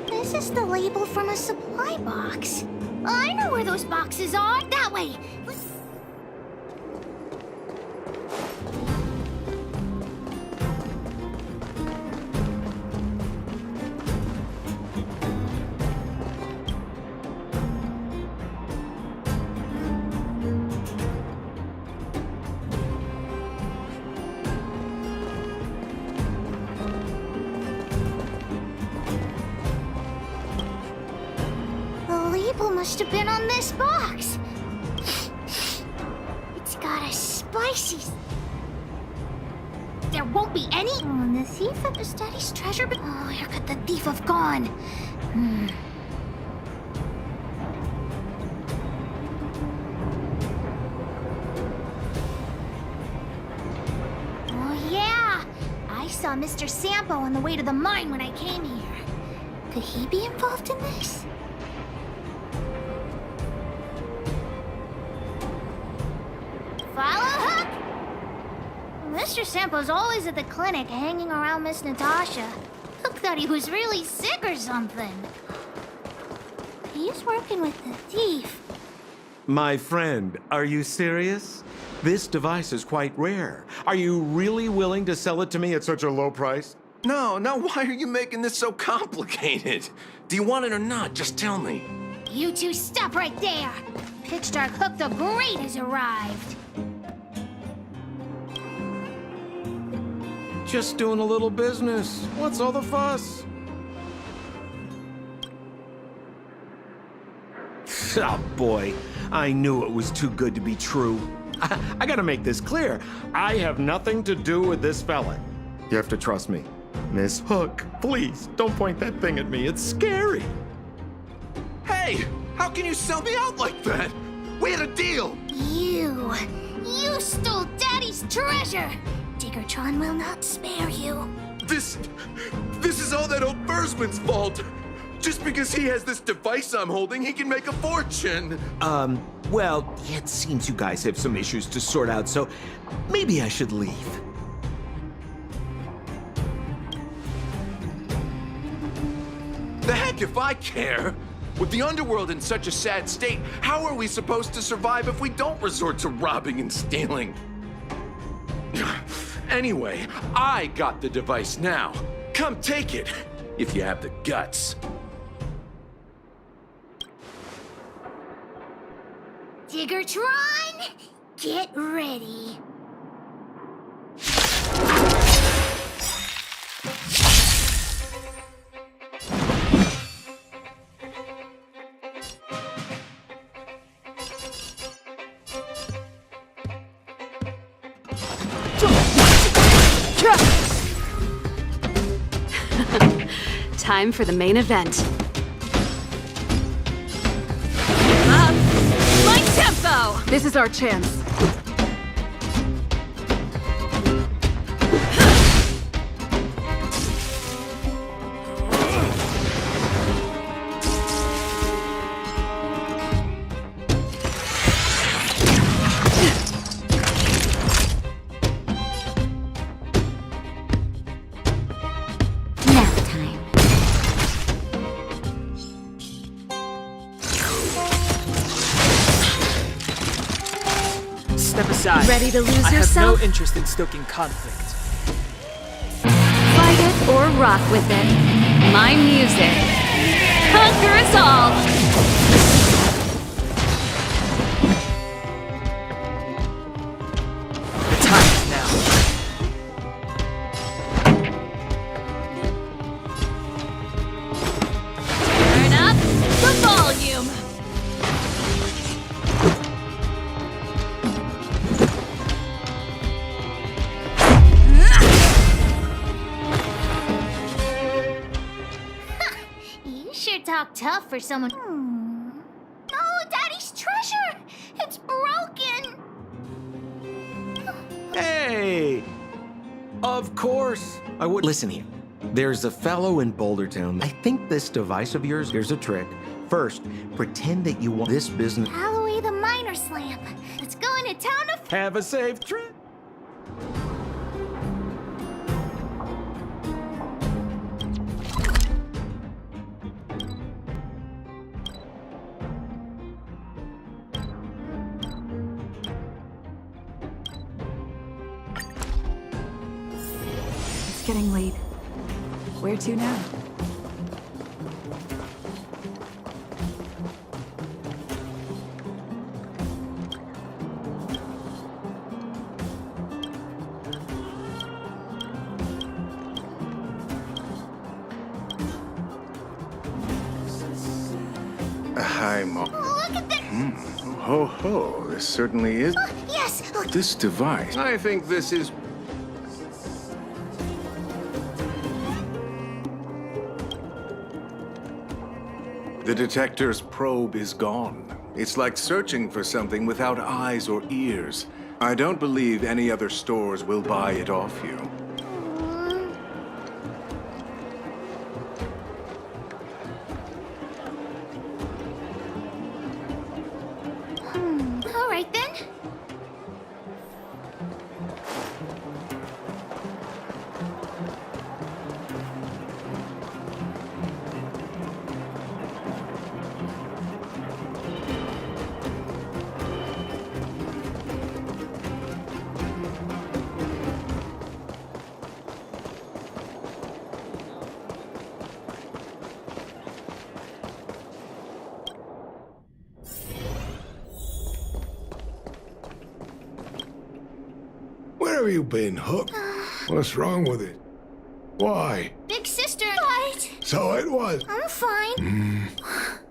This is the label from a supply box. I know where those boxes are. That way. Must have been on this box. It's got a spicy. There won't be any. Oh, the thief of his daddy's treasure. But oh, where could the thief have gone? Oh yeah, I saw Mr. Sampo on the way to the mine when I came here. Could he be involved in this? Follow hook? Mr. Sampo's always at the clinic hanging around Miss Natasha. Hook thought he was really sick or something. He's working with the thief. My friend, are you serious? This device is quite rare. Are you really willing to sell it to me at such a low price? No, why are you making this so complicated? Do you want it or not? Just tell me. You two stop right there. Pitch Dark Hook the Great has arrived. Just doing a little business. What's all the fuss? Oh boy, I knew it was too good to be true. I gotta make this clear. I have nothing to do with this fella. You have to trust me. Miss Hook, please, don't point that thing at me. It's scary. Hey, how can you sell me out like that? We had a deal. You stole Daddy's treasure. Diggertron will not spare you. This is all that old Bursman's fault. Just because he has this device I'm holding, he can make a fortune. Well, it seems you guys have some issues to sort out, so maybe I should leave. The heck if I care? With the underworld in such a sad state, how are we supposed to survive if we don't resort to robbing and stealing? Anyway, I got the device now. Come take it, if you have the guts. Diggertron, get ready. Time for the main event. Up! My tempo! This is our chance. Step aside. Ready to lose I yourself? have no interest in stoking conflict. Fight it or rock with it. My music. Conquer us all! The time is now. Turn up the volume! You sure talk tough for someone. No, Daddy's treasure! It's broken! Of course! I would. Listen here. There's a fellow in Bouldertown. I think this device of yours, here's a trick. First, pretend that you want this business. Alloy the Miner's Lamp. Let's go into town to... Have a safe trip. It's getting late. Where to now? Hi, Mo. Look at this! Ho ho, this certainly is. Yes! Look. This device. I think this is. The detector's probe is gone. It's like searching for something without eyes or ears. I don't believe any other stores will buy it off you. All right then. Where have you been, Hook? What's wrong with it? Why? Big sister. What? So it was. I'm fine.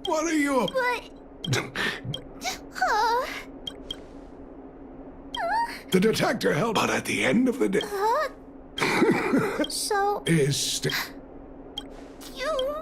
What are you up? But... The detector held, but at the end of the day, So... is You...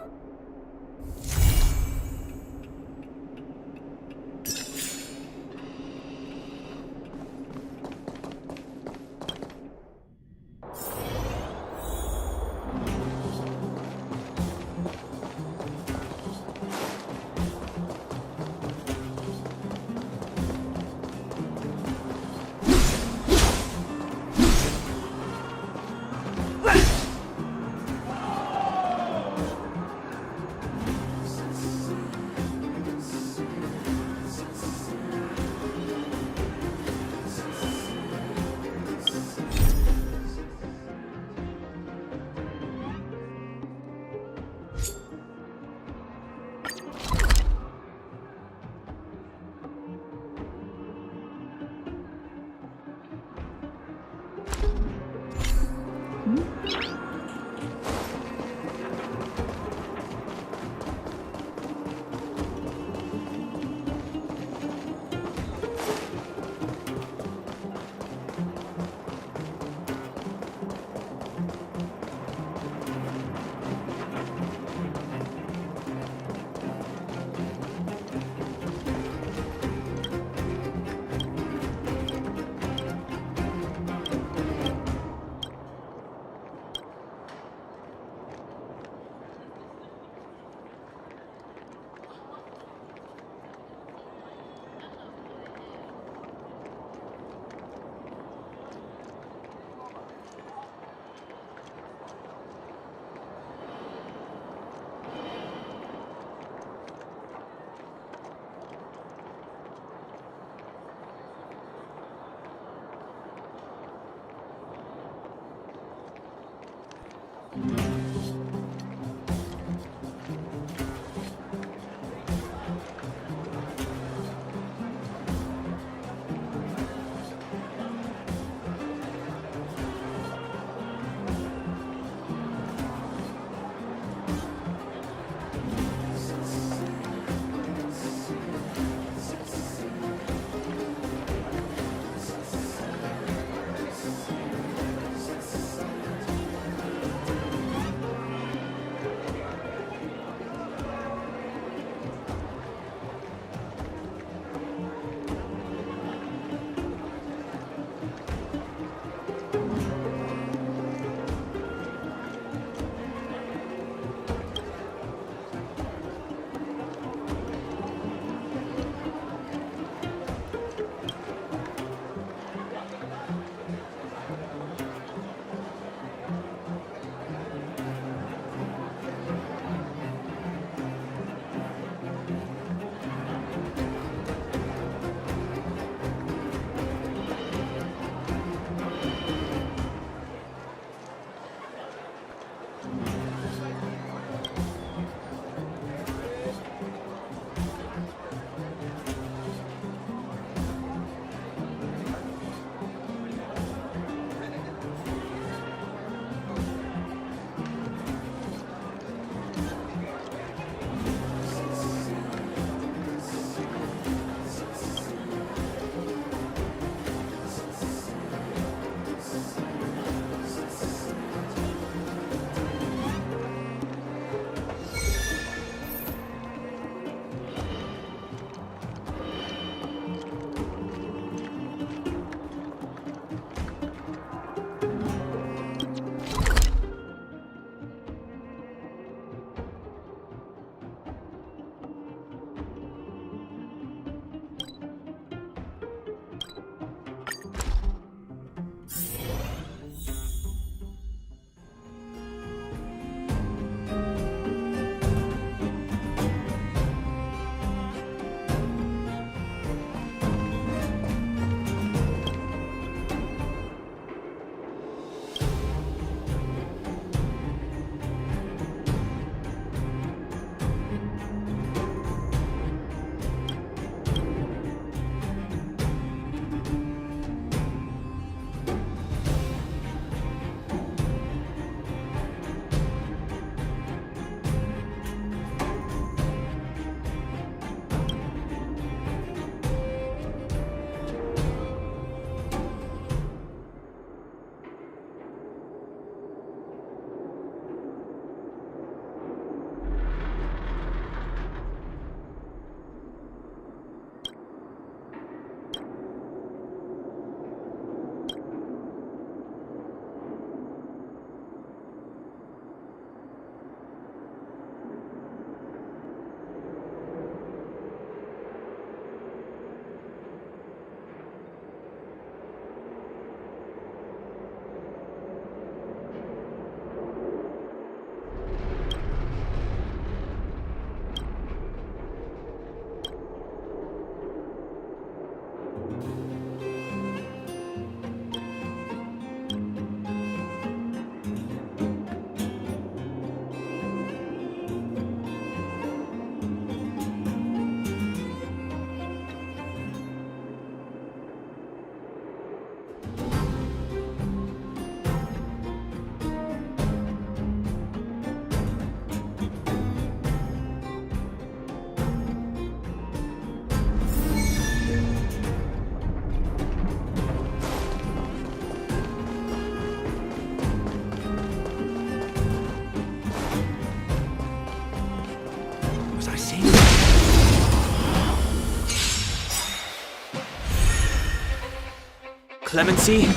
Clemency?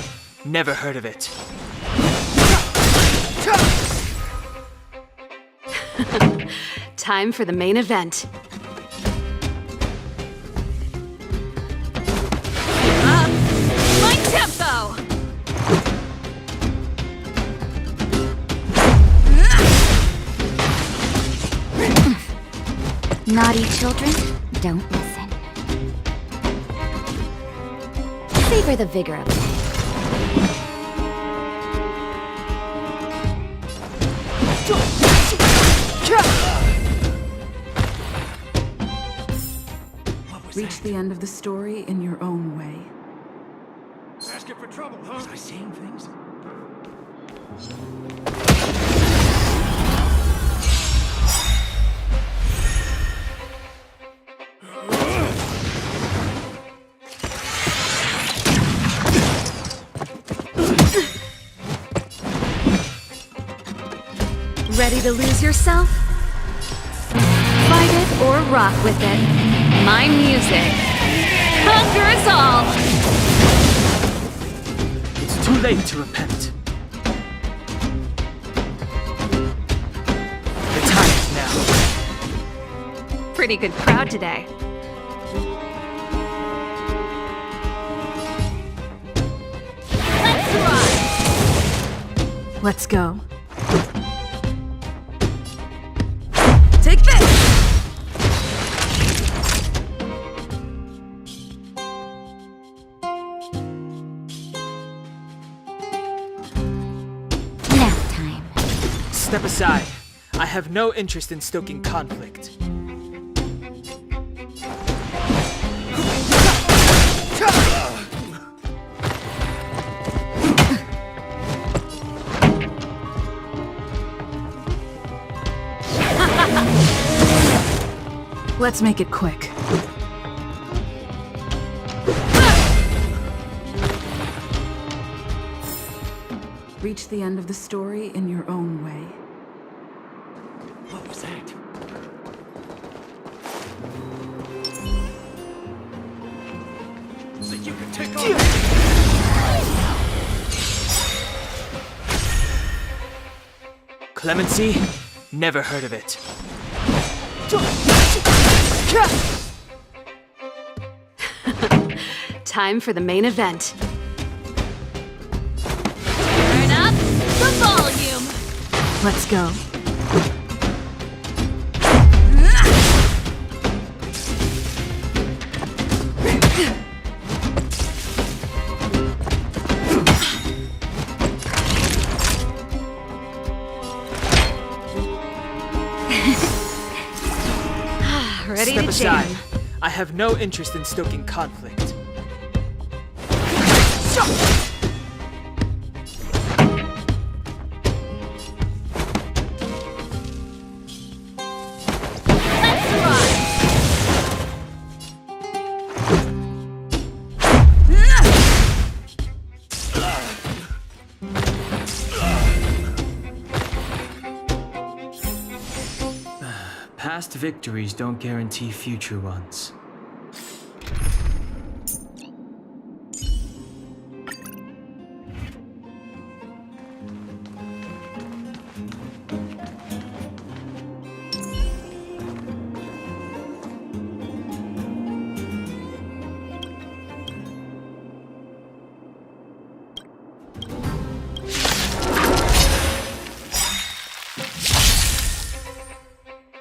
Never heard of it. Time for the main event. Keep up! My tempo! Naughty children, don't listen. Savor the vigor of it. Reach the end of the story in your own way. Asking for trouble, huh? Was I saying things? Ready to lose yourself? Fight it or rock with it. My music conquers all! It's too late to repent. The time is now. Pretty good crowd today. Let's run! Let's go. Take this! Nap time. Step aside. I have no interest in stoking conflict. Let's make it quick. Reach the end of the story in your own way. What was that? Think you can take on? Clemency? Never heard of it. Time for the main event. Turn up the volume! Let's go. Ready Step to aside. jam. I have no interest in stoking conflict. Past victories don't guarantee future ones.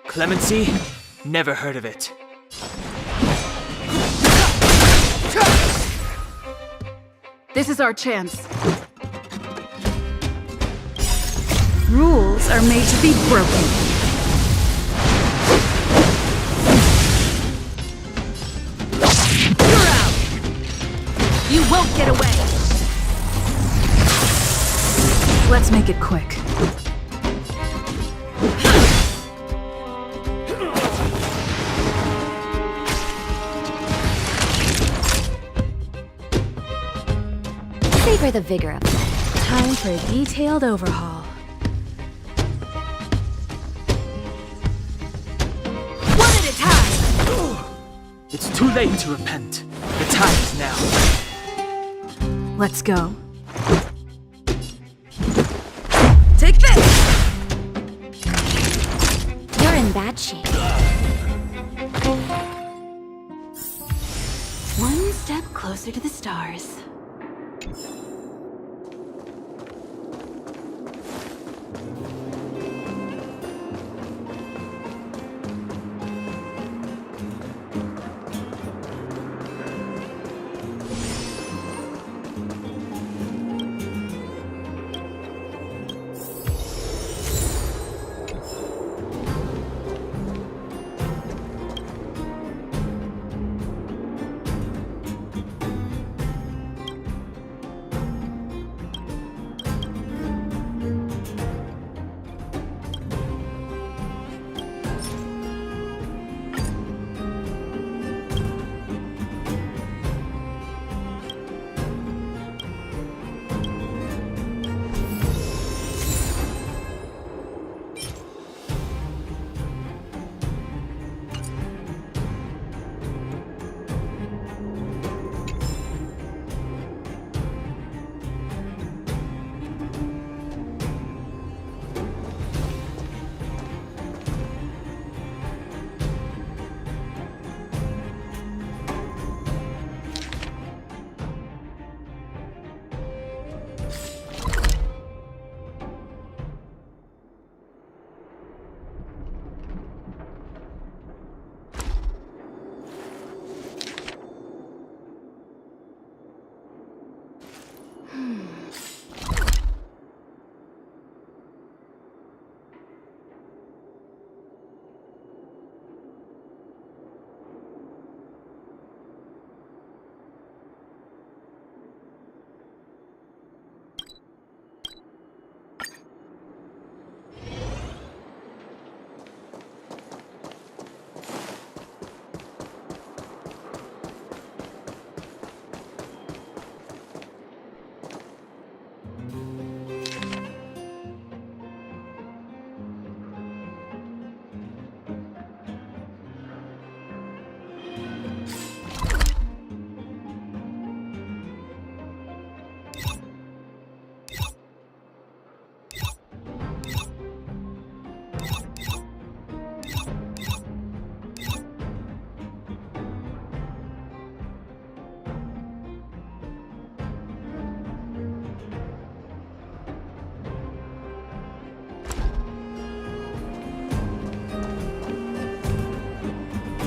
Clemency? Never heard of it. This is our chance. Rules are made to be broken. You're out! You won't get away! Let's make it quick. Savor the vigor of it. Time for a detailed overhaul. One at a time! It's too late to repent. The time is now. Let's go. Take this! You're in bad shape. One step closer to the stars.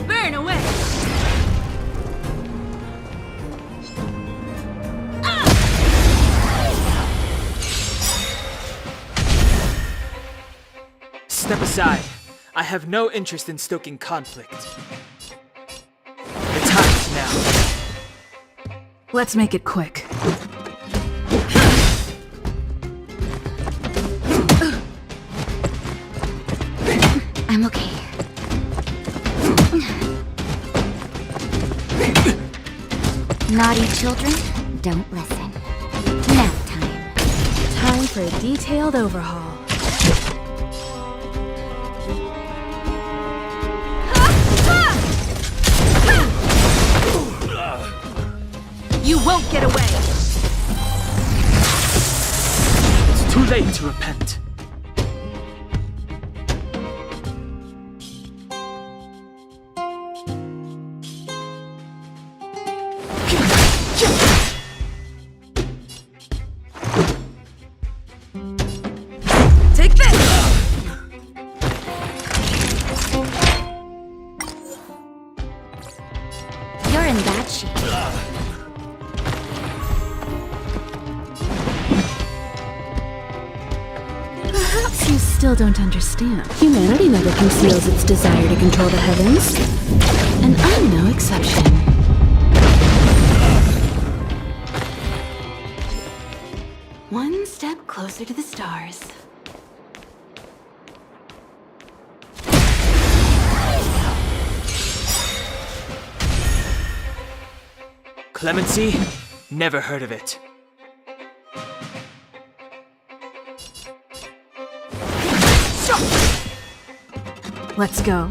Burn away! Step aside. I have no interest in stoking conflict. The time is now. Let's make it quick. I'm okay. Naughty children, don't listen. Nap time. Time for a detailed overhaul. You won't get away! It's too late to repent. Take this! You're in bad shape. Perhaps you still don't understand. Humanity never conceals its desire to control the heavens. And I'm no exception. One step closer to the stars. Clemency? Never heard of it. Let's go.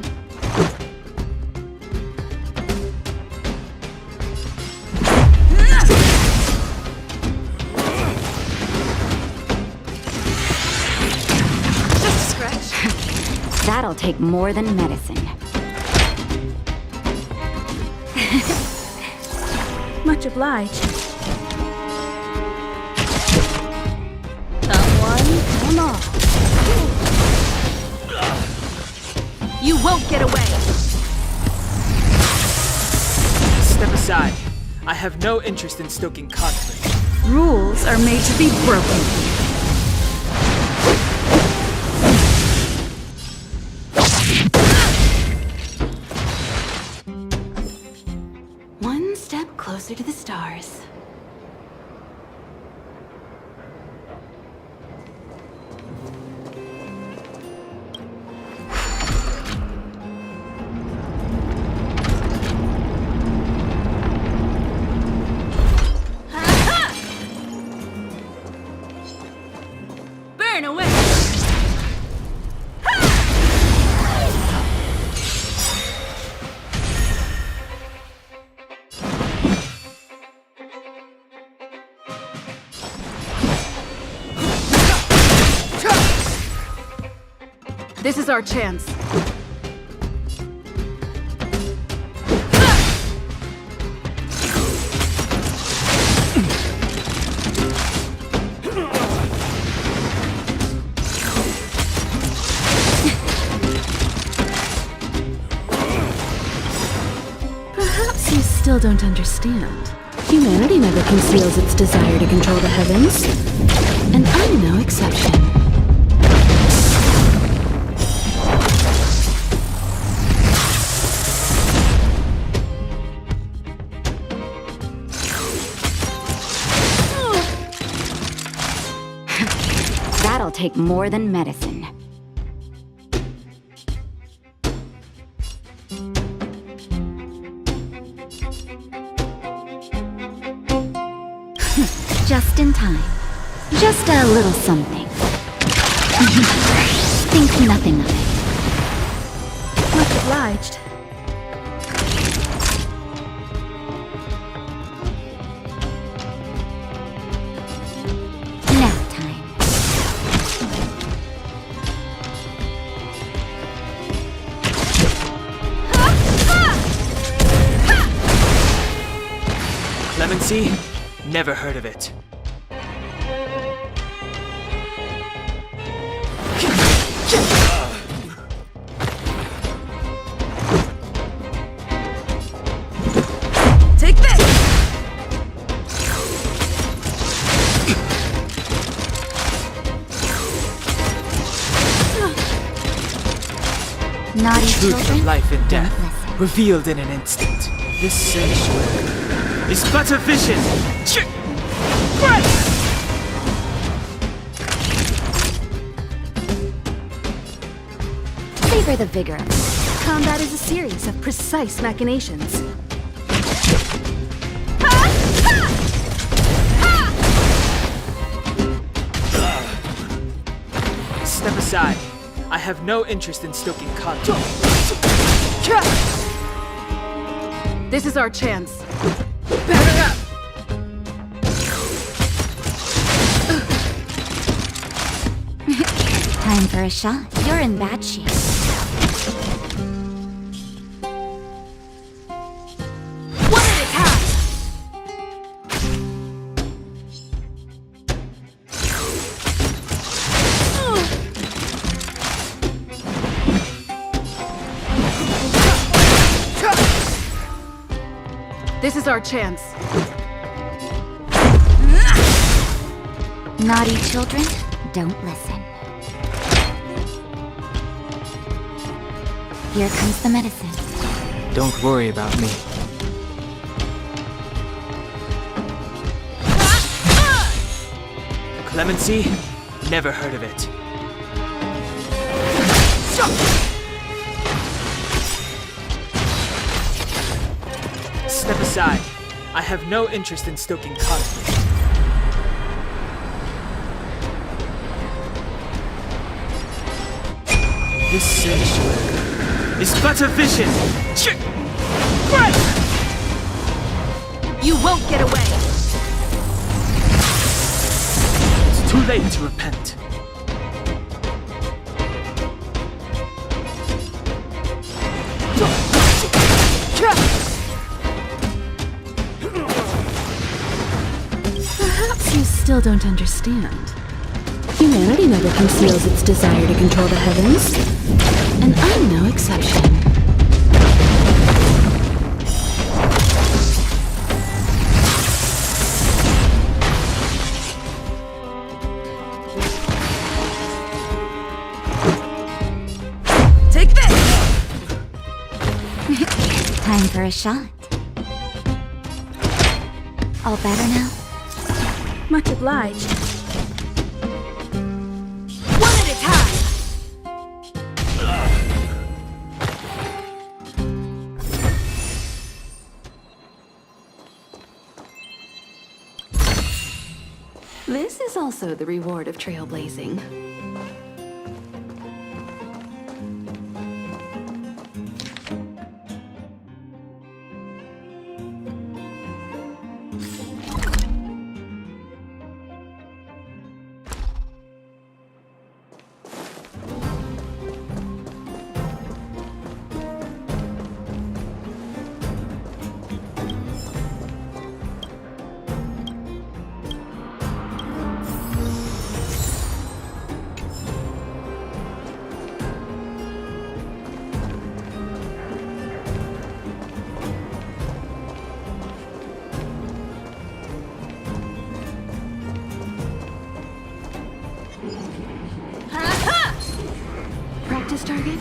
That'll take more than medicine. Much obliged. Someone, come on. You won't get away! Step aside. I have no interest in stoking conflict. Rules are made to be broken. One step closer to the stars. Burn away! This is our chance. Perhaps you still don't understand. Humanity never conceals its desire to control the heavens. And I'm no exception. That'll take more than medicine. Just in time. Just a little something. Think nothing of it. Much obliged. Nap time. Clemency? Never heard of it. Take this! Naughty The truth children. of life and death, revealed in an instant. This sanctuary is but a vision. Savor the vigor of it. Combat is a series of precise machinations. Step aside. I have no interest in stoking conflict. This is our chance. Batter up! Time for a shot. You're in bad shape. One at a time! This is our chance. Naughty children, don't listen. Here comes the medicine. Don't worry about me. Clemency? Never heard of it. Step aside. I have no interest in stoking conflict. This sanctuary is but a vision. You won't get away! It's too late to repent. still don't understand. Humanity never conceals its desire to control the heavens, and I'm no exception. Take this! Time for a shot. All better now? Much obliged. One at a time! This is also the reward of trailblazing. Practice target?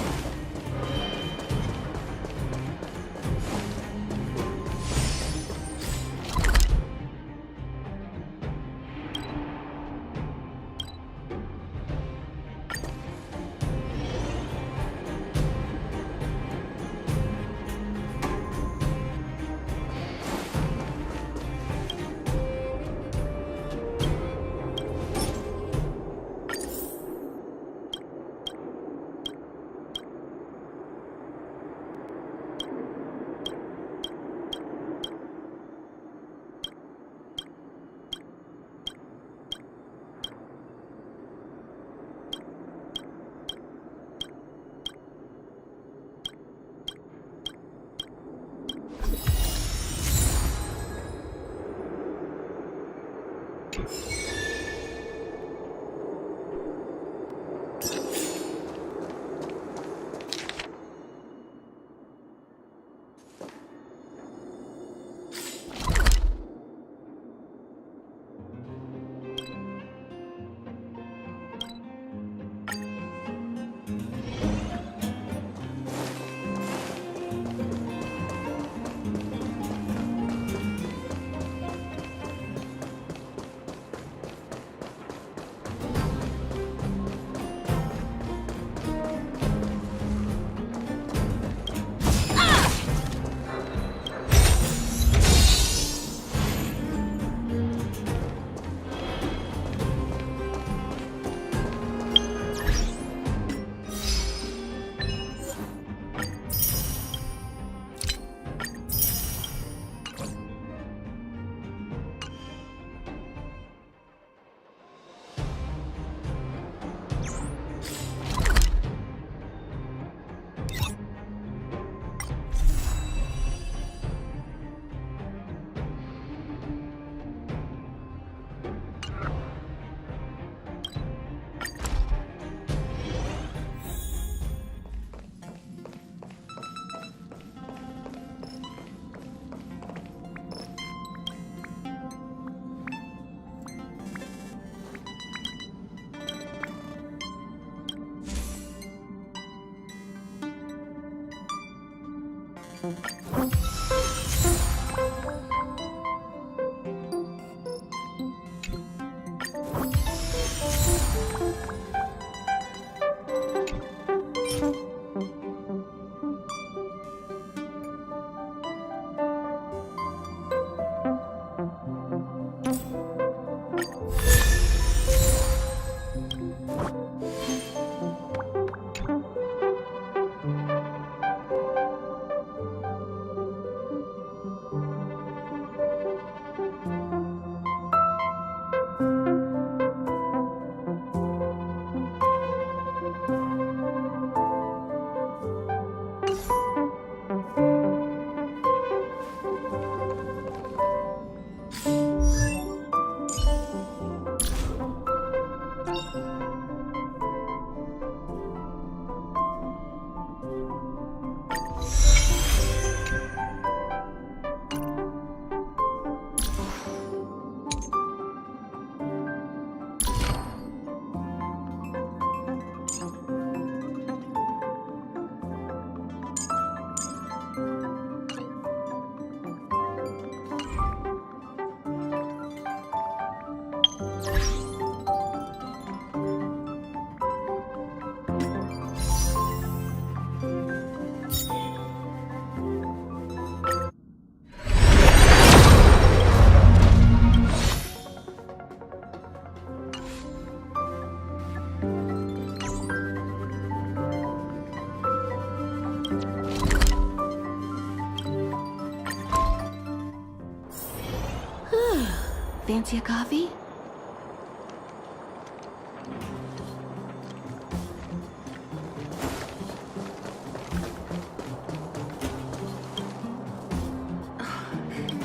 Fancy a coffee?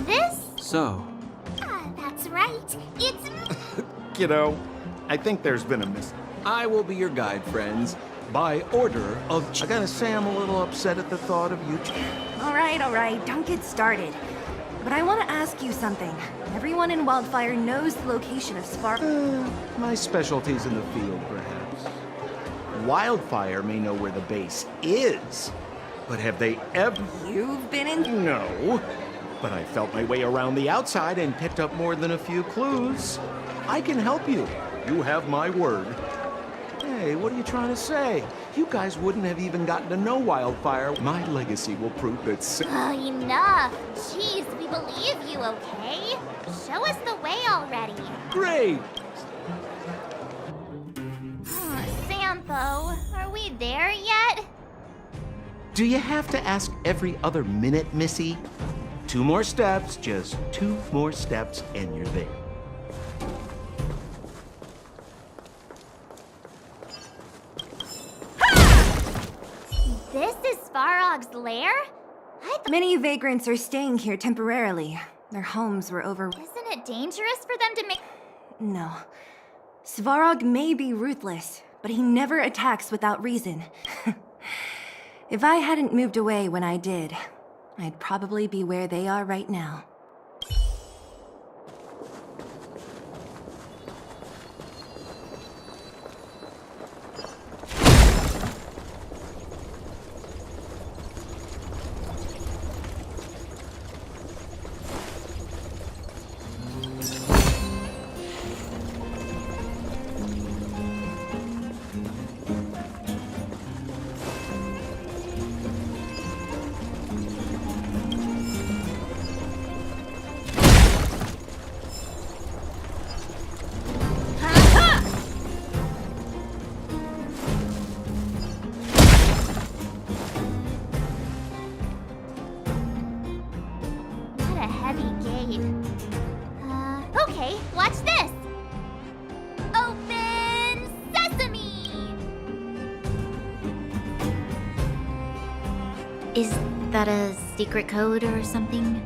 This? So, That's right. It's Kiddo, I think there's been a I will be your guide, friends. By order of... I gotta say I'm a little upset at the thought of you... All right, don't get started. But I want to ask you something. Everyone in Wildfire knows the location of Spar... My specialty's in the field, perhaps. Wildfire may know where the base is, but have they ever... You've been in... No, but I felt my way around the outside and picked up more than a few clues. I can help you. You have my word. Hey, what are you trying to say? You guys wouldn't have even gotten to know Wildfire. My legacy will prove that... Oh, enough. Jeez, we believe you, okay? Show us the way already. Great! Santho, are we there yet? Do you have to ask every other minute, Missy? 2 more steps, just 2 more steps, and you're there. This is Svarog's lair? Many vagrants are staying here temporarily. Their homes were over... Isn't it dangerous for them to make... No. Svarog may be ruthless, but he never attacks without reason. If I hadn't moved away when I did, I'd probably be where they are right now. Okay, watch this! Open sesame! Is that a secret code or something?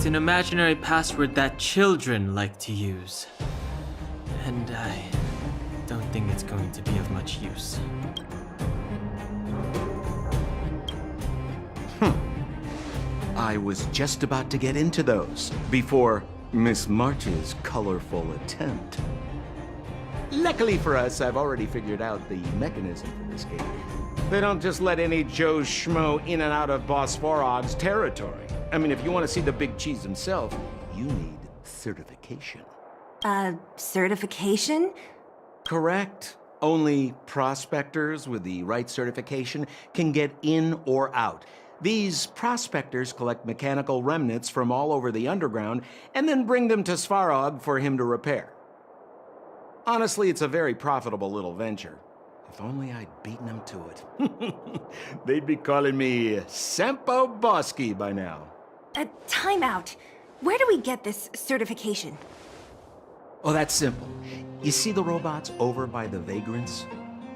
it's an imaginary password that children like to use. And I don't think it's going to be of much use. I was just about to get into those before Miss March's colorful attempt. Luckily for us, I've already figured out the mechanism for this game. They don't just let any Joe Schmo in and out of Boss Svarog's territory. I mean, if you want to see the big cheese himself, you need certification. Certification? Correct. Only prospectors with the right certification can get in or out. These prospectors collect mechanical remnants from all over the underground and then bring them to Svarog for him to repair. Honestly, it's a very profitable little venture. If only I'd beaten them to it. They'd be calling me Sempo Bosky by now. Time out. Where do we get this certification? Oh, that's simple. You see the robots over by the vagrants?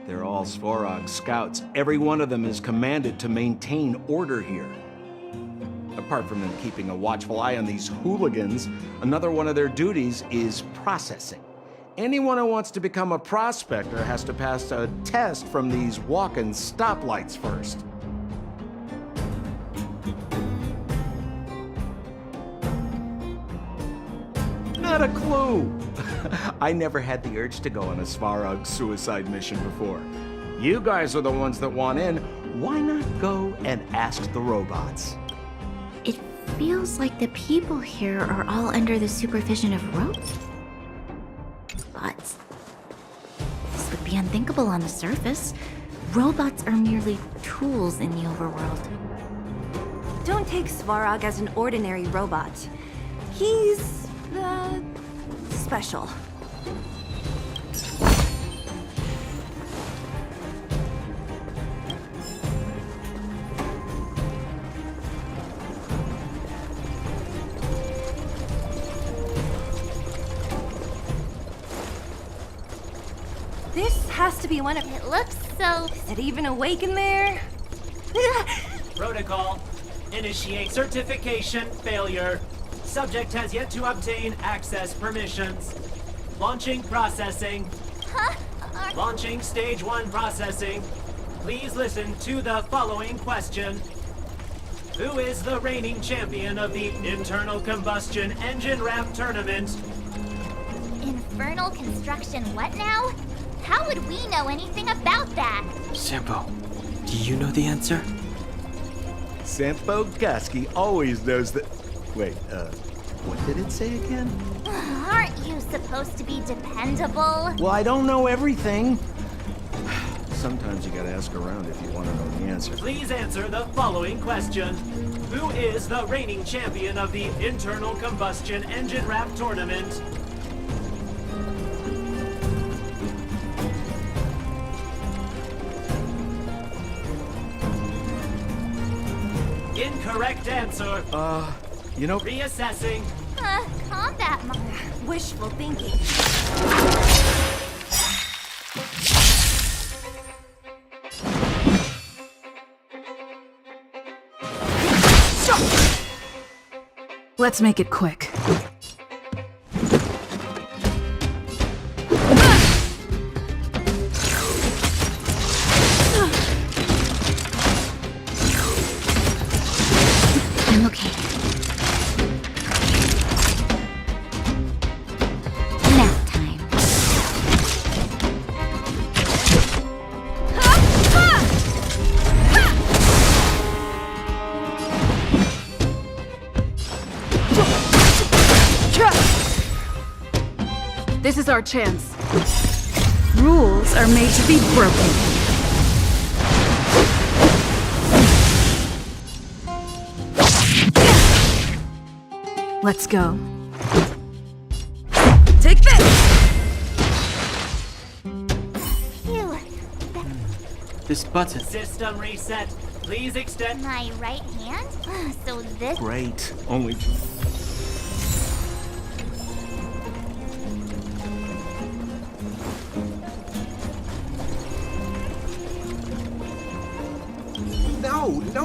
They're all Svarog scouts. Every one of them is commanded to maintain order here. Apart from them keeping a watchful eye on these hooligans, another one of their duties is processing. Anyone who wants to become a prospector has to pass a test from these walking stoplights first. Not a clue. I never had the urge to go on a Svarog suicide mission before. You guys are the ones that want in. Why not go and ask the robots? It feels like the people here are all under the supervision of robots. This would be unthinkable on the surface. Robots are merely tools in the overworld. Don't take Svarog as an ordinary robot. He's special. This has to be one of... It looks so... Is it even awake in there? Protocol. Initiate certification failure. Subject has yet to obtain access permissions. Launching processing. Launching stage 1 processing. Please listen to the following question. Who is the reigning champion of the internal combustion engine wrap tournament? Infernal construction what now? How would we know anything about that? Sampo, do you know the answer? Sampo Gusky always knows that... Wait, what did it say again? Aren't you supposed to be dependable? Well, I don't know everything. Sometimes you gotta ask around if you want to know the answer. Please answer the following question. Who is the reigning champion of the internal combustion engine wrap tournament? Incorrect answer. You know... Reassessing. Combat Wishful thinking. Let's make it quick. I'm okay. Nap time. This is our chance. Rules are made to be broken. Let's go. Take this! Phew. This button. System reset. Please extend My right hand? So this... Great. Only...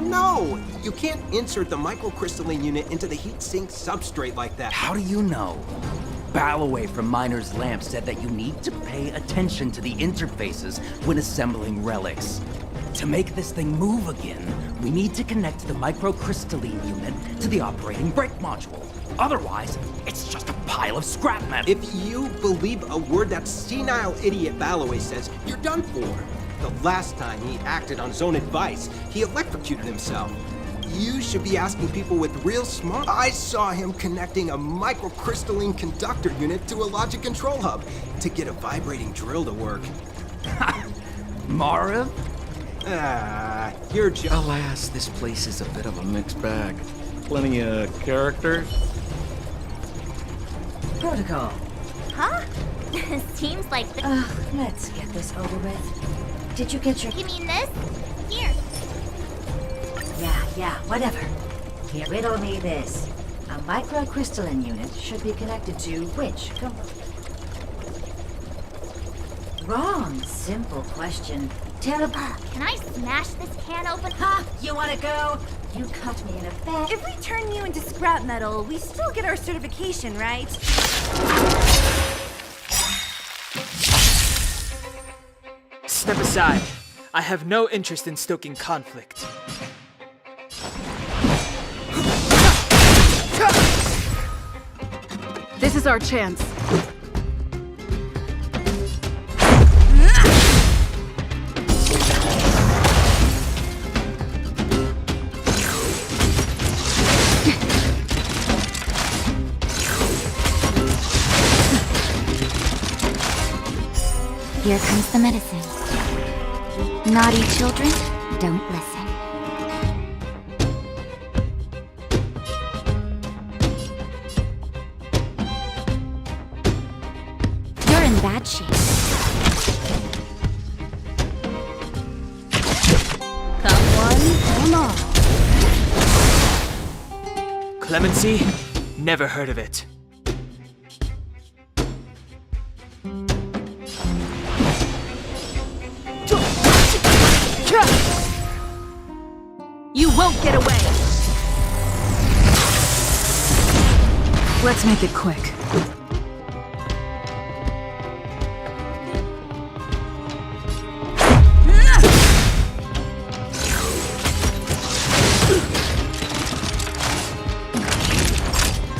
No! You can't insert the microcrystalline unit into the heat-sink substrate like that. How do you know? Balloway from Miner's Lamp said that you need to pay attention to the interfaces when assembling relics. To make this thing move again, we need to connect the microcrystalline unit to the operating brake module. Otherwise, it's just a pile of scrap metal. If you believe a word that senile idiot Balloway says, you're done for. The last time he acted on his own advice, he electrocuted himself. You should be asking people with real smart... I saw him connecting a microcrystalline conductor unit to a logic control hub to get a vibrating drill to work. Mara? You're just... Alas, this place is a bit of a mixed bag. Plenty of characters. Protocol. Huh? Seems like the... Let's get this over with. Did you get your... You mean this? Here. Yeah, whatever. Here, riddle me this. A microcrystalline unit should be connected to which Wrong. Simple question. Terrible. Can I smash this can open? Ha! You wanna go? You cut me in a bed. If we turn you into scrap metal, we still get our certification, right? Step aside. I have no interest in stoking conflict. This is our chance. Here comes the medicine. Naughty children, don't listen. You're in bad shape. Come one, come all. Clemency? Never heard of it. You won't get away! Let's make it quick.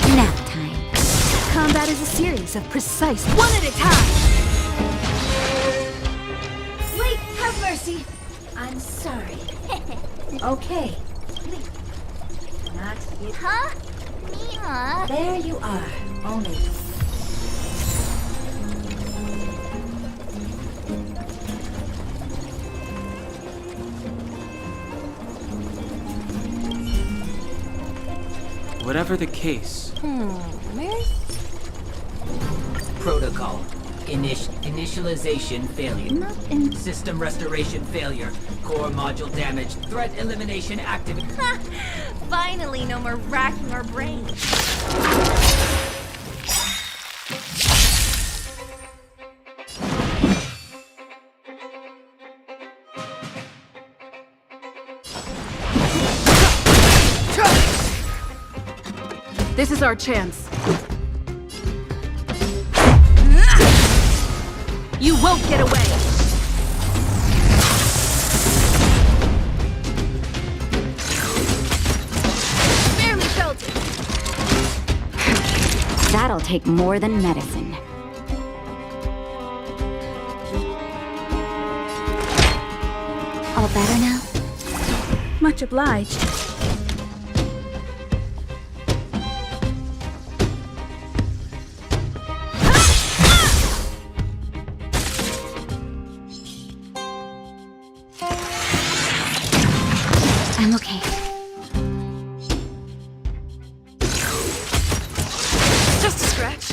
Nap time. Combat is a series of precise, one at a time! Wait, have mercy. I'm sorry. Okay. Not yet. Huh? Mia? There you are. Only. Whatever the case, Protocol. Initialization failure. System restoration failure. Core module damage. Threat elimination active. Finally, no more racking our brains. This is our chance. You won't get away! Barely felt it! That'll take more than medicine. All better now? Much obliged. I'm okay. Just a scratch.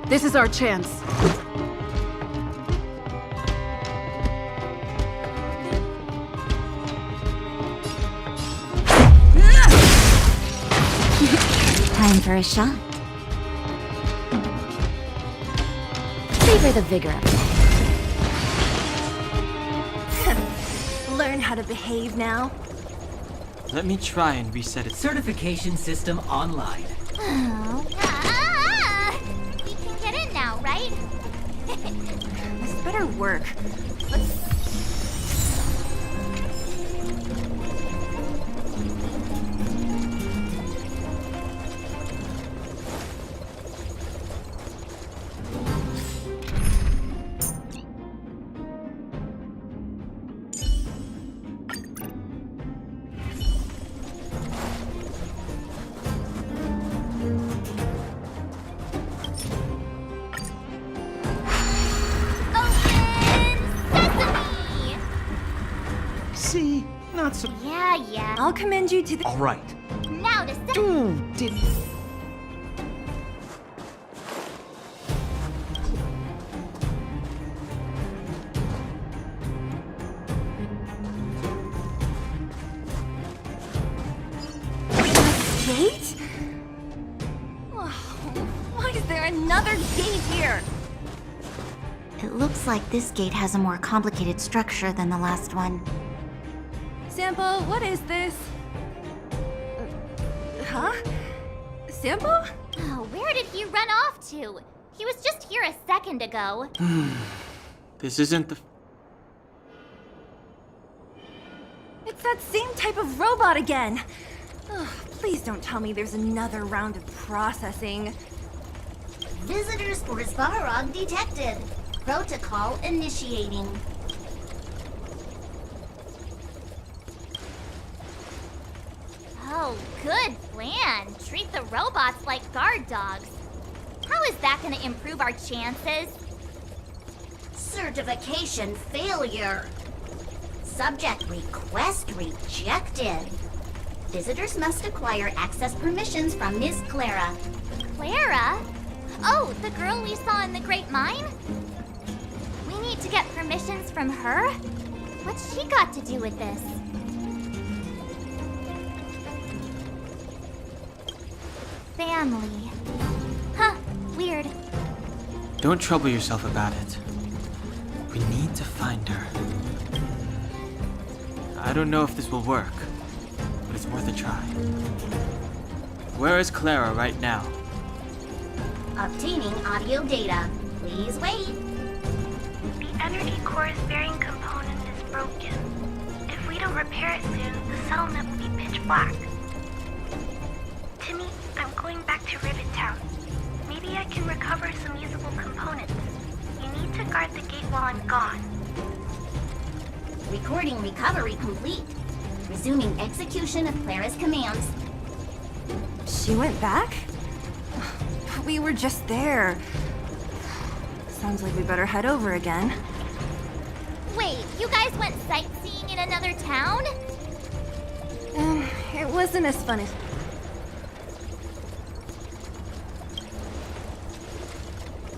This is our chance. Time for a shot. Savor the vigor of it. Learn how to behave now. let me try and reset it. Certification system online. Oh. We can get in now, right? This better work. See? Not so... Yeah. I'll commend you to the... All right. Now to set... Gate? Oh, why is there another gate here? It looks like this gate has a more complicated structure than the last one. Sample, what is this? Huh? Sample? Oh, where did he run off to? He was just here a second ago. This isn't the... It's that same type of robot again. Ugh, please don't tell me there's another round of processing. Visitors for Svarog detected. Protocol initiating. Oh, good plan. Treat the robots like guard dogs. How is that gonna improve our chances? Certification failure. Subject request rejected. Visitors must acquire access permissions from Ms. Clara. Clara? Oh, the girl we saw in the Great Mine? We need to get permissions from her? What's she got to do with this? Family. Huh, weird. Don't trouble yourself about it. We need to find her. I don't know if this will work, but it's worth a try. Where is Clara right now? Obtaining audio data. Please wait. The energy core's bearing component is broken. If we don't repair it soon, the settlement will be pitch black. Timmy, I'm going back to Rivet Town. Maybe I can recover some usable components. You need to guard the gate while I'm gone. Recording recovery complete. Resuming execution of Clara's commands. She went back? We were just there. Sounds like we better head over again. Wait, you guys went sightseeing in another town? It wasn't as fun as...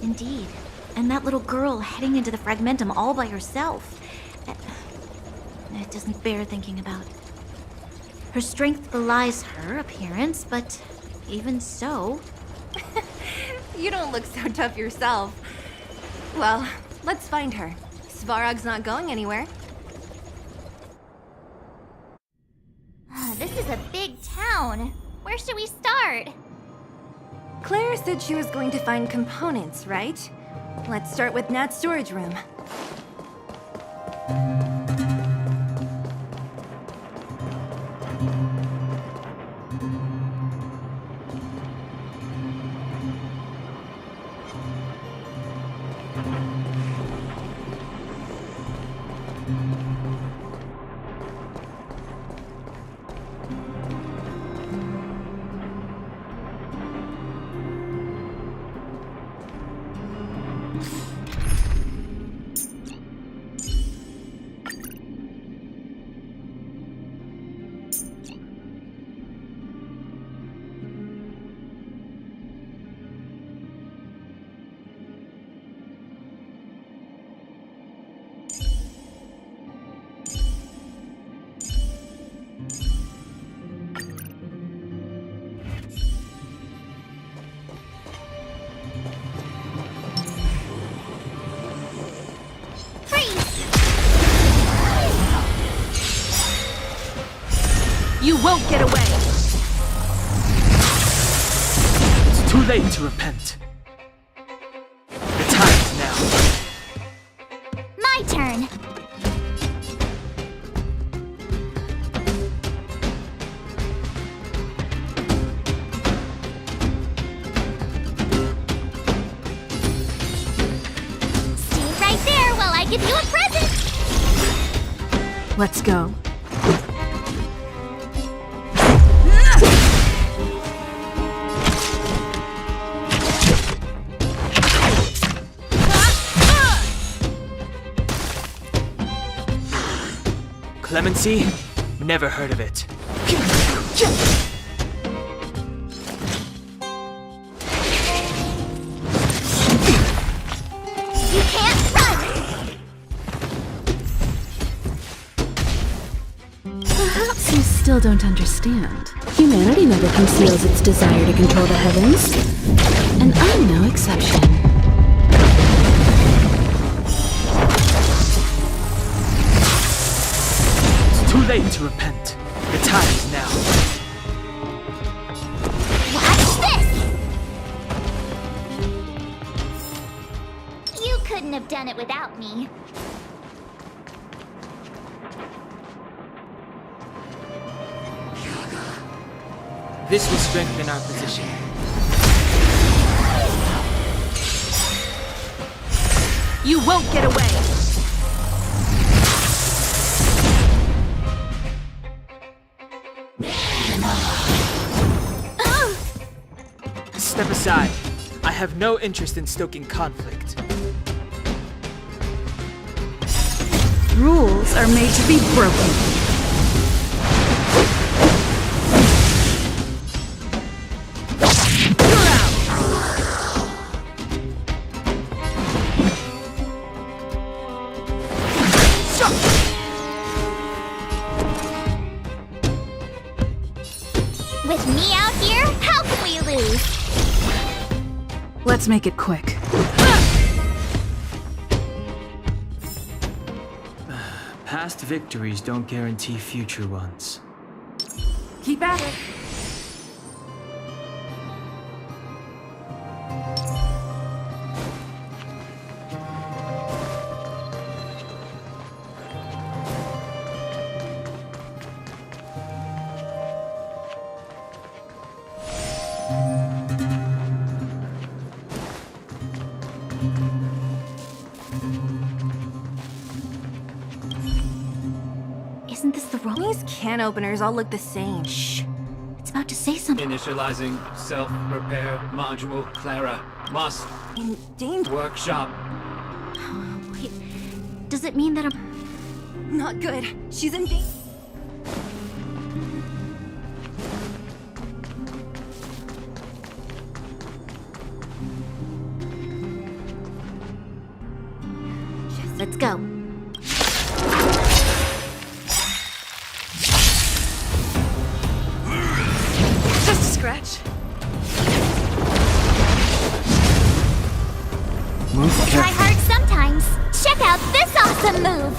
Indeed. And that little girl heading into the Fragmentum all by herself. It doesn't bear thinking about. Her strength belies her appearance, but even so... You don't look so tough yourself. Well, let's find her. Svarog's not going anywhere. This is a big town. Where should we start? Claire said she was going to find components, right? Let's start with Nat's storage room. You won't get away! It's too late to repent. The time is now. My turn! Stay right there while I give you a present! Let's go. Clemency? Never heard of it. You can't run! Perhaps you still don't understand. Humanity never conceals its desire to control the heavens. And I'm no exception. Too late to repent. The time is now. have done it without me. This will strengthen our position. You won't get away! Step aside. I have no interest in stoking conflict. Rules are made to be broken. With me out here, how can we lose? Let's make it quick. Past victories don't guarantee future ones. Keep at it. Isn't this the wrong? These can openers all look the same. Shh. It's about to say something. Initializing self-repair module. Clara, must. In danger. Workshop. Wait, does it mean that I'm... Not good. She's in danger. Let's go. Just a scratch. Move Try carefully. hard sometimes. Check out this awesome move.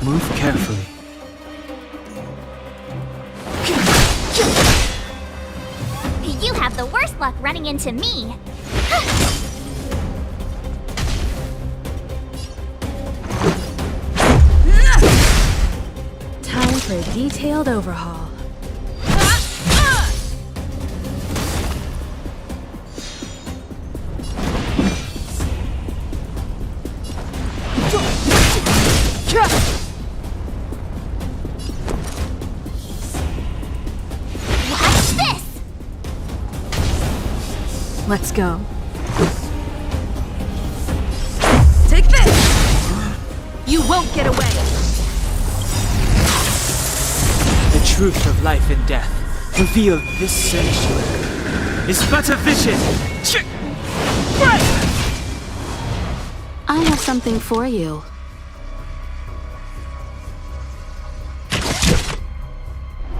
Move carefully. You have the worst luck running into me. Time for a detailed overhaul. Watch this. Let's go. Take this! You won't get away! The truth of life and death, revealed this sanctuary, is but a vision. I have something for you.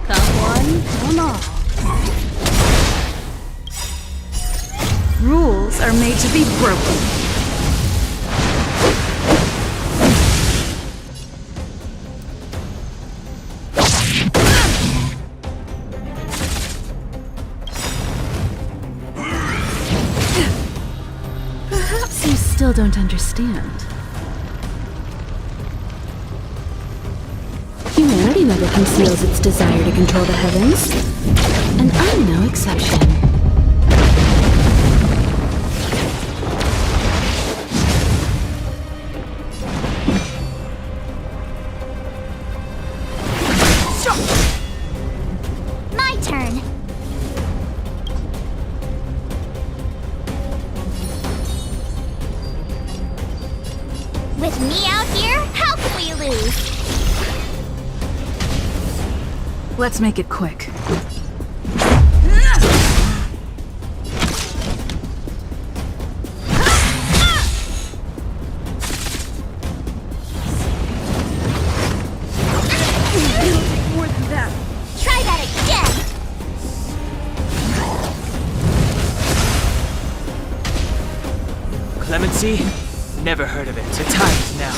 Come one, come all. Rules are made to be broken. Perhaps you still don't understand. Humanity never conceals its desire to control the heavens, and I'm no exception. My turn. With me out here, how can we lose? Let's make it quick. More than that. Try that again. Clemency? Never heard of it. The time is now.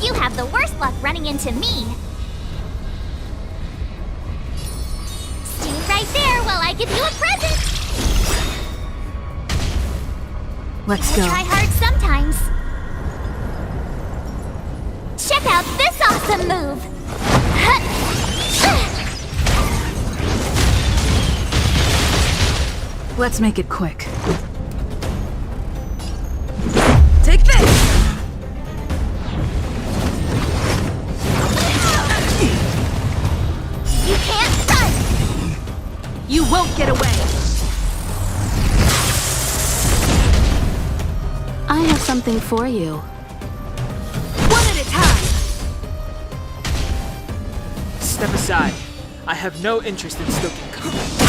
You have the worst luck running into me. give you a present! Let's I go. try hard sometimes. Check out this awesome move! Let's make it quick. Take this! You can't run! You won't get away! I have something for you. One at a time! Step aside. I have no interest in stoking conflict.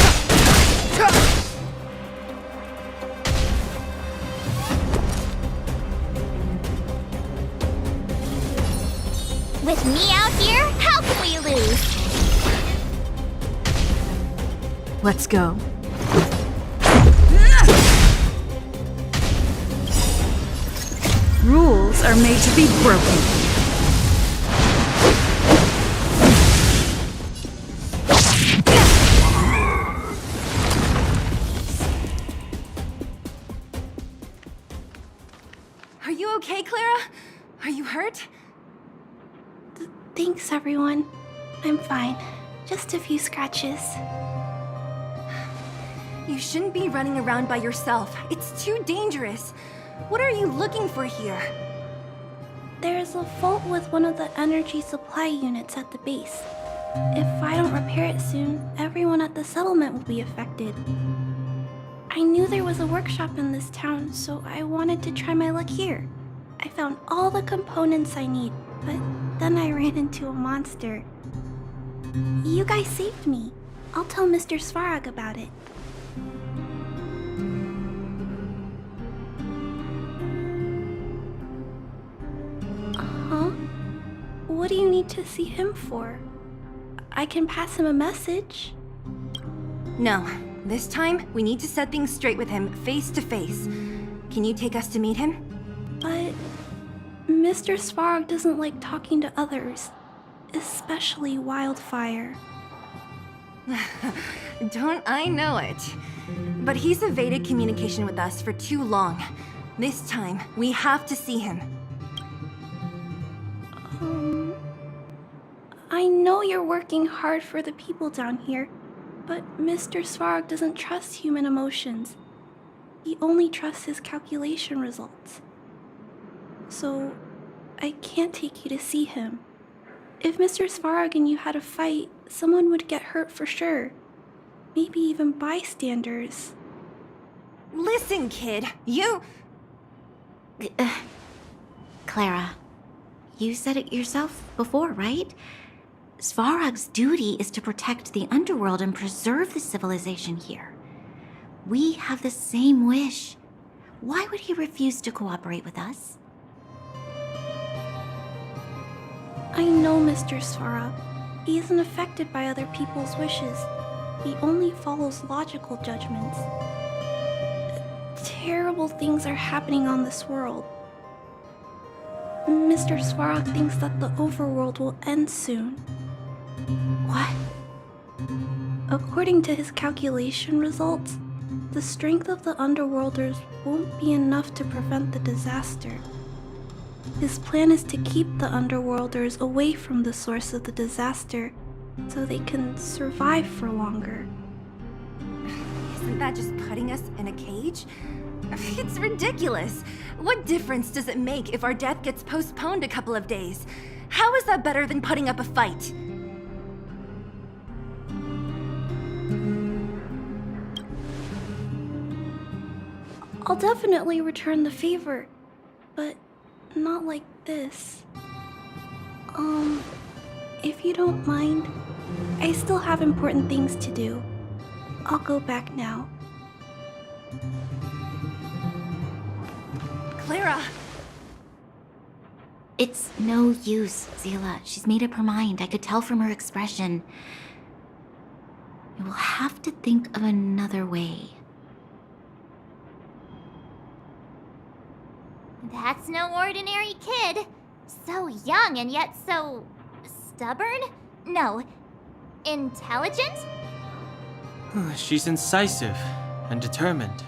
With me out here, how can we lose? Let's go. Rules are made to be broken. Are you okay, Clara? Are you hurt? Thanks, everyone. I'm fine. Just a few scratches. You shouldn't be running around by yourself. It's too dangerous. What are you looking for here? There's a fault with one of the energy supply units at the base. If I don't repair it soon, everyone at the settlement will be affected. I knew there was a workshop in this town, so I wanted to try my luck here. I found all the components I need, but then I ran into a monster. You guys saved me. I'll tell Mr. Svarog about it. Huh? What do you need to see him for? I can pass him a message. No. This time, we need to set things straight with him, face to face. Can you take us to meet him? But Mr. Svarog doesn't like talking to others, especially Wildfire. Don't I know it? But he's evaded communication with us for too long. This time, we have to see him. I know you're working hard for the people down here, but Mr. Svarog doesn't trust human emotions. He only trusts his calculation results. So, I can't take you to see him. If Mr. Svarog and you had a fight, someone would get hurt for sure. Maybe even bystanders. Listen, kid, you... Clara, you said it yourself before, right? Svarog's duty is to protect the underworld and preserve the civilization here. We have the same wish. Why would he refuse to cooperate with us? I know Mr. Svarog. He isn't affected by other people's wishes. He only follows logical judgments. Terrible things are happening on this world. Mr. Svarog thinks that the overworld will end soon. What? According to his calculation results, the strength of the Underworlders won't be enough to prevent the disaster. His plan is to keep the Underworlders away from the source of the disaster so they can survive for longer. Isn't that just putting us in a cage? It's ridiculous. What difference does it make if our death gets postponed a couple of days? How is that better than putting up a fight? I'll definitely return the favor, but not like this. If you don't mind, I still have important things to do. I'll go back now. Clara! It's no use, Zila. She's made up her mind. I could tell from her expression. We'll have to think of another way. That's no ordinary kid. So young and yet so... stubborn? No. Intelligent? She's incisive and determined.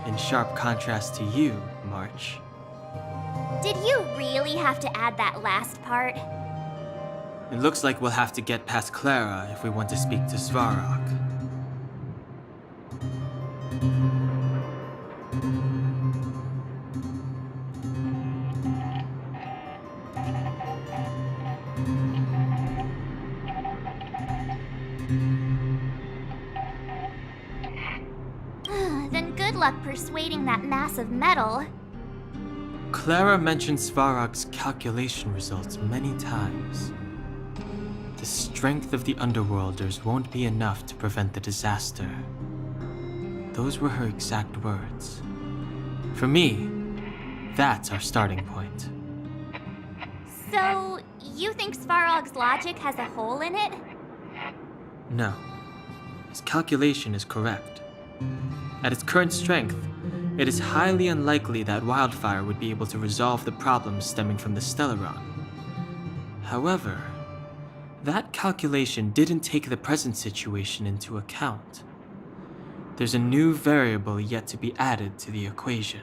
In sharp contrast to you, March. Did you really have to add that last part? It looks like we'll have to get past Clara if we want to speak to Svarog. Then good luck persuading that mass of metal. Clara mentioned Svarog's calculation results many times. The strength of the Underworlders won't be enough to prevent the disaster. Those were her exact words. For me, that's our starting point. So, you think Svarog's logic has a hole in it? No. His calculation is correct. At its current strength, it is highly unlikely that Wildfire would be able to resolve the problems stemming from the Stellaron. However, that calculation didn't take the present situation into account. There's a new variable yet to be added to the equation.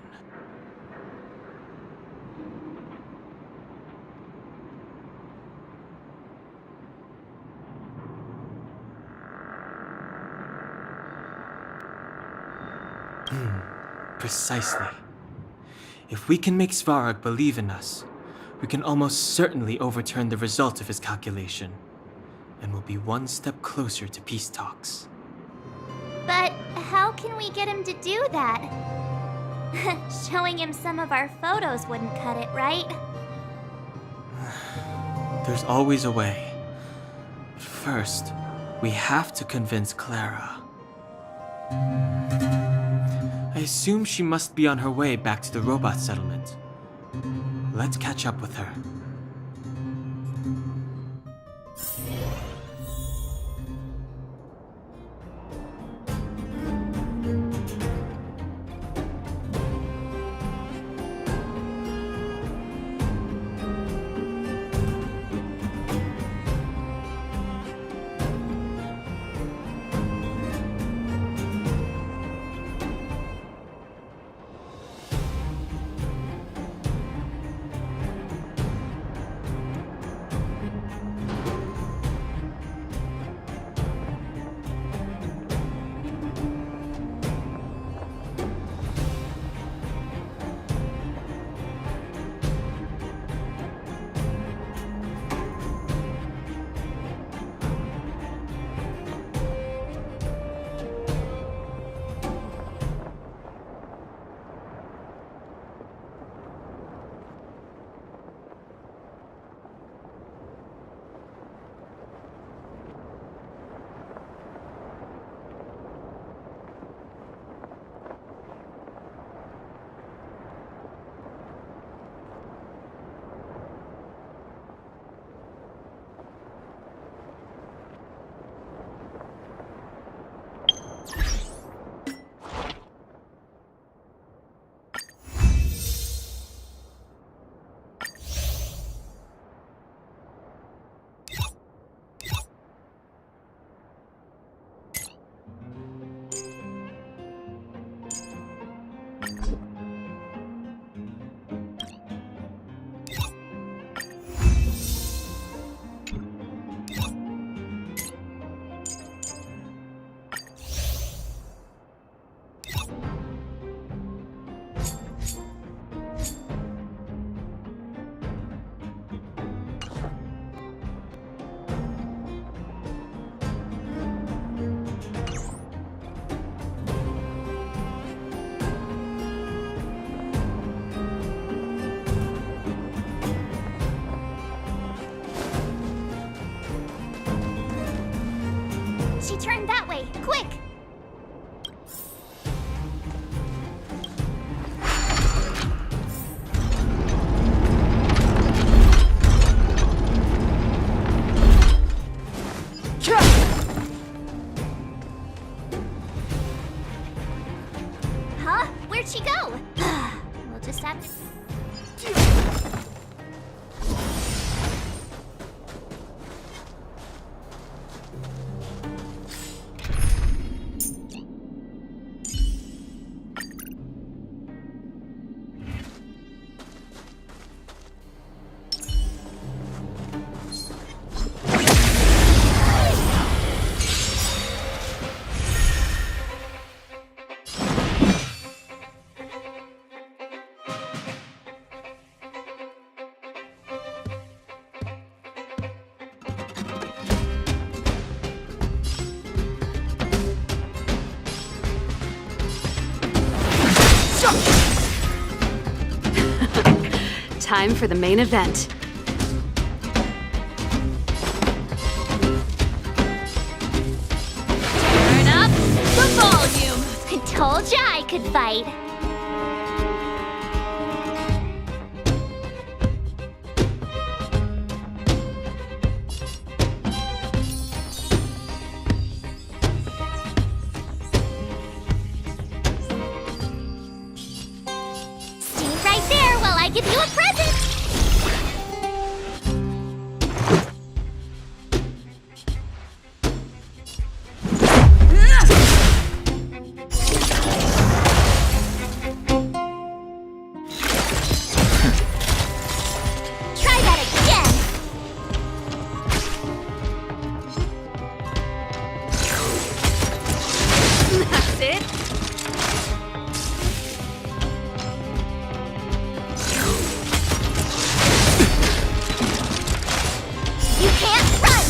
Precisely. If we can make Svarog believe in us, we can almost certainly overturn the result of his calculation, and we'll be one step closer to peace talks. But how can we get him to do that? Showing him some of our photos wouldn't cut it, right? There's always a way. But first, we have to convince Clara. I assume she must be on her way back to the robot settlement. Let's catch up with her. She turned that way! Quick! Huh? Where'd she go? We'll just have to... Time for the main event. Turn up the volume. I told ya I could fight. Stay right there while I give you a present. Try that again. That's it. You can't run.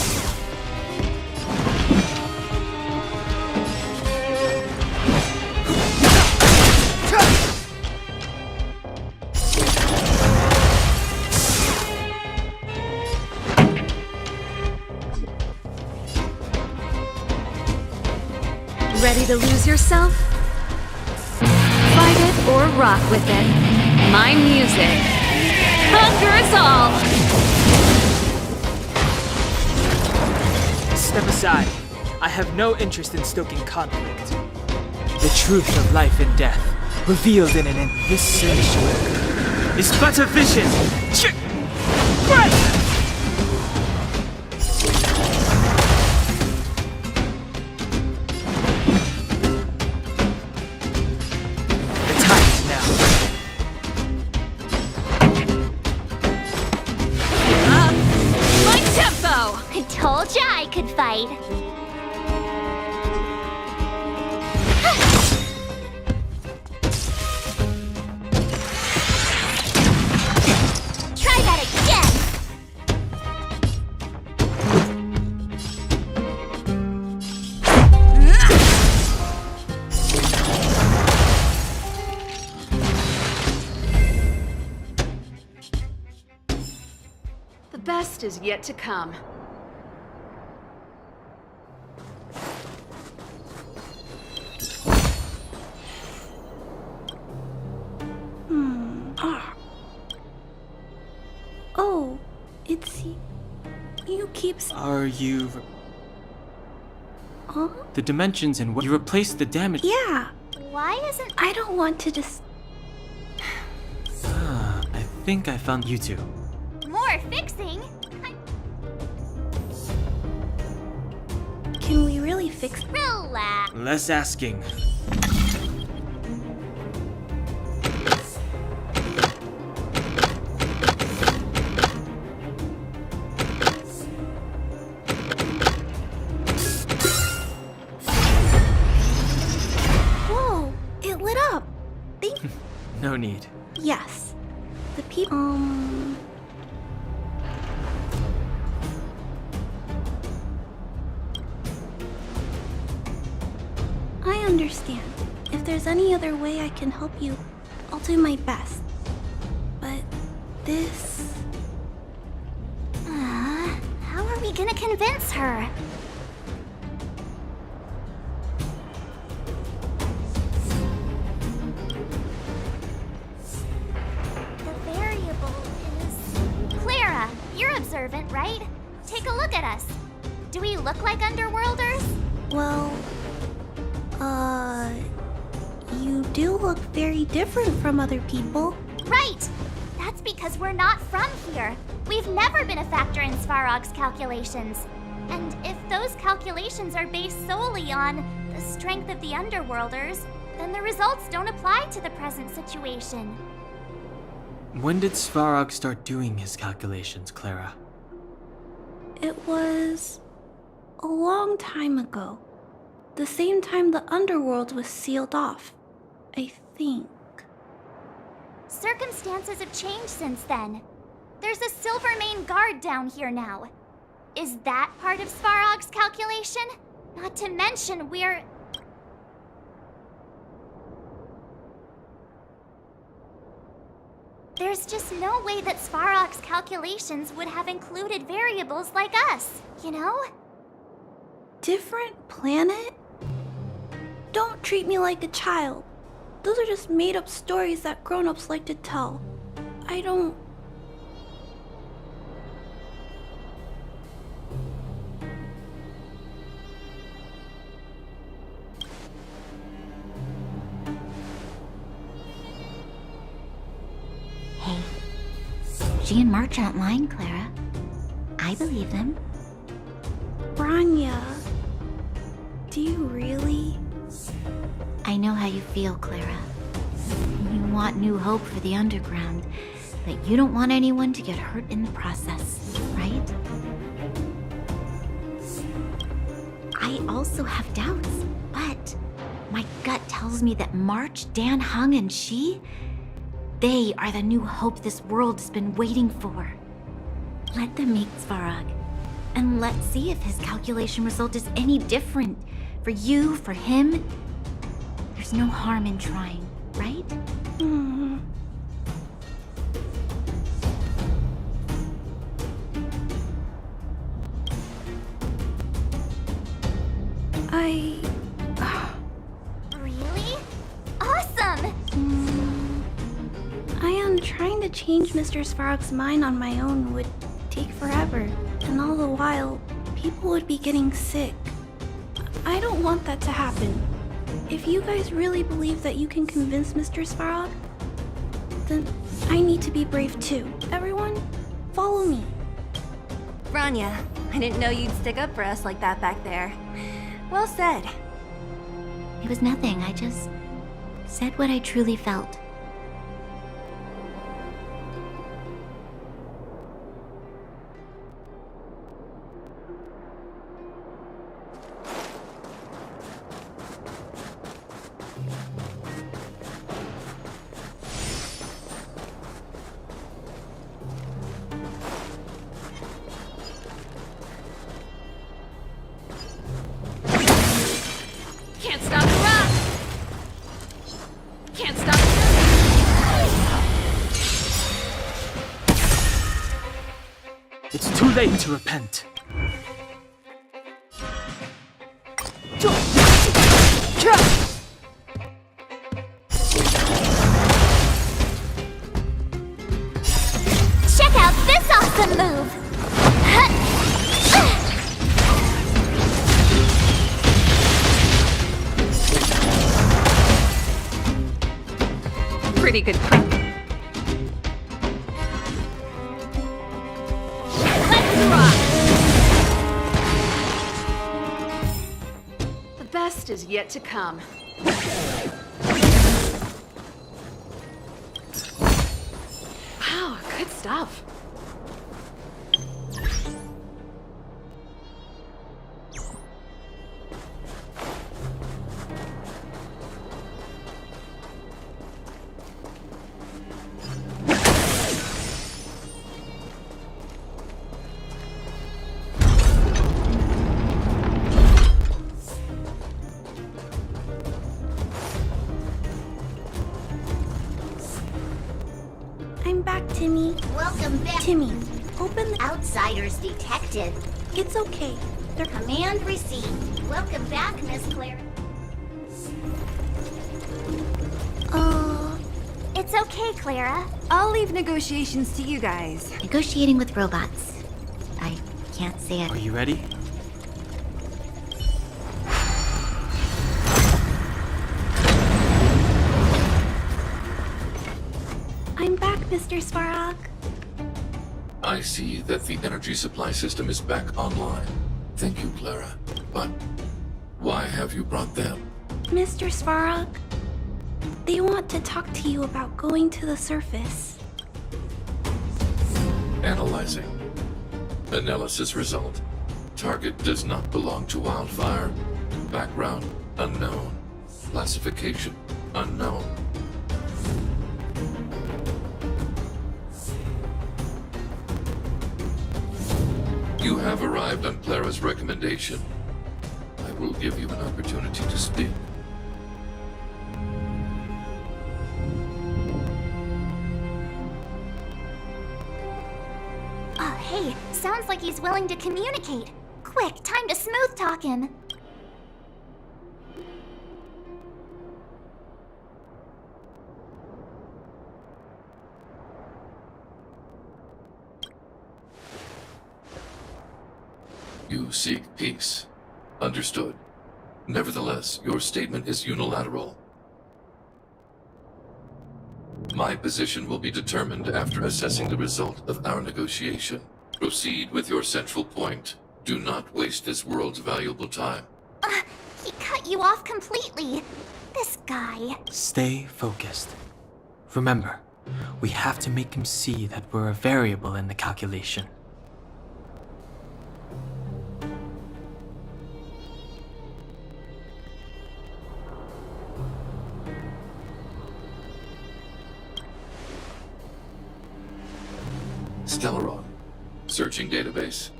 Ready to lose yourself? Fight it or rock with it. My music conquers all. Step aside. I have no interest in stoking conflict. The truth of life and death, revealed in this sanctuary, is but a vision. The time is now. My tempo! I told ya I could fight. Try that again. The best is yet to come. Oh, it's you keep. Are you... Huh? The dimensions in what... You replaced the damage... Yeah. Why isn't... I don't want to just. I think I found you two. More fixing? Can we really fix? Relax. Less asking. Whoa! It lit up. No need. Yes. The people. I understand. If there's any other way I can help you, I'll do my best. But this... How are we gonna convince her? The variable is... Clara, you're observant, right? Take a look at us. Do we look like Underworlders? Well... You do look very different from other people. Right! That's because we're not from here. We've never been a factor in Svarog's calculations. And if those calculations are based solely on the strength of the Underworlders, then the results don't apply to the present situation. When did Svarog start doing his calculations, Clara? It was... a long time ago. The same time the underworld was sealed off, I think. Circumstances have changed since then. There's a Silvermane guard down here now. Is that part of Svarog's calculation? Not to mention we're... There's just no way that Svarog's calculations would have included variables like us, you know? Different planet? Don't treat me like a child. Those are just made-up stories that grown-ups like to tell. I don't... Hey, she and March aren't lying, Clara. I believe them. Branya, do you really? I know how you feel, Clara. You want new hope for the underground, but you don't want anyone to get hurt in the process, right? I also have doubts, but my gut tells me that March, Dan Hung, and she, they are the new hope this world has been waiting for. Let them meet Svarog, and let's see if his calculation result is any different. For you, for him, there's no harm in trying, right? Really? Awesome! Trying to change Mr. Svarog's mind on my own would take forever, and all the while, people would be getting sick. I don't want that to happen. If you guys really believe that you can convince Mr. Svarog, then I need to be brave too. Everyone, follow me. Branya, I didn't know you'd stick up for us like that back there. Well said. It was nothing, I just said what I truly felt. Can't stop the rock! Can't stop the It's too late to repent. Check out this awesome move! pretty good quick. Let's rock! The best is yet to come. Wow, good stuff. I'm back, Timmy. Welcome back. Timmy, open the... Outsiders detected. It's okay. Their command received. Welcome back, Miss Clara. It's okay, Clara. I'll leave negotiations to you guys. Negotiating with robots. I can't say it. Are you ready? I'm back, Mr. Svarog. I see that the energy supply system is back online. Thank you, Clara. But why have you brought them? Mr. Svarog, they want to talk to you about going to the surface. Analyzing. Analysis result. Target does not belong to Wildfire. Background unknown. Classification unknown. You have arrived on Clara's recommendation. I will give you an opportunity to speak. Hey, sounds like he's willing to communicate. Quick, time to smooth talk him. You seek peace. Understood. Nevertheless, your statement is unilateral. My position will be determined after assessing the result of our negotiation. Proceed with your central point. Do not waste this world's valuable time. He cut you off completely. This guy. Stay focused. Remember, we have to make him see that we're a variable in the calculation. Stellaron. Searching database.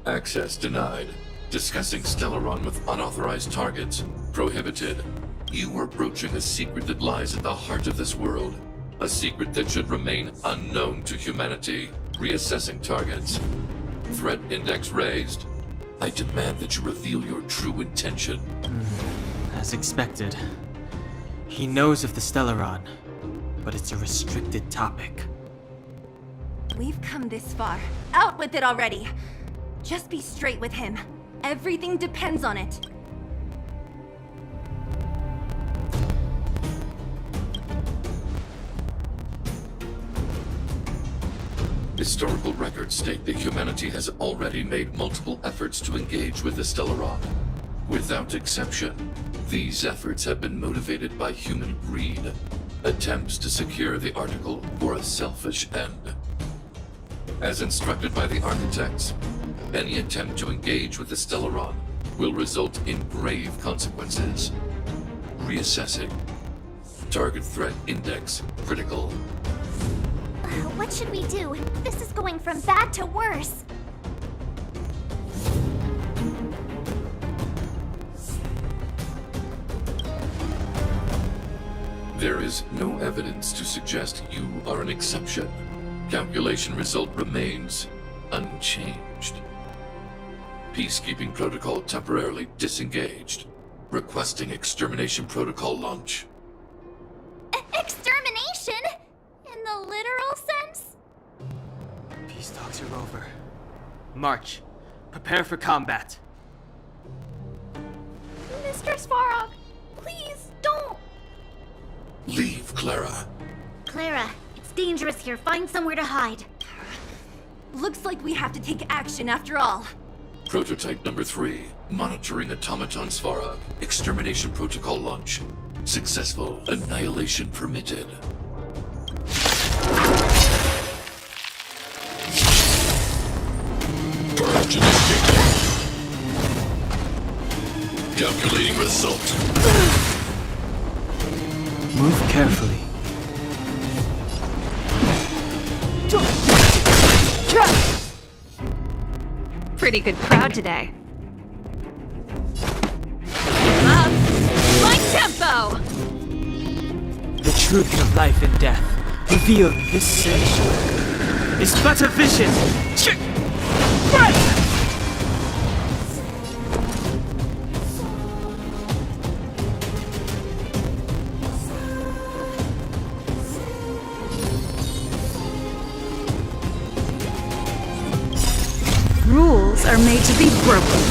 Access denied. Discussing Stellaron with unauthorized targets. Prohibited. You are broaching a secret that lies at the heart of this world. A secret that should remain unknown to humanity. Reassessing targets. Threat index raised. I demand that you reveal your true intention. As expected. He knows of the Stellaron, but it's a restricted topic. We've come this far. Out with it already! Just be straight with him. Everything depends on it. Historical records state that humanity has already made multiple efforts to engage with the Stellaron. Without exception, these efforts have been motivated by human greed, attempts to secure the article for a selfish end. As instructed by the architects, any attempt to engage with the Stellaron will result in grave consequences. Reassessing. Target threat index critical. What should we do? This is going from bad to worse. There is no evidence to suggest you are an exception. Calculation result remains unchanged. Peacekeeping protocol temporarily disengaged. Requesting extermination protocol launch. Extermination? In the literal sense? Peace talks are over. March. Prepare for combat. Mr. Svarog, please don't. Leave, Clara. Clara, it's dangerous here. Find somewhere to hide. Looks like we have to take action after all. Prototype number 3. Monitoring automaton Svarog. Extermination protocol launch. Successful. Annihilation permitted. Purge initiated. Calculating result. Move carefully. Pretty good crowd today. Up! Like tempo! The truth of life and death, revealed in this sanctuary, is but a vision. Rules are made to be broken.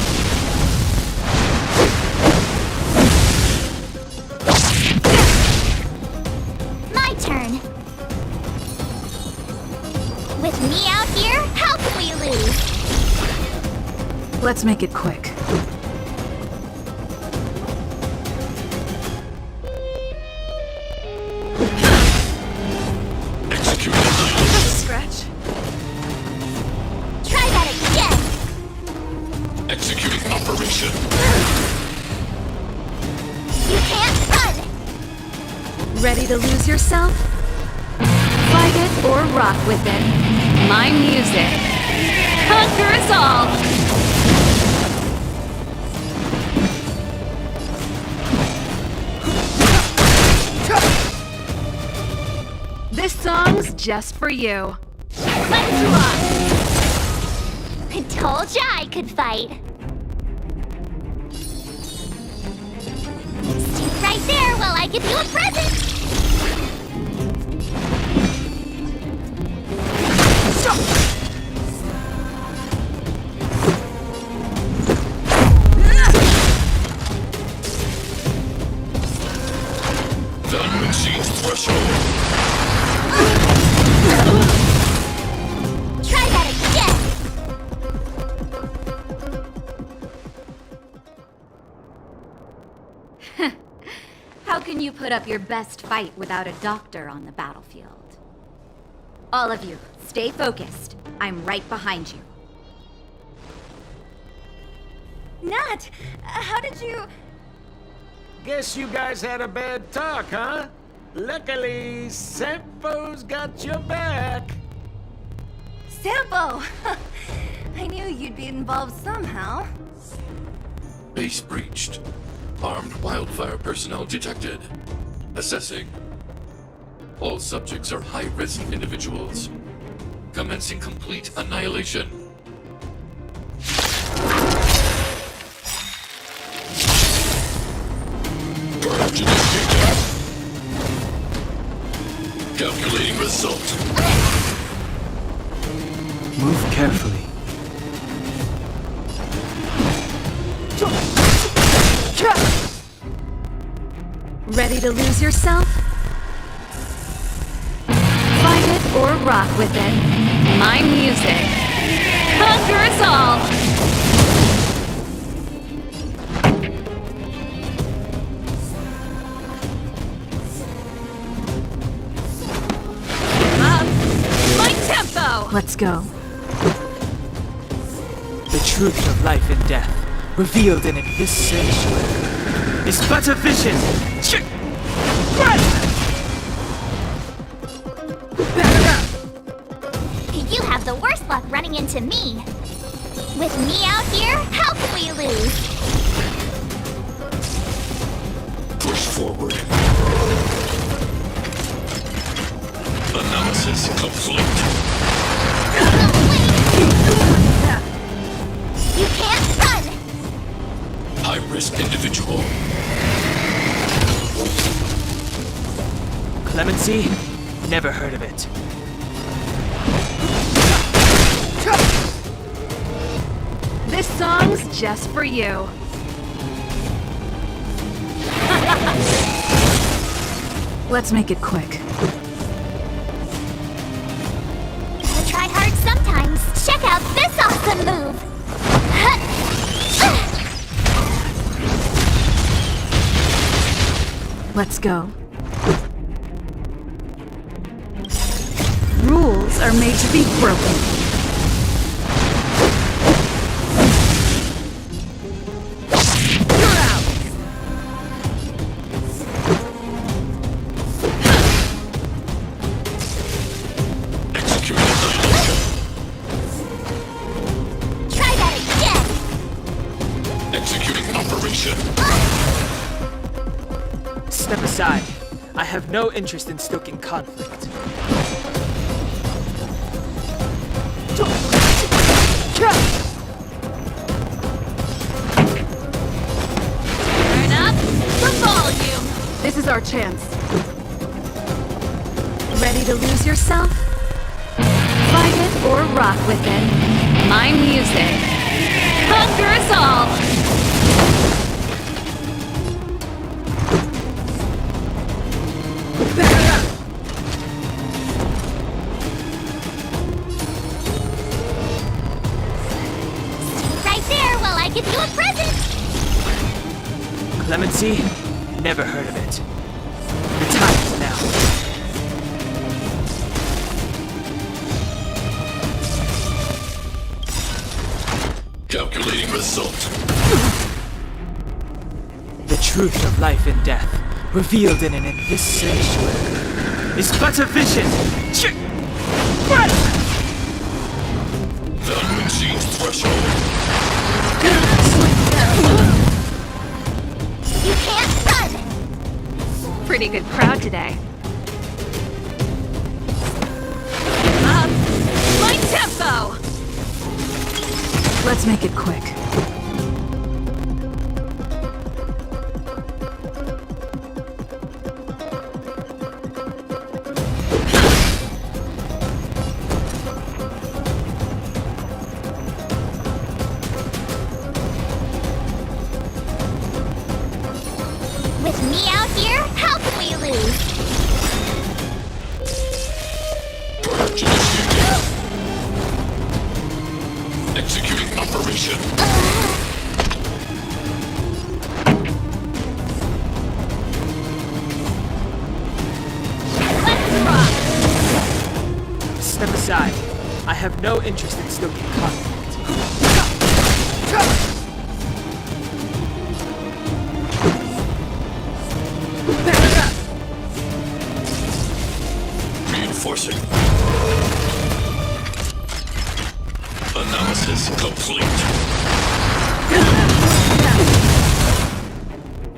My turn. With me out here, how can we lose? Let's make it quick. Scratch. Try that again! Executing operation. You can't run! Ready to lose yourself? Fight it or rock with it. My music. Conquer us all! This song's just for you. Let's rock! I told ya I could fight. Stay right there while I give you a present. That exceeds threshold. Try that again. How can you put up your best fight without a doctor on the battlefield? All of you, stay focused. I'm right behind you. Nat, how did you... Guess you guys had a bad talk, huh? Luckily, Sampo's got your back. Sampo! I knew you'd be involved somehow. Base breached. Armed wildfire personnel detected. Assessing. All subjects are high-risk individuals. Commencing complete annihilation. Purge initiated. Calculating result. Move carefully. Ready to lose yourself? Fight it or rock with it. My music. Conquer us all! Up! My tempo! Let's go. The truth of life and death, revealed in this sanctuary, is but a vision. You have the worst luck running into me. With me out here, how can we lose? Push forward. Analysis complete. You can't run! High-risk individual. Clemency? Never heard of it. This song's just for you. Let's make it quick. Gotta try hard sometimes. Check out this awesome move! Let's go. Rules are made to be broken. Try that again! Executing operation. Step aside. I have no interest in stoking conflict. Turn up the volume. This is our chance. Ready to lose yourself? Fight it or rock with it. My music. Conquer us all! Right there while I give you a present! Clemency? Never heard of it. The time is now. Calculating result. The truth of life and death, revealed in this sanctuary, is but a vision. That exceeds threshold. You can't run! Pretty good crowd today. Up! My tempo! Let's make it quick. With me out here, how can we lose? Executing operation. Step aside. I have no interest in stoking conflict. Reinforcing. Analysis complete.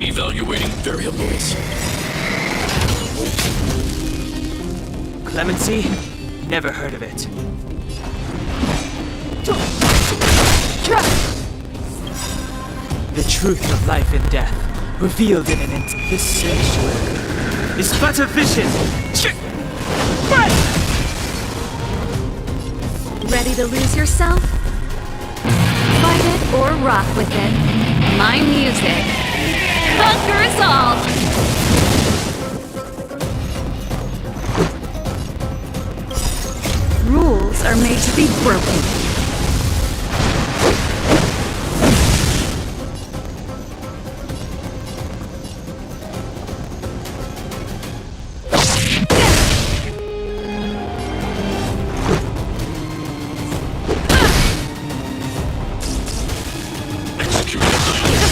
Evaluating variables. Clemency? Never heard of it. The truth of life and death, revealed in an instant. This sanctuary is but a vision. Ready to lose yourself? Fight it or rock with it. My music conquers all! Rules are made to be broken.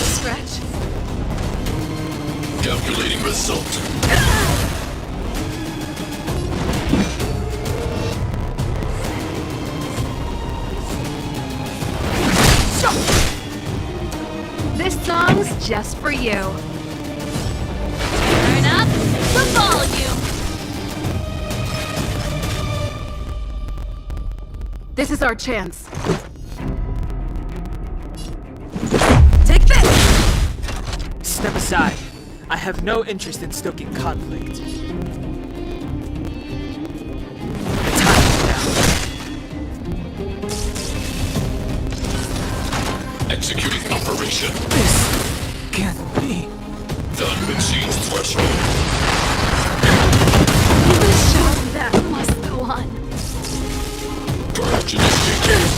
Stretch. Calculating result. This song's just for you. Turn up the volume. This is our chance. Take this! Step aside. I have no interest in stoking conflict. Time now. Executing operation. This can't be. The machine threshold. The show that must go on. Purge initiated.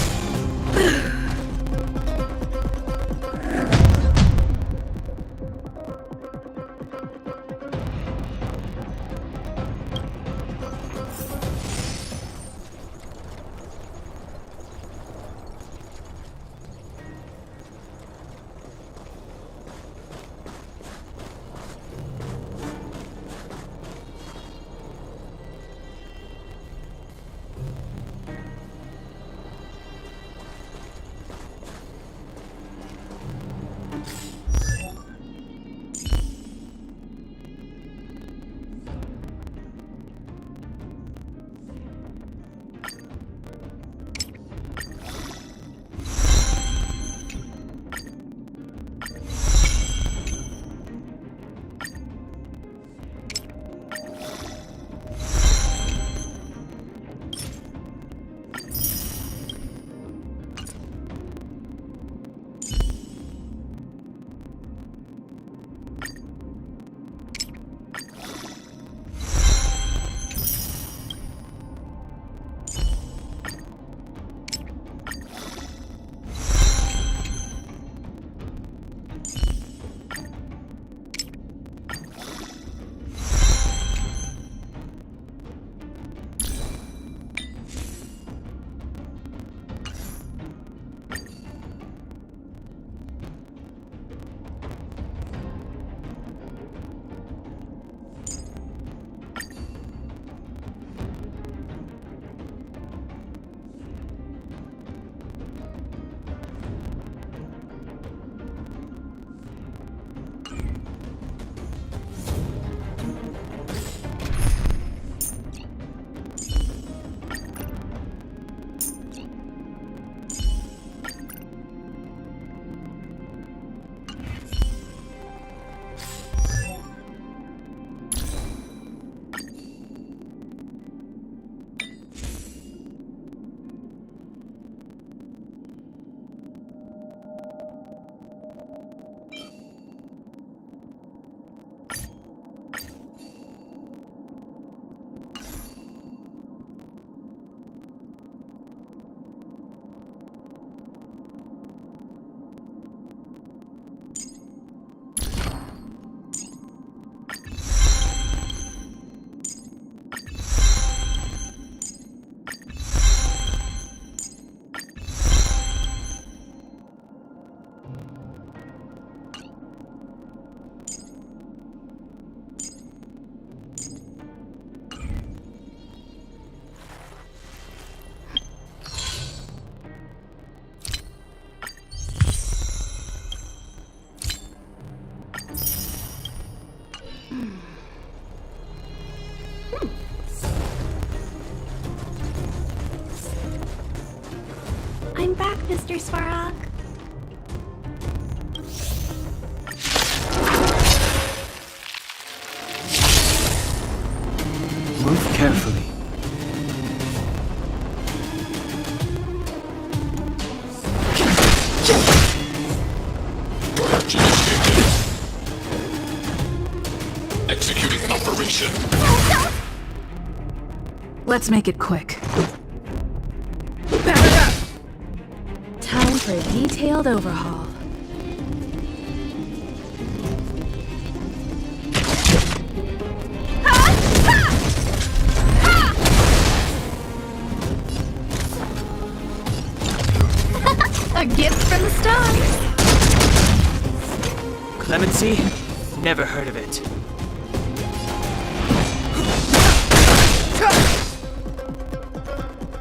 I'm back, Mr. Svarog. Move carefully. Executing operation. Let's make it quick. Time for a detailed overhaul. A gift from the stars. Clemency? Never heard of it.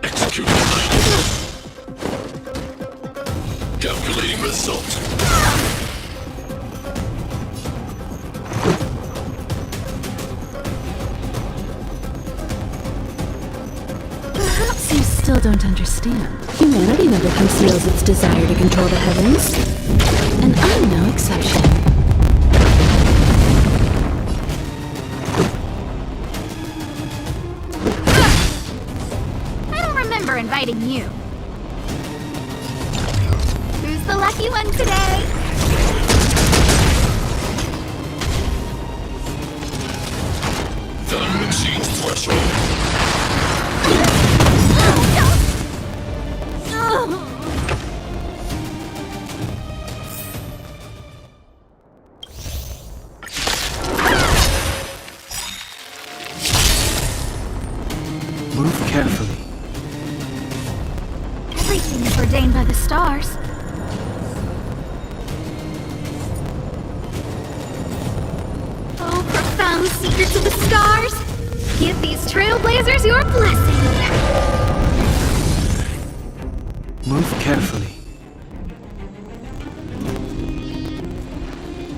Executing calculating result. Perhaps you still don't understand. Humanity never conceals its desire to control the heavens. And I'm no exception. I don't remember inviting you. Who's the lucky one today? Time exceeds threshold. Move carefully. Everything is ordained by the stars. Oh, profound secrets of the stars! Give these trailblazers your blessing! Move carefully.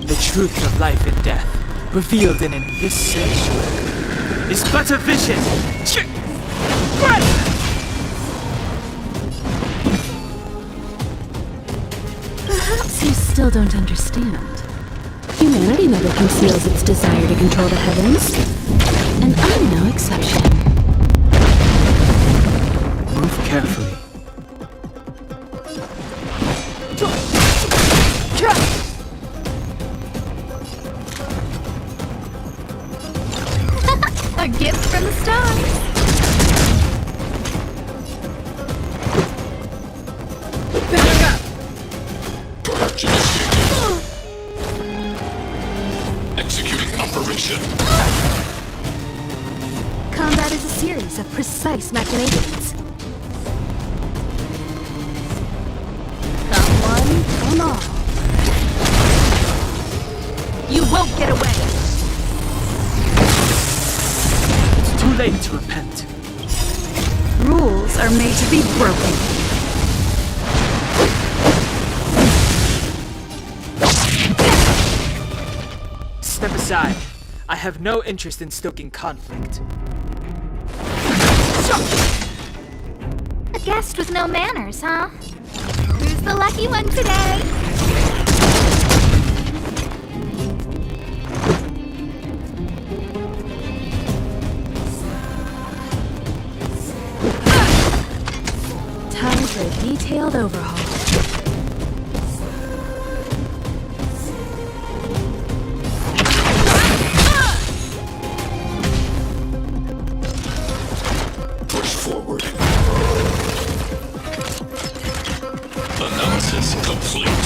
The truth of life and death, revealed in this sanctuary, is but a vision. Perhaps you still don't understand. Humanity never conceals its desire to control the heavens. And I'm no exception. Move carefully. A gift from the stars. Executing operation. Combat is a series of precise machinations. Come one, come all. You won't get away! It's too late to repent. Rules are made to be broken. Step aside. I have no interest in stoking conflict. A guest with no manners, huh? Who's the lucky one today? Time for a detailed overhaul. Push forward. Analysis complete.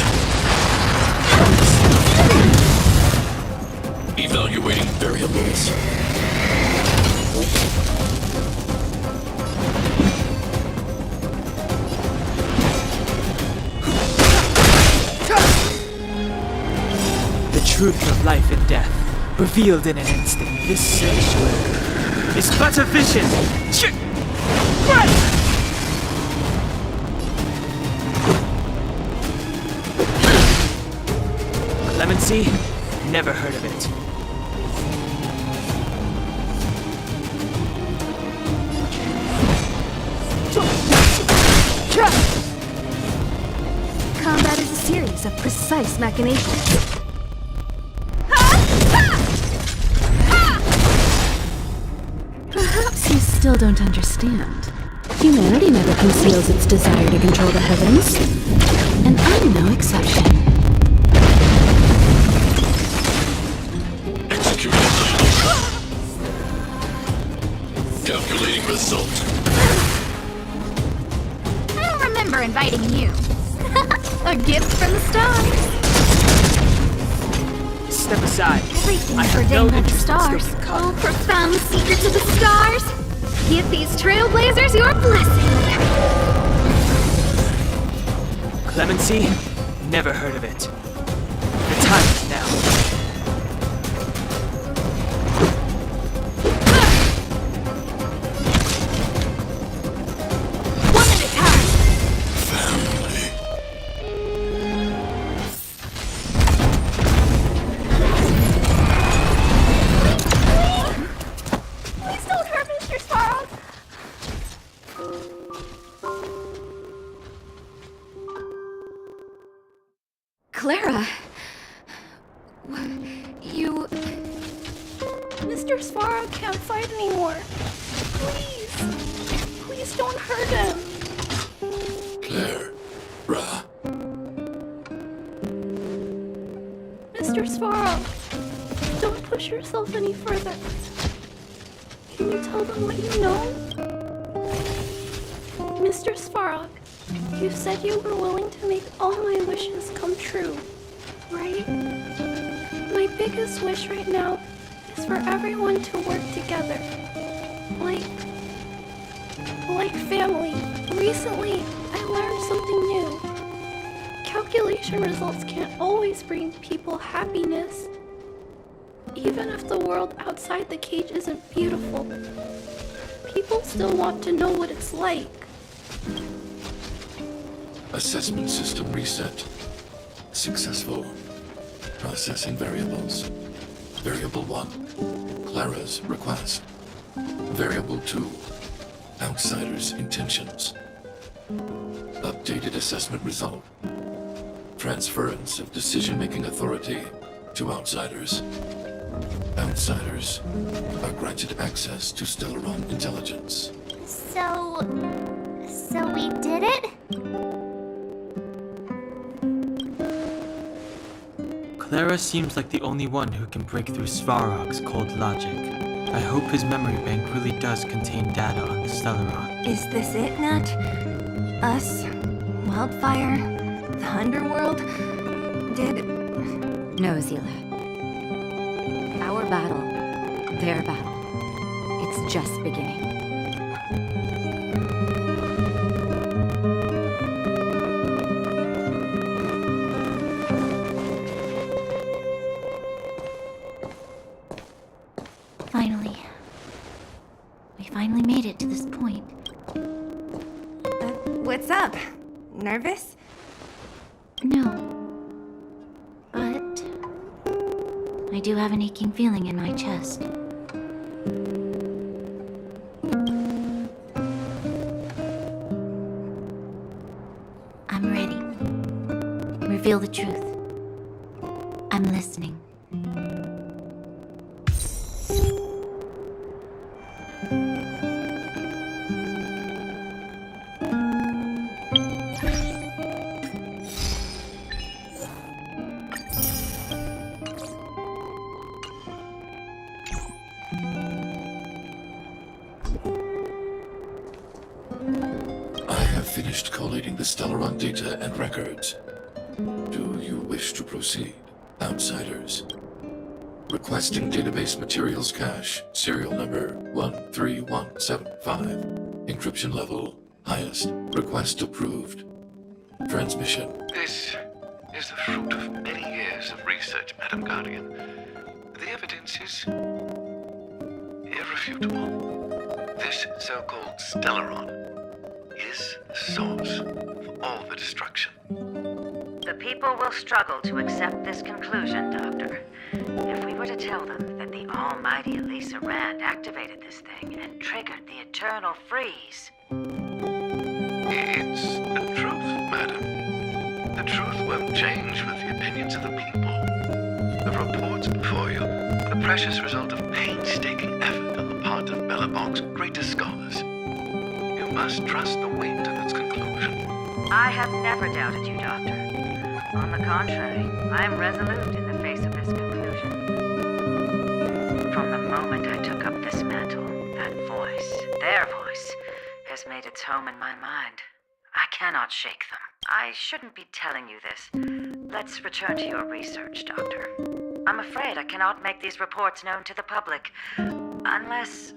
Evaluating variables. The truth of life and death, revealed in an instant. This sanctuary is but a vision. Clemency? Never heard of it. of precise machinations. Perhaps you still don't understand. Humanity never conceals its desire to control the heavens. And I'm no exception. Calculating result. I don't remember inviting you. A gift from the stars. Step aside. Everything's I have ordained no by the interest in stars. stoking Oh, conflict. profound secrets of the stars. Give these trailblazers your blessing. Clemency? Never heard of it. The time is now. One at a time. Please don't hurt Mr. Sparrow. Clara. You. Mr. Sparrow can't fight anymore. Please. Please don't hurt him. Claire. Ra. Mr. Sparrow, don't push yourself any further. Can you tell them what you know? Mr. Sparrow, you said you were willing to make all my wishes come true, right? My biggest wish right now is for everyone to work together. Like family. Recently, I learned something new. Calculation results can't always bring people happiness. Even if the world outside the cage isn't beautiful, people still want to know what it's like. Assessment system reset. Successful. Processing variables. Variable 1. Clara's request. Variable 2. Outsider's intentions. Updated assessment result. Transference of decision-making authority to outsiders. Outsiders are granted access to Stellaron intelligence. So we did it? Clara seems like the only one who can break through Svarog's cold logic. I hope his memory bank really does contain data on the Stellaron. Is this it, Nat? Us? Wildfire? The Underworld? Did... No, Zila. Our battle, their battle, it's just beginning. Finally. We finally made it to this point. What's up? Nervous? No. But I do have an aching feeling in my chest. I'm ready. Reveal the truth. I'm listening. Finished collating the Stellaron data and records. Do you wish to proceed, outsiders? Requesting database materials cache, serial number 13175. Encryption level, highest. Request approved. Transmission. This is the fruit of many years of research, Madam Guardian. The evidence is irrefutable. This so-called Stellaron is the source of all the destruction. The people will struggle to accept this conclusion, Doctor. If we were to tell them that the almighty Elisa Rand activated this thing and triggered the eternal freeze. It's the truth, madam. The truth won't change minds of the people. The reports before you are the precious result of painstaking effort on the part of Belobog's greatest scholars. You must trust the weight of its conclusion. I have never doubted you, Doctor. On the contrary, I am resolute in the face of this conclusion. From the moment I took up this mantle, that voice, their voice, has made its home in my mind. I cannot shake them. I shouldn't be telling you this. Let's return to your research, Doctor. I'm afraid I cannot make these reports known to the public, unless...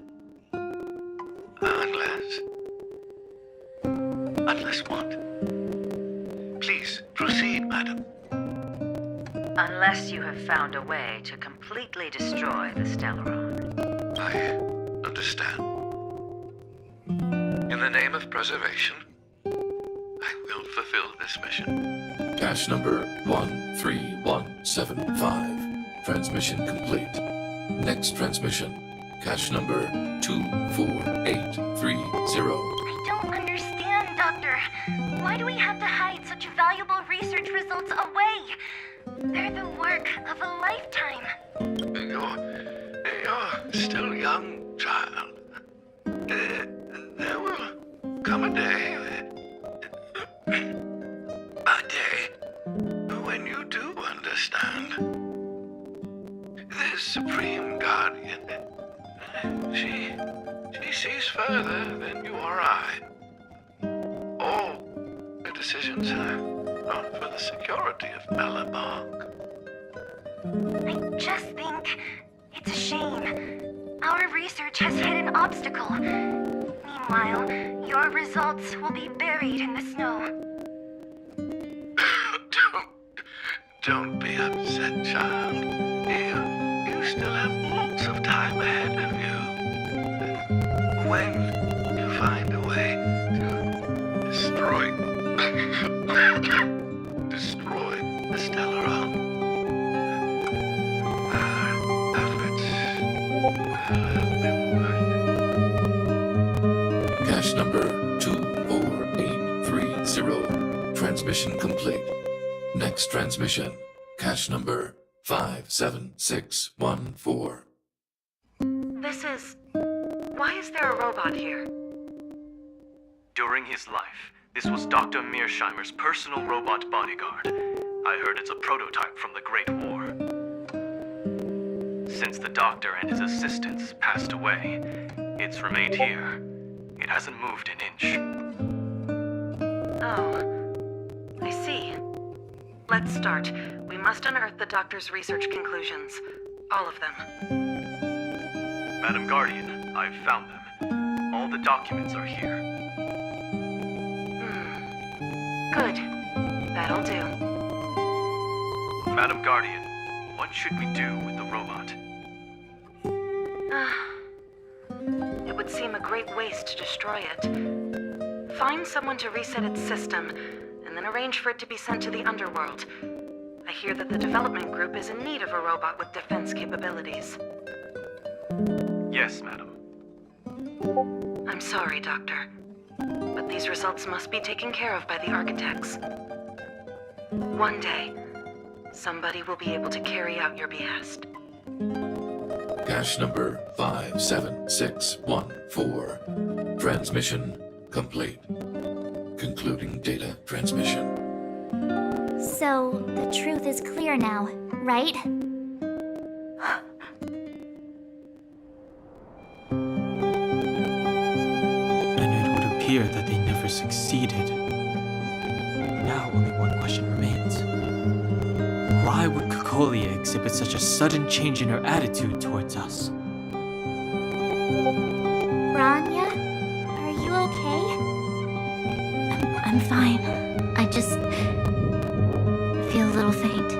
Unless what? Please, proceed, madam. Unless you have found a way to completely destroy the Stellaron. I understand. In the name of preservation, I will fulfill this mission. Cache number 13175. Transmission complete. Next transmission. Cache number 24830. I don't understand, Doctor. Why do we have to hide such valuable research results away? They're the work of a lifetime. You're still young, child. There will come a day when you do understand. This Supreme Guardian, she sees further than you or I. All the decisions are for the security of Belobog. I just think it's a shame. Our research has hit an obstacle. Meanwhile, your results will be buried in the snow. Don't be upset, child. You still have lots of time ahead of you. When you find a way to destroy the Stellaron, our efforts will have been worth it. Cache number 24830. Transmission complete. Next transmission. Cache number 57614. Why is there a robot here? During his life, this was Dr. Mearsheimer's personal robot bodyguard. I heard it's a prototype from the Great War. Since the doctor and his assistants passed away, it's remained here. It hasn't moved an inch. Oh, I see. Let's start. We must unearth the doctor's research conclusions. All of them. Madam Guardian, I've found them. All the documents are here. Good. That'll do. Madam Guardian, what should we do with the robot? It would seem a great waste to destroy it. Find someone to reset its system, and then arrange for it to be sent to the underworld. I hear that the development group is in need of a robot with defense capabilities. Yes, madam. I'm sorry, Doctor, but these results must be taken care of by the architects. One day, somebody will be able to carry out your behest. Cache number 57614. Transmission complete. Concluding data transmission. So, the truth is clear now, right? Appear that they never succeeded. Now only one question remains. Why would Kokolia exhibit such a sudden change in her attitude towards us? Rania? Are you okay? I'm fine. I just feel a little faint.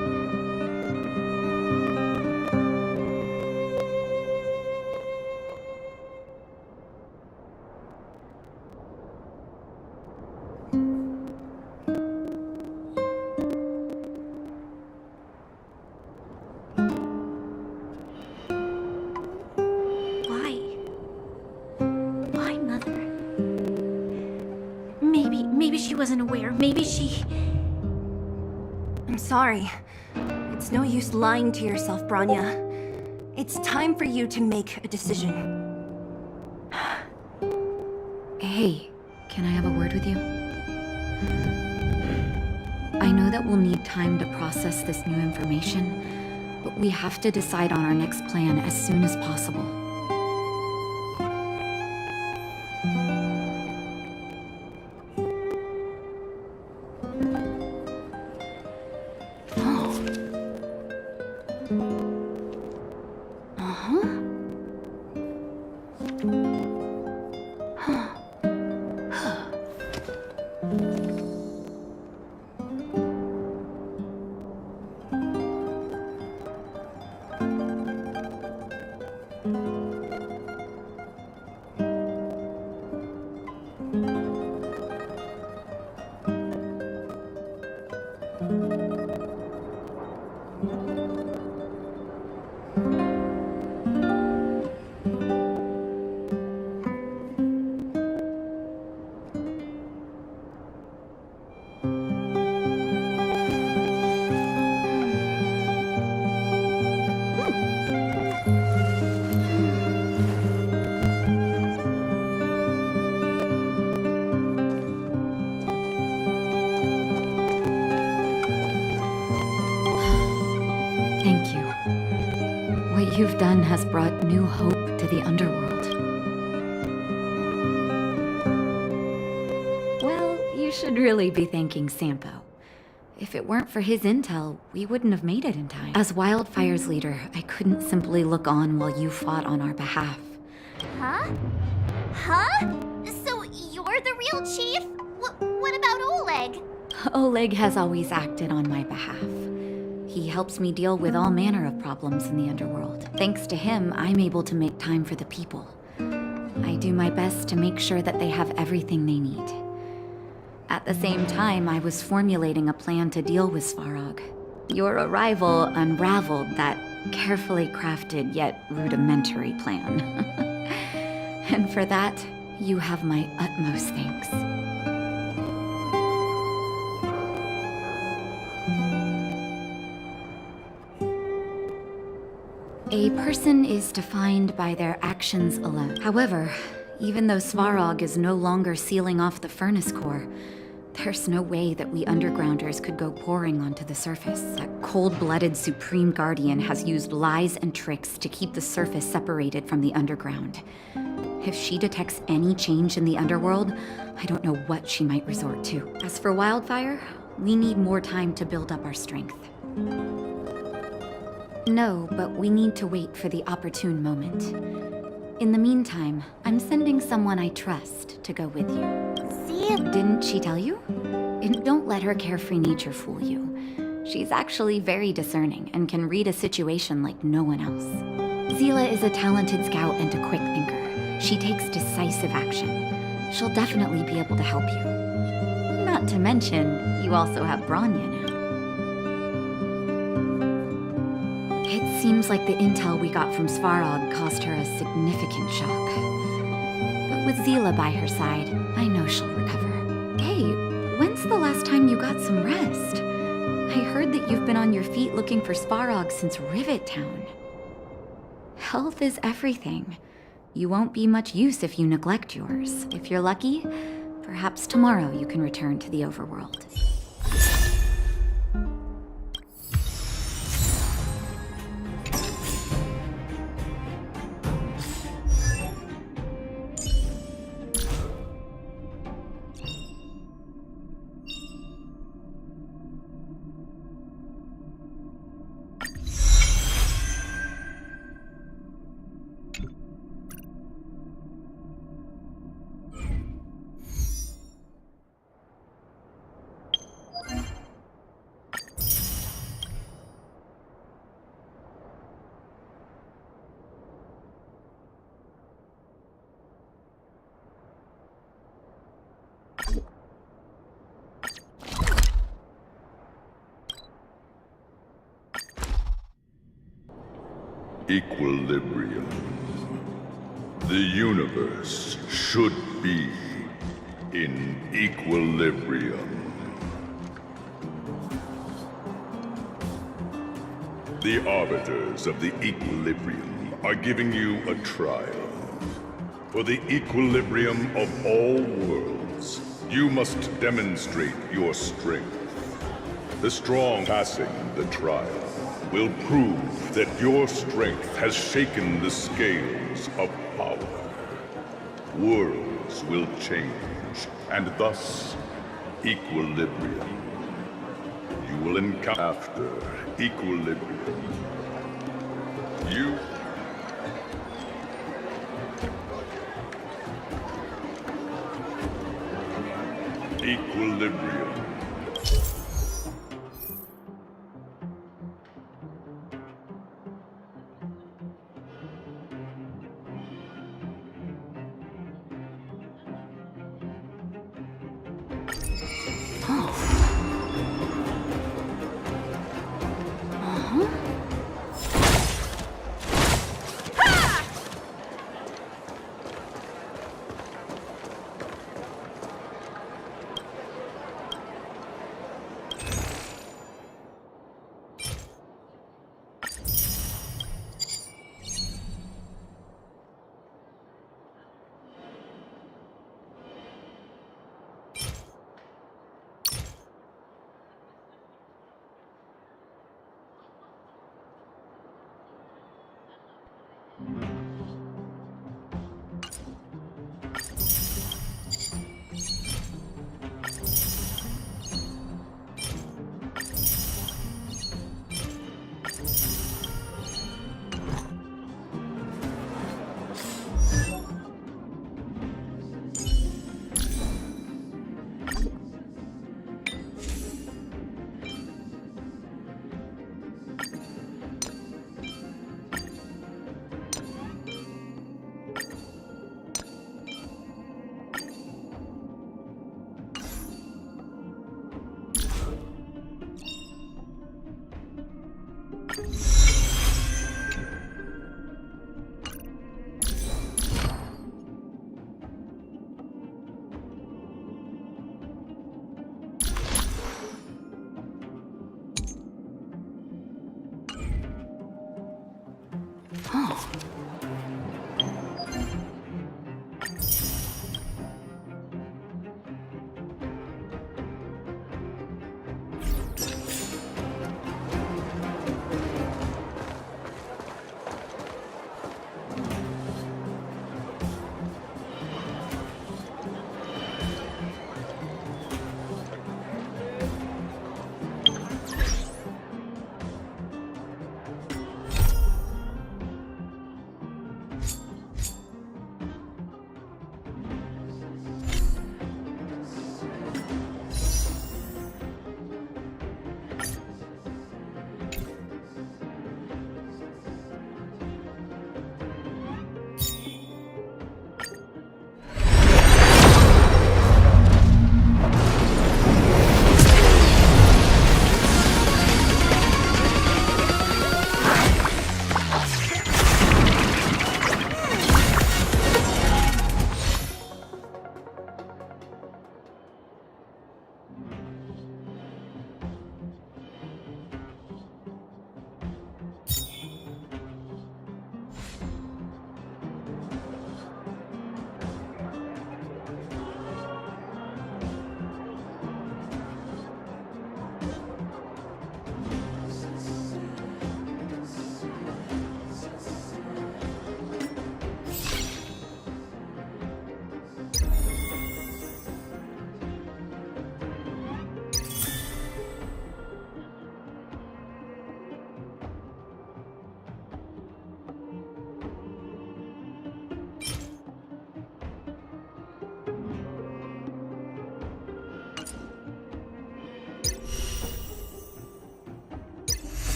Maybe she wasn't aware. Maybe she... I'm sorry. It's no use lying to yourself, Branya. It's time for you to make a decision. Hey, can I have a word with you? I know that we'll need time to process this new information, but we have to decide on our next plan as soon as possible. Thank you. What you've done has brought new hope to the underworld. Well, you should really be thanking Sampo. If it weren't for his intel, we wouldn't have made it in time. As Wildfire's leader, I couldn't simply look on while you fought on our behalf. Huh? Huh? So you're the real chief? What about Oleg? Oleg has always acted on my behalf. He helps me deal with all manner of problems in the underworld. Thanks to him, I'm able to make time for the people. I do my best to make sure that they have everything they need. At the same time, I was formulating a plan to deal with Svarog. Your arrival unraveled that carefully crafted yet rudimentary plan. And for that, you have my utmost thanks. A person is defined by their actions alone. However, even though Svarog is no longer sealing off the furnace core, there's no way that we undergrounders could go pouring onto the surface. That cold-blooded Supreme Guardian has used lies and tricks to keep the surface separated from the underground. If she detects any change in the underworld, I don't know what she might resort to. As for Wildfire, we need more time to build up our strength. No, but we need to wait for the opportune moment. In the meantime, I'm sending someone I trust to go with you. See? Didn't she tell you? And don't let her carefree nature fool you. She's actually very discerning and can read a situation like no one else. Zila is a talented scout and a quick thinker. She takes decisive action. She'll definitely be able to help you. Not to mention, you also have Branya now. It seems like the intel we got from Svarog caused her a significant shock. But with Zila by her side, I know she'll recover. Hey, when's the last time you got some rest? I heard that you've been on your feet looking for Svarog since Rivet Town. Health is everything. You won't be much use if you neglect yours. If you're lucky, perhaps tomorrow you can return to the overworld. Equilibrium. The universe should be in equilibrium. The arbiters of the equilibrium are giving you a trial. For the equilibrium of all worlds, you must demonstrate your strength. The strong passing the trial will prove that your strength has shaken the scales of power. Worlds will change, and thus equilibrium. You will encounter after equilibrium. You equilibrium.